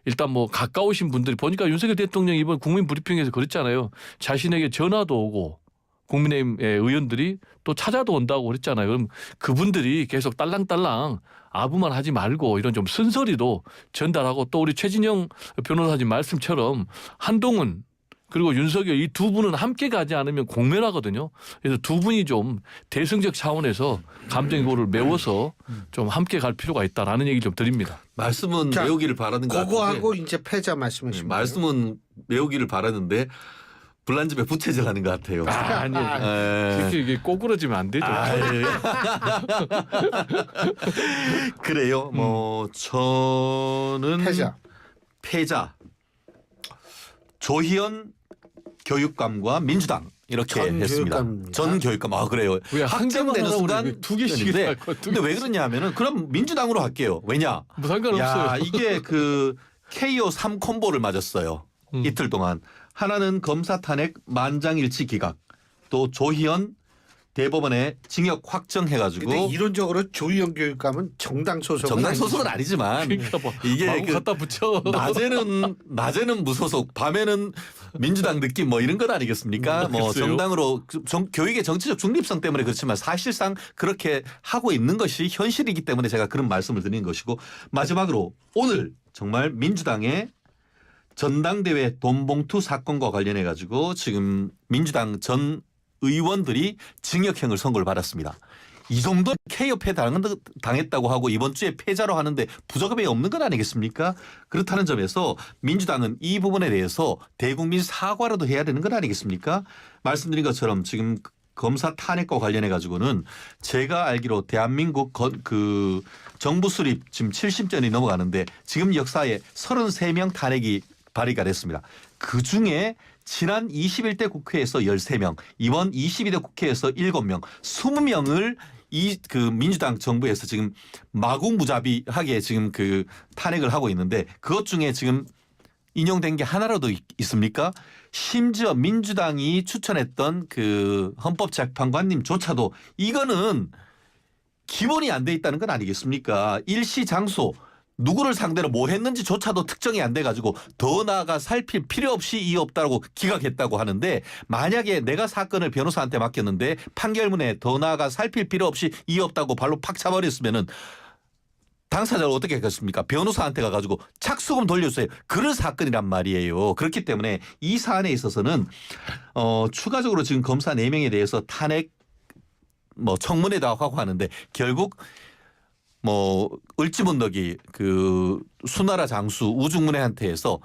일단 뭐 가까우신 분들이 보니까 윤석열 대통령이 이번 국민 브리핑에서 그랬잖아요. 자신에게 전화도 오고 국민의힘 의원들이 또 찾아도 온다고 그랬잖아요. 그럼 그분들이 계속 딸랑딸랑 아부만 하지 말고 이런 좀 쓴소리도 전달하고 또 우리 최진영 변호사님 말씀처럼 한동훈 그리고 윤석열 이 두 분은 함께 가지 않으면 공멸하거든요. 그래서 두 분이 좀 대승적 차원에서 감정고를 메워서 좀 함께 갈 필요가 있다라는 얘기 좀 드립니다. 말씀은 메우기를 바라는 것 같은데. 그거하고 이제 패자 말씀하시면 말씀은 메우기를 바라는데 불난집에 부채질 하는 것 같아요. 아니요. 이게 꼬꾸러지면 안 되죠. 그래요. 뭐 저는 패자. 조희연 교육감과 민주당 이렇게 했습니다. 전 교육감. 그래요. 왜 확정되는 순간 두 개씩 근데 왜 그러냐면은 그럼 민주당으로 할게요. 왜냐? 뭐 상관없어요. 이게 그 KO 3 콤보를 맞았어요. 이틀 동안. 하나는 검사 탄핵 만장일치 기각. 또 조희연 대법원에 징역 확정해가지고. 근데 이론적으로 조희연 교육감은 정당 소속은 아니지만 그러니까 뭐 이게 갖다 붙여. 낮에는 무소속, 밤에는 민주당 느낌 뭐 이런 건 아니겠습니까? 뭐 정당으로 교육의 정치적 중립성 때문에 그렇지만 사실상 그렇게 하고 있는 것이 현실이기 때문에 제가 그런 말씀을 드리는 것이고 마지막으로 오늘 정말 민주당의 전당대회 돈봉투 사건과 관련해 가지고 지금 민주당 전 의원들이 징역형을 선고를 받았습니다. 이 정도 K협회 당했다고 하고 이번 주에 패자로 하는데 부적합이 없는 건 아니겠습니까? 그렇다는 점에서 민주당은 이 부분에 대해서 대국민 사과라도 해야 되는 건 아니겠습니까? 말씀드린 것처럼 지금 검사 탄핵과 관련해 가지고는 제가 알기로 대한민국 그 정부 수립 지금 70전이 넘어가는데 지금 역사에 33명 탄핵이 발의가 됐습니다. 그중에 지난 21대 국회에서 13명, 이번 22대 국회에서 7명, 20명을 그 민주당 정부에서 지금 마구무자비하게 지금 그 탄핵을 하고 있는데 그것 중에 지금 인용된 게 하나라도 있습니까? 심지어 민주당이 추천했던 그 헌법재판관님조차도 이거는 기본이 안 돼 있다는 건 아니겠습니까? 일시 장소 누구를 상대로 뭐 했는지조차도 특정이 안 돼가지고 더 나아가 살필 필요 없이 이의 없다고 기각했다고 하는데, 만약에 내가 사건을 변호사한테 맡겼는데 판결문에 더 나아가 살필 필요 없이 이의 없다고 발로 팍 차버렸으면은 당사자를 어떻게 했겠습니까? 변호사한테 가가지고 착수금 돌려주세요. 그런 사건이란 말이에요. 그렇기 때문에 이 사안에 있어서는 추가적으로 지금 검사 4명에 대해서 탄핵 청문회도 하고 하는데, 결국 을지문덕이 그 수나라 장수 우중문해한테 해서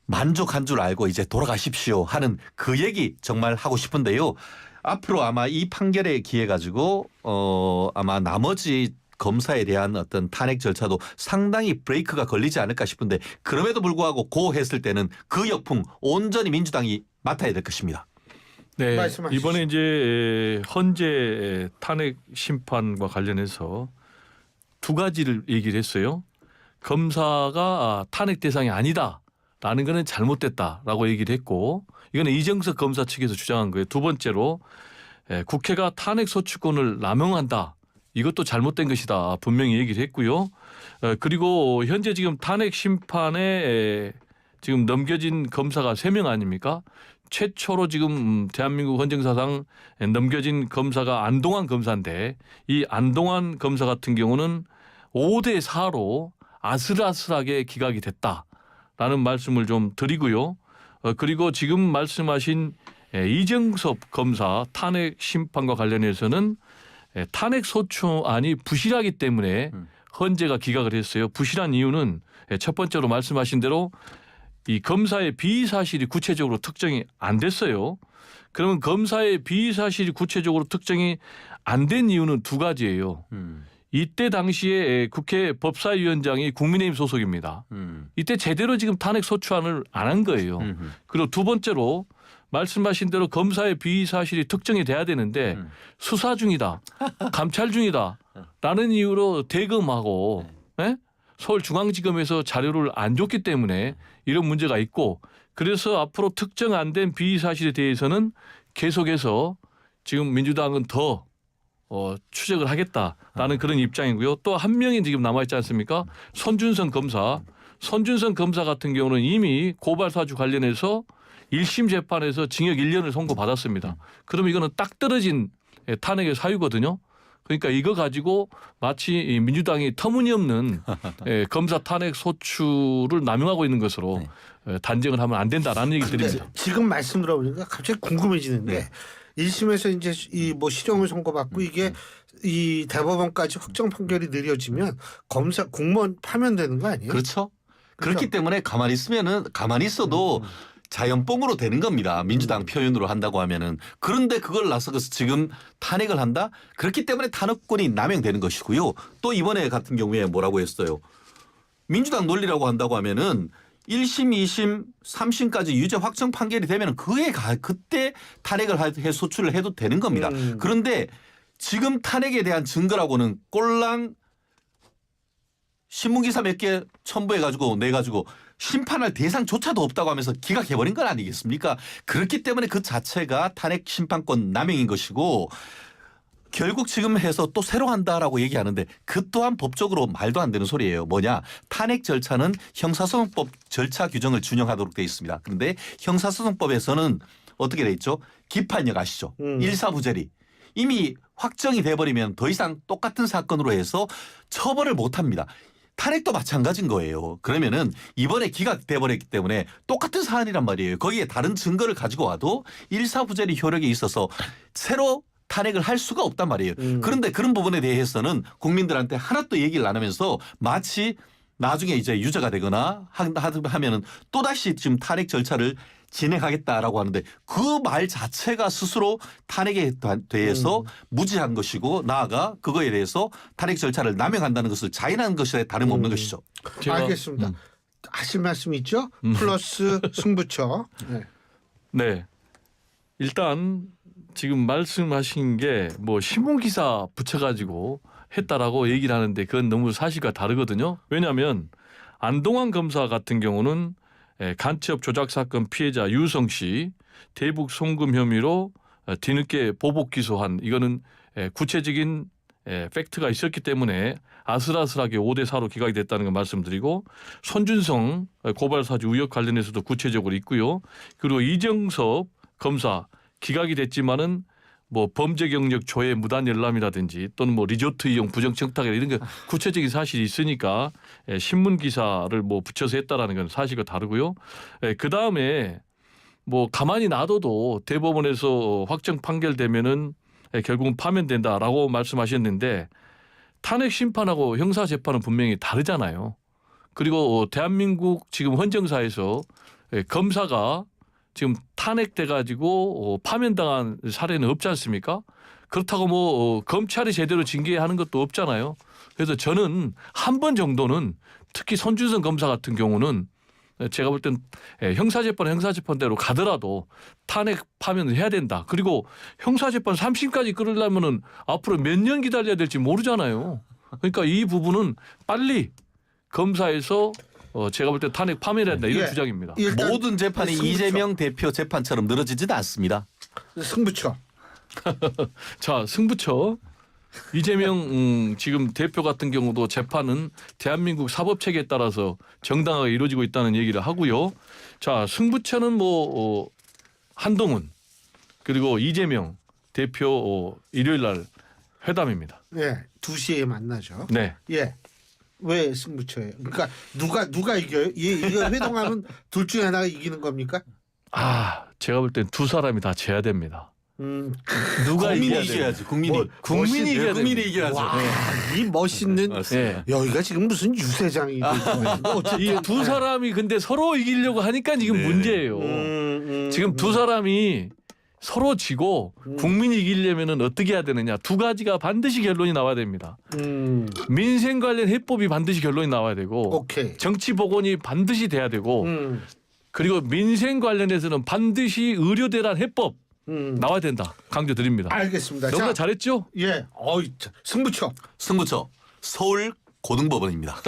만족한 줄 알고 이제 돌아가십시오 하는 그 얘기 정말 하고 싶은데요. 앞으로 아마 이 판결에 기해 가지고 아마 나머지 검사에 대한 어떤 탄핵 절차도 상당히 브레이크가 걸리지 않을까 싶은데, 그럼에도 불구하고 했을 때는 그 역풍 온전히 민주당이 맡아야 될 것입니다. 네, 말씀하시죠. 이번에 이제 헌재 탄핵 심판과 관련해서 두 가지를 얘기를 했어요. 검사가 탄핵 대상이 아니다라는 것은 잘못됐다라고 얘기를 했고, 이거는 이정석 검사 측에서 주장한 거예요. 두 번째로 국회가 탄핵 소추권을 남용한다. 이것도 잘못된 것이다. 분명히 얘기를 했고요. 그리고 현재 지금 탄핵 심판에 지금 넘겨진 검사가 3명 아닙니까? 최초로 지금 대한민국 헌정사상 넘겨진 검사가 안동환 검사인데, 이 안동환 검사 같은 경우는 5대 4로 아슬아슬하게 기각이 됐다라는 말씀을 좀 드리고요. 그리고 지금 말씀하신 이정섭 검사 탄핵 심판과 관련해서는 탄핵 소추안이 부실하기 때문에 헌재가 기각을 했어요. 부실한 이유는 첫 번째로 말씀하신 대로 이 검사의 비의 사실이 구체적으로 특정이 안 됐어요. 그러면 검사의 비의 사실이 구체적으로 특정이 안 된 이유는 두 가지예요. 이때 당시에 국회 법사위원장이 국민의힘 소속입니다. 이때 제대로 지금 탄핵 소추안을 안 한 거예요. 그리고 두 번째로 말씀하신 대로 검사의 비의 사실이 특정이 돼야 되는데 수사 중이다, 감찰 중이다 라는 이유로 대검하고 서울중앙지검에서 자료를 안 줬기 때문에 이런 문제가 있고, 그래서 앞으로 특정 안 된 비의 사실에 대해서는 계속해서 지금 민주당은 더 추적을 하겠다라는 그런 입장이고요. 또 한 명이 지금 남아있지 않습니까? 손준성 검사. 손준성 검사 같은 경우는 이미 고발 사주 관련해서 1심 재판에서 징역 1년을 선고받았습니다. 그러면 이거는 딱 떨어진 탄핵의 사유거든요. 그러니까 이거 가지고 마치 민주당이 터무니없는 검사 탄핵 소추를 남용하고 있는 것으로 단정을 하면 안 된다라는 얘기 드립니다. 지금 말씀 들어보니까 갑자기 궁금해지는데, 1심에서 이제 이 실형을 선고받고 이게 이 대법원까지 확정 판결이 느려지면 검사 공무원 파면되는 거 아니에요? 그렇죠. 그렇기 때문에 가만히 있어도 자연뽕으로 되는 겁니다. 민주당 표현으로 한다고 하면은. 그런데 그걸 나서서 지금 탄핵을 한다? 그렇기 때문에 탄핵권이 남용되는 것이고요. 또 이번에 같은 경우에 뭐라고 했어요? 민주당 논리라고 한다고 하면은 1심, 2심, 3심까지 유죄 확정 판결이 되면 그때 탄핵을 해 소추를 해도 되는 겁니다. 그런데 지금 탄핵에 대한 증거라고는 꼴랑 신문기사 몇 개 첨부해가지고 내가지고 심판할 대상조차도 없다고 하면서 기각해버린 건 아니겠습니까? 그렇기 때문에 그 자체가 탄핵 심판권 남용인 것이고, 결국 지금 해서 또 새로 한다라고 얘기하는데 그 또한 법적으로 말도 안 되는 소리예요. 뭐냐? 탄핵 절차는 형사소송법 절차 규정을 준용하도록 되어 있습니다. 그런데 형사소송법에서는 어떻게 돼 있죠? 기판력 아시죠? 일사부재리. 이미 확정이 돼버리면 더 이상 똑같은 사건으로 해서 처벌을 못합니다. 탄핵도 마찬가지인 거예요. 그러면은 이번에 기각돼 버렸기 때문에 똑같은 사안이란 말이에요. 거기에 다른 증거를 가지고 와도 일사부재리 효력이 있어서 새로 탄핵을 할 수가 없단 말이에요. 그런데 그런 부분에 대해서는 국민들한테 하나도 얘기를 안 하면서 마치 나중에 이제 유죄가 되거나 하면은 또다시 지금 탄핵 절차를 진행하겠다라고 하는데, 그 말 자체가 스스로 탄핵에 대해서 무지한 것이고, 나아가 그거에 대해서 탄핵 절차를 남용한다는 것을 자인하는 것에 다름없는 것이죠. 알겠습니다. 하실 말씀 있죠? 플러스 승부처. 네. 일단 지금 말씀하신 게 뭐 신문기사 붙여가지고 했다라고 얘기를 하는데 그건 너무 사실과 다르거든요. 왜냐하면 안동환 검사 같은 경우는 간첩 조작 사건 피해자 유성 씨 대북 송금 혐의로 뒤늦게 보복 기소한, 이거는 구체적인 팩트가 있었기 때문에 아슬아슬하게 5대4로 기각이 됐다는 걸 말씀드리고 손준성 고발 사주 의혹 관련해서도 구체적으로 있고요. 그리고 이정섭 검사 기각이 됐지만은 뭐 범죄 경력 조회 무단 열람이라든지 또는 뭐 리조트 이용 부정 청탁 이런 게 구체적인 사실이 있으니까 신문 기사를 뭐 붙여서 했다라는 건 사실과 다르고요. 그 다음에 뭐 가만히 놔둬도 대법원에서 확정 판결되면은 결국은 파면된다라고 말씀하셨는데 탄핵 심판하고 형사 재판은 분명히 다르잖아요. 그리고 대한민국 지금 헌정사에서 검사가 지금 탄핵돼 가지고 파면당한 사례는 없지 않습니까? 그렇다고 뭐 검찰이 제대로 징계하는 것도 없잖아요. 그래서 저는 한 번 정도는 특히 손준성 검사 같은 경우는 제가 볼 땐 형사재판대로 가더라도 탄핵 파면을 해야 된다. 그리고 형사재판 3심까지 끌으려면은 앞으로 몇 년 기다려야 될지 모르잖아요. 그러니까 이 부분은 빨리 검사에서 제가 볼 때 탄핵 파면해야 된다 이런 주장입니다. 모든 재판이 이재명 대표 재판처럼 늘어지지도 않습니다. 승부처. 자, 승부처. 이재명 지금 대표 같은 경우도 재판은 대한민국 사법체계에 따라서 정당하게 이루어지고 있다는 얘기를 하고요. 자, 승부처는 뭐 한동훈 그리고 이재명 대표 일요일 날 회담입니다. 네, 2시에 만나죠. 네. 예. 왜 승부처예요? 그러니까 누가 이겨요? 이거 회동하면 둘 중에 하나가 이기는 겁니까? 제가 볼 땐 두 사람이 다 져야 됩니다. 누가 국민이 이겨야지. 국민이 국민이 이겨야죠. 이 멋있는 여기가 지금 무슨 유세장이 이 두 사람이 근데 서로 이기려고 하니까 지금 문제예요. 지금 두 사람이 서로 지고 국민이 이기려면은 어떻게 해야 되느냐. 두 가지가 반드시 결론이 나와야 됩니다. 민생 관련 해법이 반드시 결론이 나와야 되고 정치 복원이 반드시 돼야 되고 그리고 민생 관련해서는 반드시 의료 대란 해법 나와야 된다. 강조드립니다. 알겠습니다. 너무나 잘했죠? 예. 승부처 서울 고등법원입니다.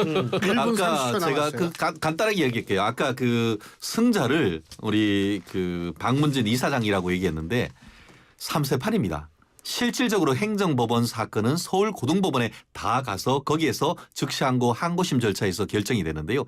아까 제가 간단하게 얘기할게요. 아까 그 승자를 우리 그 박문진 이사장이라고 얘기했는데 3세 판입니다. 실질적으로 행정법원 사건은 서울 고등법원에 다 가서 거기에서 즉시항고 항고심 절차에서 결정이 되는데요.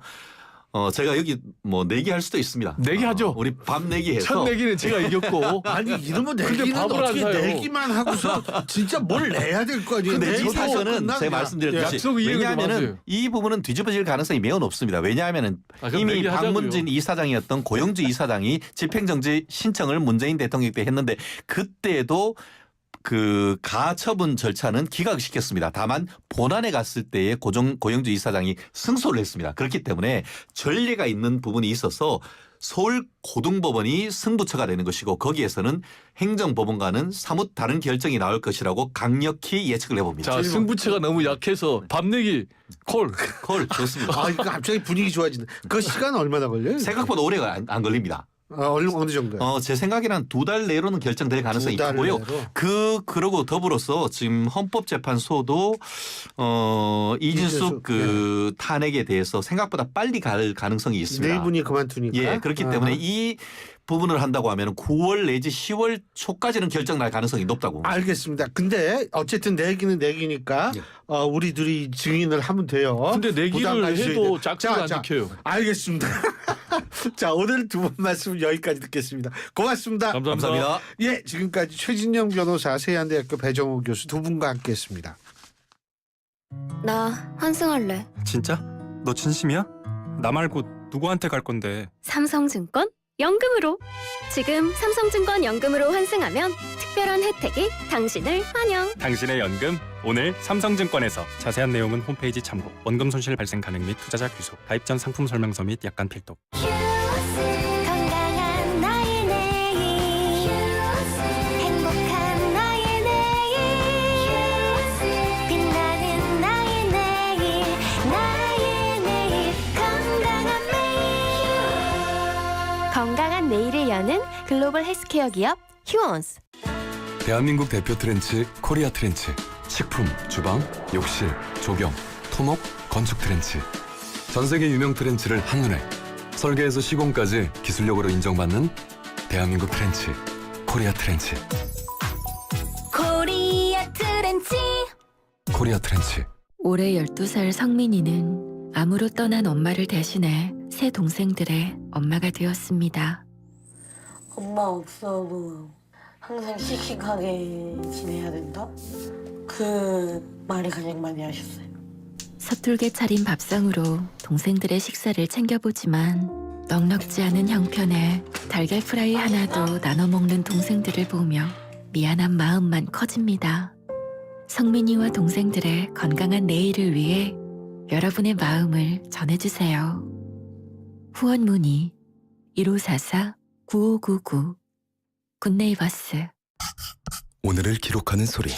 제가 여기 뭐 내기할 수도 있습니다. 내기하죠. 우리 밤 내기해서 첫 내기는 제가 이겼고. 아니 이러면 내기는 어떻게 내기만 하고서 진짜 뭘 내야 될 거 아니에요. 근데 이 사건은 제가 말씀드렸듯이 왜냐하면 이 부분은 뒤집어질 가능성이 매우 높습니다. 왜냐하면 이미 박문진 이사장이었던 고영주 이사장이 집행정지 신청을 문재인 대통령 때 했는데 그때도 그 가처분 절차는 기각시켰습니다. 다만 본안에 갔을 때에 고영주 이사장이 승소를 했습니다. 그렇기 때문에 전례가 있는 부분이 있어서 서울 고등법원이 승부처가 되는 것이고 거기에서는 행정법원과는 사뭇 다른 결정이 나올 것이라고 강력히 예측을 해봅니다. 자, 승부처가 너무 약해서 밤내기 콜 좋습니다. 그러니까 갑자기 분위기 좋아지네. 그 시간 얼마나 걸려요? 생각보다 오래가 안 걸립니다. 어느 정도요? 제 생각에는 2달 내로는 결정될 가능성이 크고요. 그러고 더불어서 지금 헌법재판소도 이진숙 그 탄핵에 대해서 생각보다 빨리 갈 가능성이 있습니다. 네 분이 그만두니까. 예, 그렇기 때문에 이 부분을 한다고 하면 9월 내지 10월 초까지는 결정 날 가능성이 높다고. 알겠습니다. 근데 어쨌든 내기는 내기니까 우리 둘이 증인을 하면 돼요. 근데 내기를 해도 짝수가 안 지켜요. 알겠습니다. 자, 오늘 두 분 말씀 여기까지 듣겠습니다. 고맙습니다. 감사합니다. 예, 지금까지 최진영 변호사, 세안대학교 배정호 교수 두 분과 함께했습니다. 나 환승할래. 진짜? 너 진심이야? 나 말고 누구한테 갈 건데? 삼성증권 연금으로. 지금 삼성증권 연금으로 환승하면 특별한 혜택이 당신을 환영. 당신의 연금 오늘 삼성증권에서. 자세한 내용은 홈페이지 참고. 원금 손실 발생 가능 및 투자자 귀속. 가입 전 상품 설명서 및 약관 필독. 건강한 나의 내일 행복한 나의 내일 빛나는 나의 내일 건강한 매일 건강한 내일을 여는 글로벌 헬스케어 기업 휴원스. 대한민국 대표 트렌치 코리아 트렌치. 식품, 주방, 욕실, 조경, 토목, 건축 트렌치. 전 세계 유명 트렌치를 한눈에 설계에서 시공까지 기술력으로 인정받는 대한민국 트렌치 코리아 트렌치. 코리아 트렌치. 코리아 트렌치. 올해 12살 성민이는 암으로 떠난 엄마를 대신해 새 동생들의 엄마가 되었습니다. 엄마 없어도 항상 씩씩하게 지내야 된다? 그 말이 가장 많이 하셨어요. 서툴게 차린 밥상으로 동생들의 식사를 챙겨보지만 넉넉지 않은 형편에 달걀 프라이 하나도 나눠 먹는 동생들을 보며 미안한 마음만 커집니다. 성민이와 동생들의 건강한 내일을 위해 여러분의 마음을 전해주세요. 후원 문의 1544-9599 굿네이버스. 오늘을 기록하는 소리,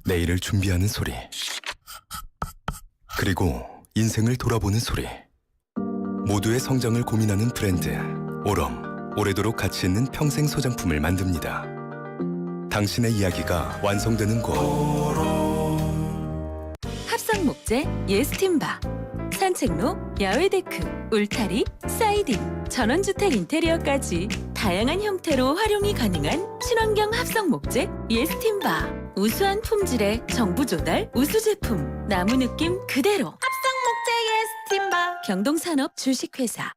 내일을 준비하는 소리, 그리고 인생을 돌아보는 소리. 모두의 성장을 고민하는 브랜드 오럼, 오래도록 가치 있는 평생 소장품을 만듭니다. 당신의 이야기가 완성되는 곳. 합성 목재 예스팀바, 산책로, 야외 데크, 울타리, 사이딩, 전원주택 인테리어까지 다양한 형태로 활용이 가능한 친환경 합성 목재 예스팀바. 우수한 품질의 정부 조달 우수 제품, 나무 느낌 그대로. 합성 목재 예스팀바. 경동산업 주식회사.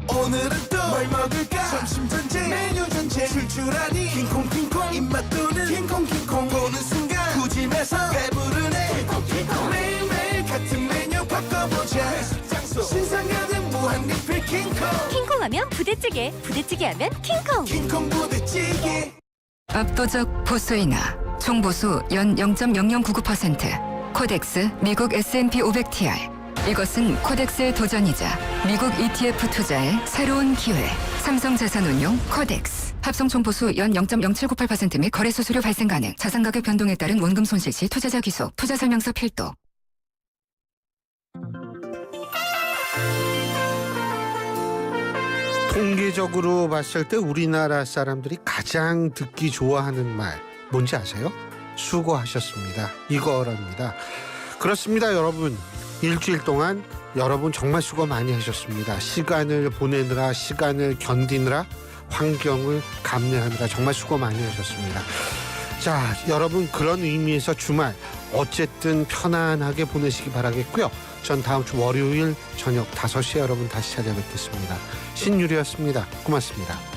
오늘은 또 뭘 먹을까? 점심 전쟁, 메뉴 전쟁, 출출하니 킹콩킹콩 입맛 도는 킹콩킹콩 보는 순간 구집에서 배부르네. 킹콩킹콩 매일매일 같은 메뉴 바꿔보자. 회식 장소 신상 가득 무한 리필 킹콩. 킹콩하면 부대찌개, 부대찌개하면 킹콩. 킹콩 부대찌개. 압도적 보수인하, 총보수 연 0.0099%, 코덱스 미국 S&P 500TR. 이것은 코덱스의 도전이자 미국 ETF 투자의 새로운 기회. 삼성자산운용 코덱스. 합성 총보수 연 0.0798% 및 거래 수수료 발생 가능. 자산 가격 변동에 따른 원금 손실 시 투자자 귀속. 투자 설명서 필도. 통계적으로 봤을 때 우리나라 사람들이 가장 듣기 좋아하는 말 뭔지 아세요? 수고하셨습니다. 이거랍니다. 그렇습니다, 여러분. 일주일 동안 여러분 정말 수고 많이 하셨습니다. 시간을 보내느라, 시간을 견디느라, 환경을 감내하느라 정말 수고 많이 하셨습니다. 자, 여러분 그런 의미에서 주말 어쨌든 편안하게 보내시기 바라겠고요. 전 다음 주 월요일 저녁 5시에 여러분 다시 찾아뵙겠습니다. 신유리였습니다. 고맙습니다.